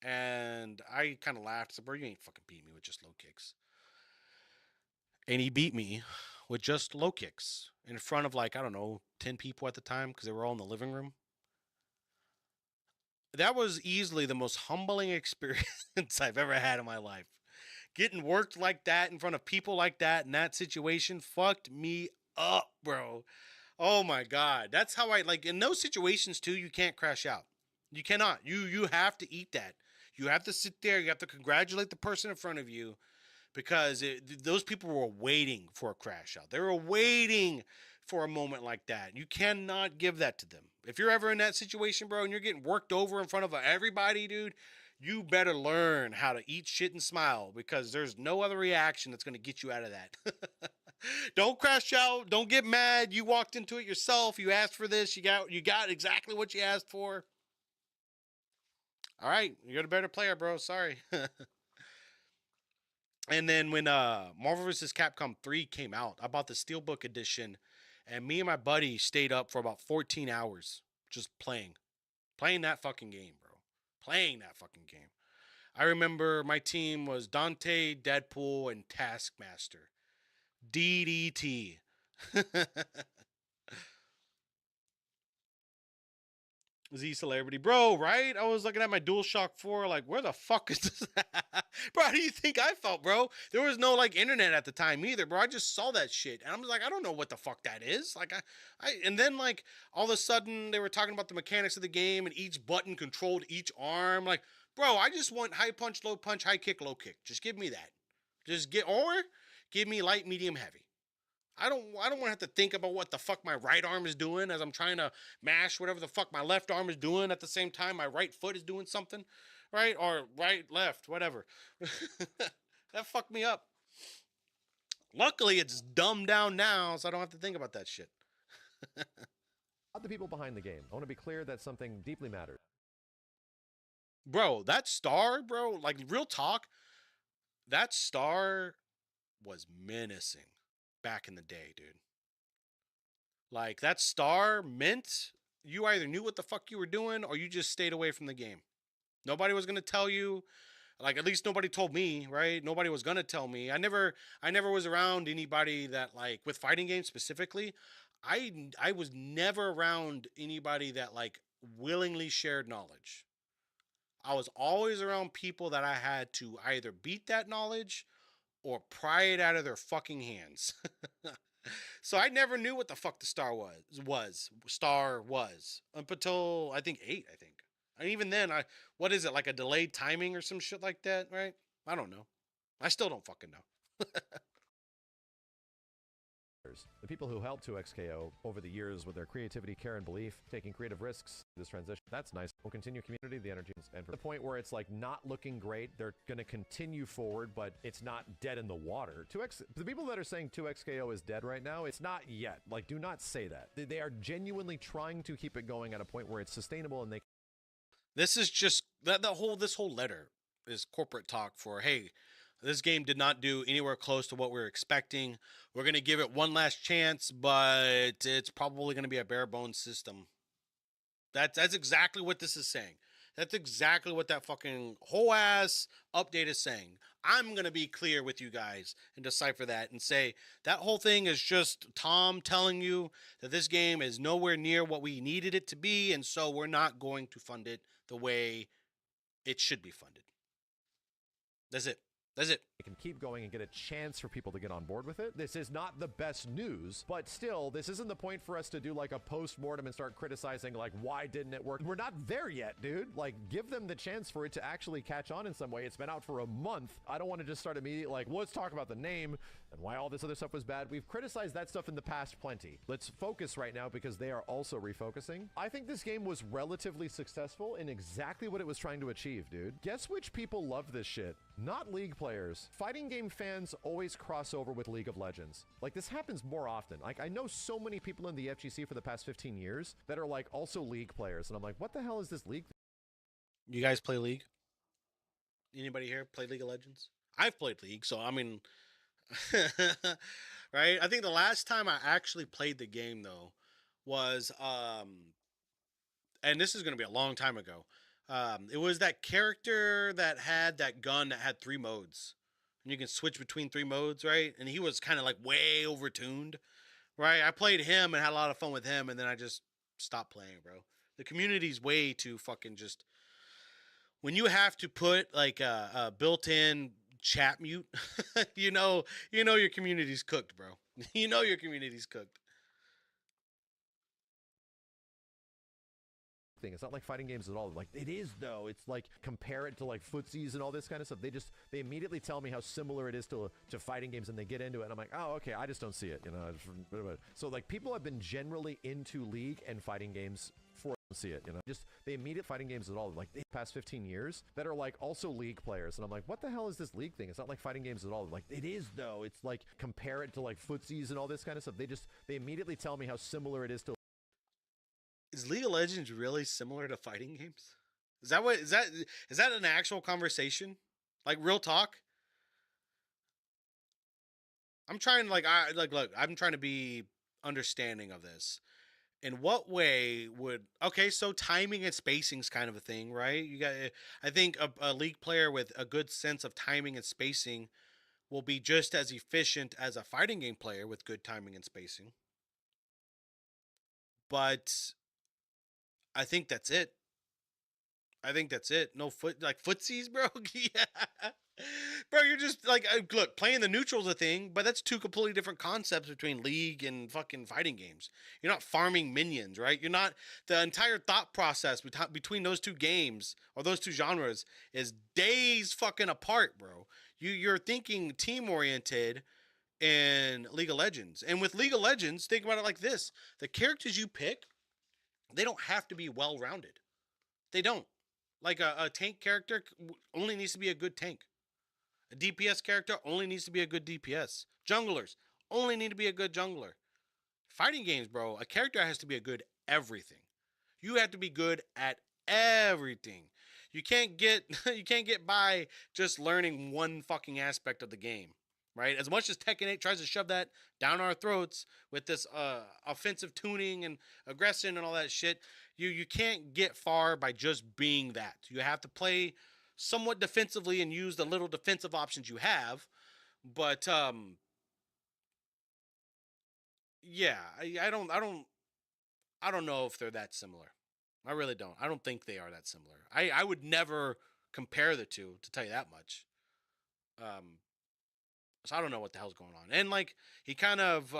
And I kind of laughed. I said, bro, you ain't fucking beat me with just low kicks. And he beat me with just low kicks in front of, like, I don't know, 10 people at the time because they were all in the living room. That was easily the most humbling experience I've ever had in my life. Getting worked like that in front of people like that in that situation fucked me up, bro. Oh my God. That's how in those situations too, you can't crash out. You cannot. You have to eat that. You have to sit there. You have to congratulate the person in front of you because those people were waiting for a crash out. They were waiting for a moment like that. You cannot give that to them. If you're ever in that situation, bro, and you're getting worked over in front of everybody, dude, you better learn how to eat shit and smile because there's no other reaction that's going to get you out of that. Don't crash out. Don't get mad. You walked into it yourself. You asked for this. You got exactly what you asked for. All right. You're the better player, bro. Sorry. And then when Marvel vs. Capcom 3 came out, I bought the Steelbook edition, and me and my buddy stayed up for about 14 hours just playing that fucking game, bro. Playing that fucking game. I remember my team was Dante, Deadpool, and Taskmaster. DDT. Z Celebrity. Bro, right? I was looking at my DualShock 4 like, where the fuck is this? Bro, how do you think I felt, bro? There was no internet at the time either, bro. I just saw that shit. And I'm like, I don't know what the fuck that is. And then all of a sudden they were talking about the mechanics of the game and each button controlled each arm. Like, bro, I just want high punch, low punch, high kick, low kick. Just give me that. Or give me light, medium, heavy. I don't want to have to think about what the fuck my right arm is doing as I'm trying to mash whatever the fuck my left arm is doing at the same time my right foot is doing something, right? Or right, left, whatever. That fucked me up. Luckily, it's dumbed down now, so I don't have to think about that shit. The people behind the game. I want to be clear that something deeply matters. Bro, that star, bro, real talk, that star was menacing. Back in the day, dude. That star meant you either knew what the fuck you were doing or you just stayed away from the game. Nobody was going to tell you. At least nobody told me, right? Nobody was going to tell me. I never was around anybody that with fighting games specifically, I was never around anybody that willingly shared knowledge. I was always around people that I had to either beat that knowledge or pry it out of their fucking hands. So I never knew what the fuck the star was up until I think 8, I think. And even then, what is it, a delayed timing or some shit like that, right? I don't know. I still don't fucking know. The people who helped 2XKO over the years with their creativity, care, and belief, taking creative risks, this transition, that's nice. We'll continue community, the energy, and for the point where it's not looking great, they're going to continue forward, but it's not dead in the water. The people that are saying 2XKO is dead right now, it's not yet. Do not say that. They are genuinely trying to keep it going at a point where it's sustainable and they... This is just, this whole letter is corporate talk for, hey, this game did not do anywhere close to what we were expecting. We're going to give it one last chance, but it's probably going to be a bare bones system. That's exactly what this is saying. That's exactly what that fucking whole ass update is saying. I'm going to be clear with you guys and decipher that and say that whole thing is just Tom telling you that this game is nowhere near what we needed it to be, and so we're not going to fund it the way it should be funded. That's it. That's it. It can keep going and get a chance for people to get on board with it. This is not the best news, but still, this isn't the point for us to do like a post-mortem and start criticizing like, why didn't it work? We're not there yet, dude. Like, give them the chance for it to actually catch on in some way. It's been out for a month. I don't want to just start immediately like, well, let's talk about the name and why all this other stuff was bad. We've criticized that stuff in the past plenty. Let's focus right now because they are also refocusing. I think this game was relatively successful in exactly what it was trying to achieve, dude. Guess which people love this shit? Not League players. Fighting game fans always cross over with League of Legends. Like, this happens more often. Like, I know so many people in the FGC for the past 15 years that are like also League players, and I'm like, what the hell is this League? You guys play League? Anybody here play League of Legends? I've played League, so I mean, right? I think the last time I actually played the game though was and this is going to be a long time ago. It was that character that had that gun that had 3 modes. And you can switch between 3 modes, right? And he was kind of like way overtuned, right? I played him and had a lot of fun with him, and then I just stopped playing, bro. The community's way too fucking just... When you have to put like a built-in chat mute, you know your community's cooked, bro. You know your community's cooked. Thing. It's not like fighting games at all. Like, it is though. It's like, compare it to like footsies and all this kind of stuff. They immediately tell me how similar it is to fighting games, and they get into it and I'm like, oh, okay, I just don't see it, you know. So like, people have been generally into League and fighting games for see it, you know. They immediate fighting games at all, like the past 15 years, that are like also League players, and I'm like, what the hell is this League thing? It's not like fighting games at all. Like, it is though. It's like, compare it to like footsies and all this kind of stuff. They immediately tell me how similar it is to... Is League of Legends really similar to fighting games? Is that an actual conversation? Like, real talk? I'm trying look, I'm trying to be understanding of this. In what way would... Okay, so timing and spacing is kind of a thing, right? I think a League player with a good sense of timing and spacing will be just as efficient as a fighting game player with good timing and spacing. But I think that's it. No footsies, bro. Yeah. Bro, you're just like, look, playing the neutral's a thing, but that's 2 completely different concepts between League and fucking fighting games. You're not farming minions, right? You're not... The entire thought process between those 2 games, or those 2 genres, is days fucking apart, bro. You're thinking team-oriented in League of Legends. And with League of Legends, think about it like this. The characters you pick, they don't have to be well-rounded. They don't. Like a tank character only needs to be a good tank. A DPS character only needs to be a good DPS. Junglers only need to be a good jungler. Fighting games, bro, a character has to be a good everything. You have to be good at everything. You can't get by just learning one fucking aspect of the game, right? As much as Tekken 8 tries to shove that down our throats with this offensive tuning and aggression and all that shit, you can't get far by just being that. You have to play somewhat defensively and use the little defensive options you have. But yeah, I don't know if they're that similar. I really don't. I don't think they are that similar. I would never compare the 2, to tell you that much. So I don't know what the hell's going on. And like, he kind of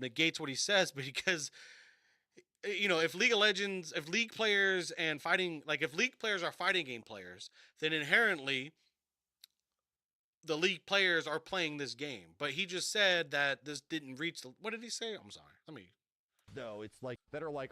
negates what he says, but because, you know, if League of Legends, if League players and fighting, like if League players are fighting game players, then inherently the League players are playing this game. But he just said that this didn't reach the... What did he say? I'm sorry. Let me... No, it's like, that are like,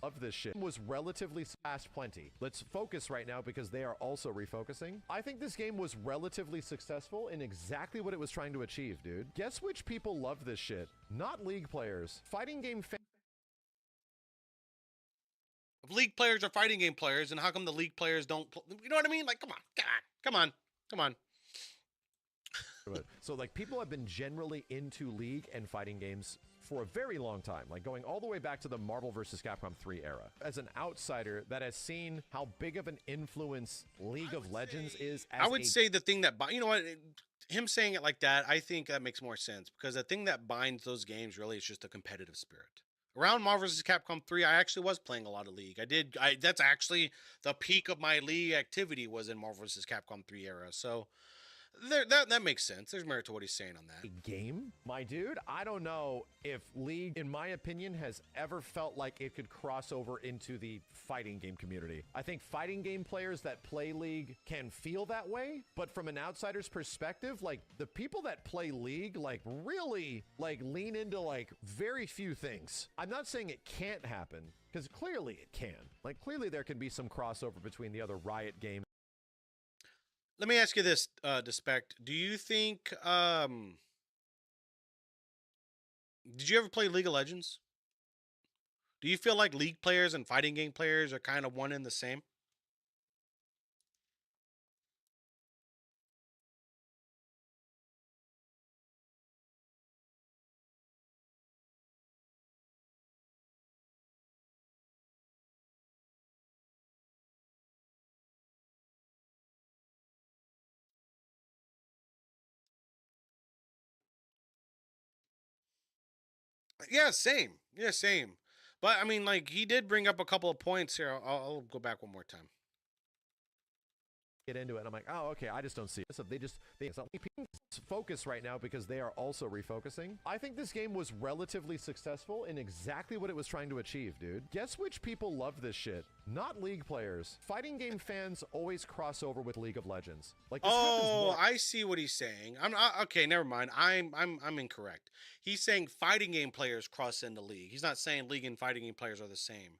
of this shit was relatively past plenty. Let's focus right now because they are also refocusing. I think this game was relatively successful in exactly what it was trying to achieve, dude. Guess which people love this shit? Not League players. Fighting game fans. If League players are fighting game players, then how come the League players don't... You know what I mean? Like, come on. So like, people have been generally into League and fighting games for a very long time, like going all the way back to the Marvel vs. Capcom 3 era. As an outsider that has seen how big of an influence League of Legends is, as I would say the thing that, you know what, him saying it like that, I think that makes more sense, because the thing that binds those games really is just a competitive spirit. Around Marvel vs. Capcom 3, I actually was playing a lot of League. That's actually the peak of my League activity, was in Marvel vs. Capcom 3 era. So that makes sense. There's merit to what he's saying on that. Game, my dude, I don't know if League, in my opinion, has ever felt like it could cross over into the fighting game community. I think fighting game players that play League can feel that way, but from an outsider's perspective, like the people that play League, like really like lean into like very few things. I'm not saying it can't happen, because clearly it can. Like clearly there can be some crossover between the other Riot games. Let me ask you this, Despect. Do you think, did you ever play League of Legends? Do you feel like League players and fighting game players are kind of one and the same? Yeah, same. Yeah, same. But I mean, like, he did bring up a couple of points here. I'll go back one more time. Get into it, and I'm like, oh, okay, I just don't see it. So they focus right now because they are also refocusing. I think this game was relatively successful in exactly what it was trying to achieve, dude. Guess which people love this shit? Not League players. Fighting game fans always cross over with League of Legends. Like, this oh, I see what he's saying. Okay, never mind. I'm incorrect. He's saying fighting game players cross into League. He's not saying League and fighting game players are the same.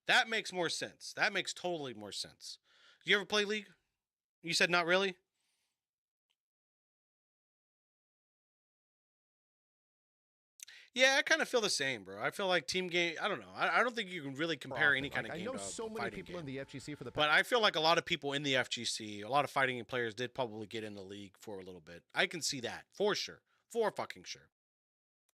That makes more sense. That makes totally more sense. You ever play League? You said not really? Yeah, I kind of feel the same, bro. I feel like team game. I don't know. I don't think you can really compare any kind of game. I know so many people in the FGC for the. But I feel like a lot of people in the FGC, a lot of fighting game players did probably get in the League for a little bit. I can see that for sure, for fucking sure.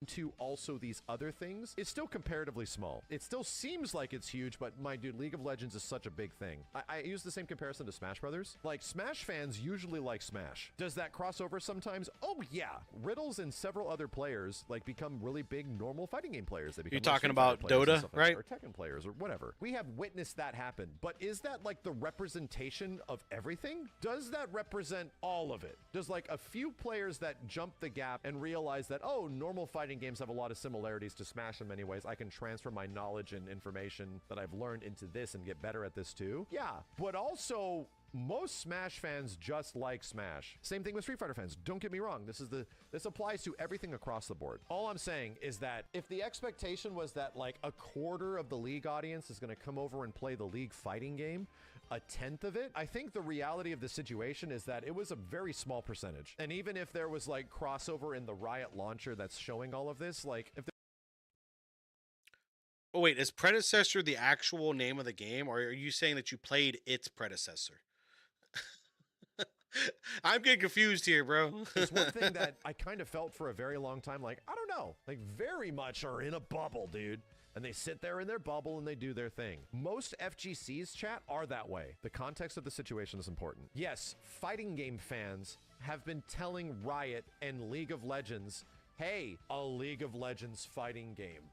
To also these other things, it's still comparatively small. It still seems like it's huge, but my dude, League of Legends is such a big thing. I use the same comparison to Smash Brothers. Like, Smash fans usually like Smash. Does that cross over sometimes? Oh yeah. Riddles and several other players like become really big normal fighting game players. They become You're talking about Dota, right? Or Tekken players or whatever. We have witnessed that happen, but is that like the representation of everything? Does that represent all of it? Does like a few players that jump the gap and realize that, oh, normal fighting games have a lot of similarities to Smash in many ways. I can transfer my knowledge and information that I've learned into this and get better at this too. Yeah, but also most Smash fans just like Smash. Same thing with Street Fighter fans. Don't get me wrong. This applies to everything across the board. All I'm saying is that if the expectation was that like a quarter of the League audience is going to come over and play the League fighting game, a tenth of it, I think the reality of the situation is that it was a very small percentage. And even if there was like crossover in the Riot launcher that's showing all of this, like if oh wait, is predecessor the actual name of the game, or are you saying that you played its predecessor? I'm getting confused here, bro. It's one thing that I kind of felt for a very long time, like, I don't know, like very much are in a bubble, dude. And they sit there in their bubble and they do their thing. Most FGC's chat are that way. The context of the situation is important. Yes, fighting game fans have been telling Riot and League of Legends, hey, a League of Legends fighting game.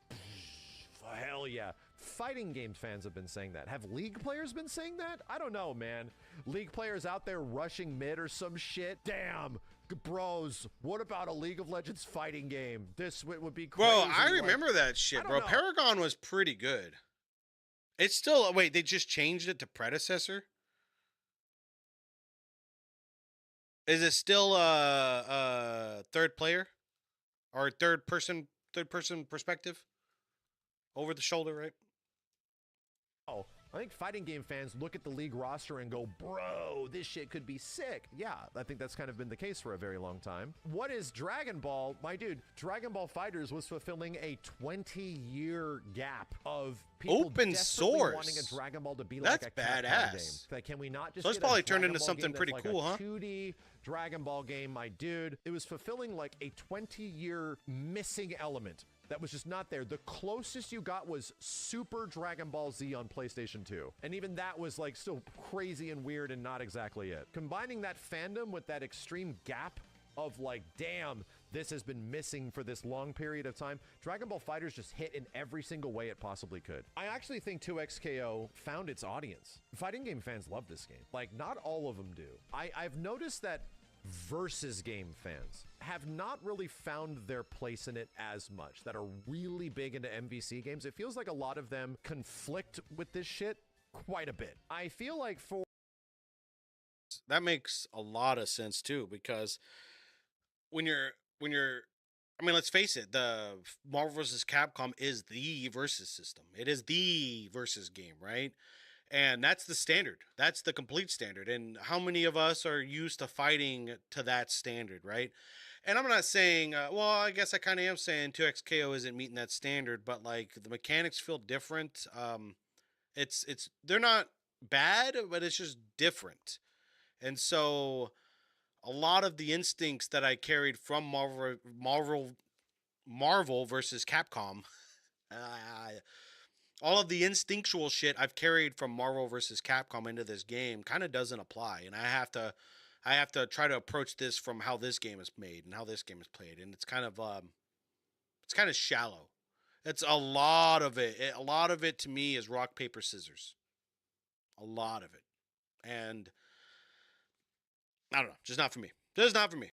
Hell yeah. Fighting game fans have been saying that. Have League players been saying that? I don't know, man. League players out there rushing mid or some shit? Damn. Bros, what about a League of Legends fighting game? This would be crazy. Bro, I remember that shit, bro. Paragon was pretty good. It's still, wait, they just changed it to predecessor? Is it still third player or third person perspective? Over the shoulder, right? Oh, I think fighting game fans look at the League roster and go, bro, this shit could be sick. Yeah, I think that's kind of been the case for a very long time. What is Dragon Ball? My dude, Dragon Ball FighterZ was fulfilling a 20-year gap of people open source wanting a Dragon Ball to be that's like a badass game. Like, can we not just so it's probably turned into something pretty cool, huh? 2D Dragon Ball game, my dude. It was fulfilling like a 20-year missing element that was just not there. The closest you got was Super Dragon Ball Z on PlayStation 2. And even that was like still crazy and weird and not exactly it. Combining that fandom with that extreme gap of like, damn, this has been missing for this long period of time. Dragon Ball FighterZ just hit in every single way it possibly could. I actually think 2XKO found its audience. Fighting game fans love this game. Like, not all of them do. I've noticed that versus game fans have not really found their place in it as much, that are really big into MVC games. It feels like a lot of them conflict with this shit quite a bit. I feel like for... That makes a lot of sense too, because when you're I mean, let's face it, the Marvel vs. Capcom is the versus system. It is the versus game, right? And that's the standard. That's the complete standard. And how many of us are used to fighting to that standard, right? And I'm not saying, well, I guess I kind of am saying 2XKO isn't meeting that standard, but like the mechanics feel different. They're not bad, but it's just different. And so a lot of the instincts that I carried from Marvel versus Capcom, all of the instinctual shit I've carried from Marvel versus Capcom into this game kind of doesn't apply, and I have to try to approach this from how this game is made and how this game is played, and it's kind of shallow. It's a lot of it. A lot of it to me is rock paper scissors. A lot of it, and I don't know, just not for me. Just not for me.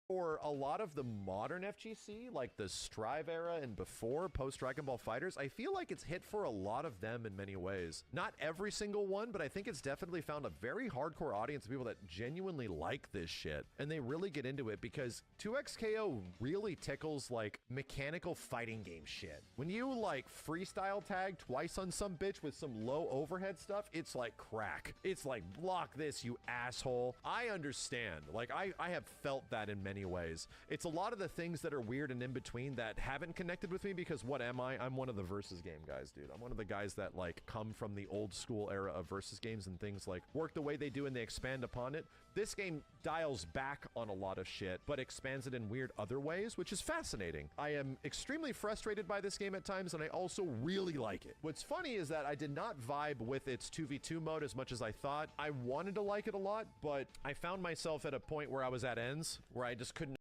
For a lot of the modern FGC, like the Strive era and before, post Dragon Ball FighterZ, I feel like it's hit for a lot of them in many ways. Not every single one, but I think it's definitely found a very hardcore audience of people that genuinely like this shit. And they really get into it because 2XKO really tickles like mechanical fighting game shit. When you like freestyle tag twice on some bitch with some low overhead stuff, it's like crack. It's like, block this, you asshole. I understand. Like, I have felt that in many ways. It's a lot of the things that are weird and in between that haven't connected with me because what am I? I'm one of the versus game guys, dude. I'm one of the guys that like come from the old school era of versus games and things like work the way they do and they expand upon it. This game dials back on a lot of shit, but expands it in weird other ways, which is fascinating. I am extremely frustrated by this game at times, and I also really like it. What's funny is that I did not vibe with its 2v2 mode as much as I thought. I wanted to like it a lot, but I found myself at a point where I was at ends, where I just couldn't.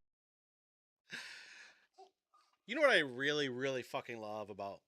You know what I really, really fucking love about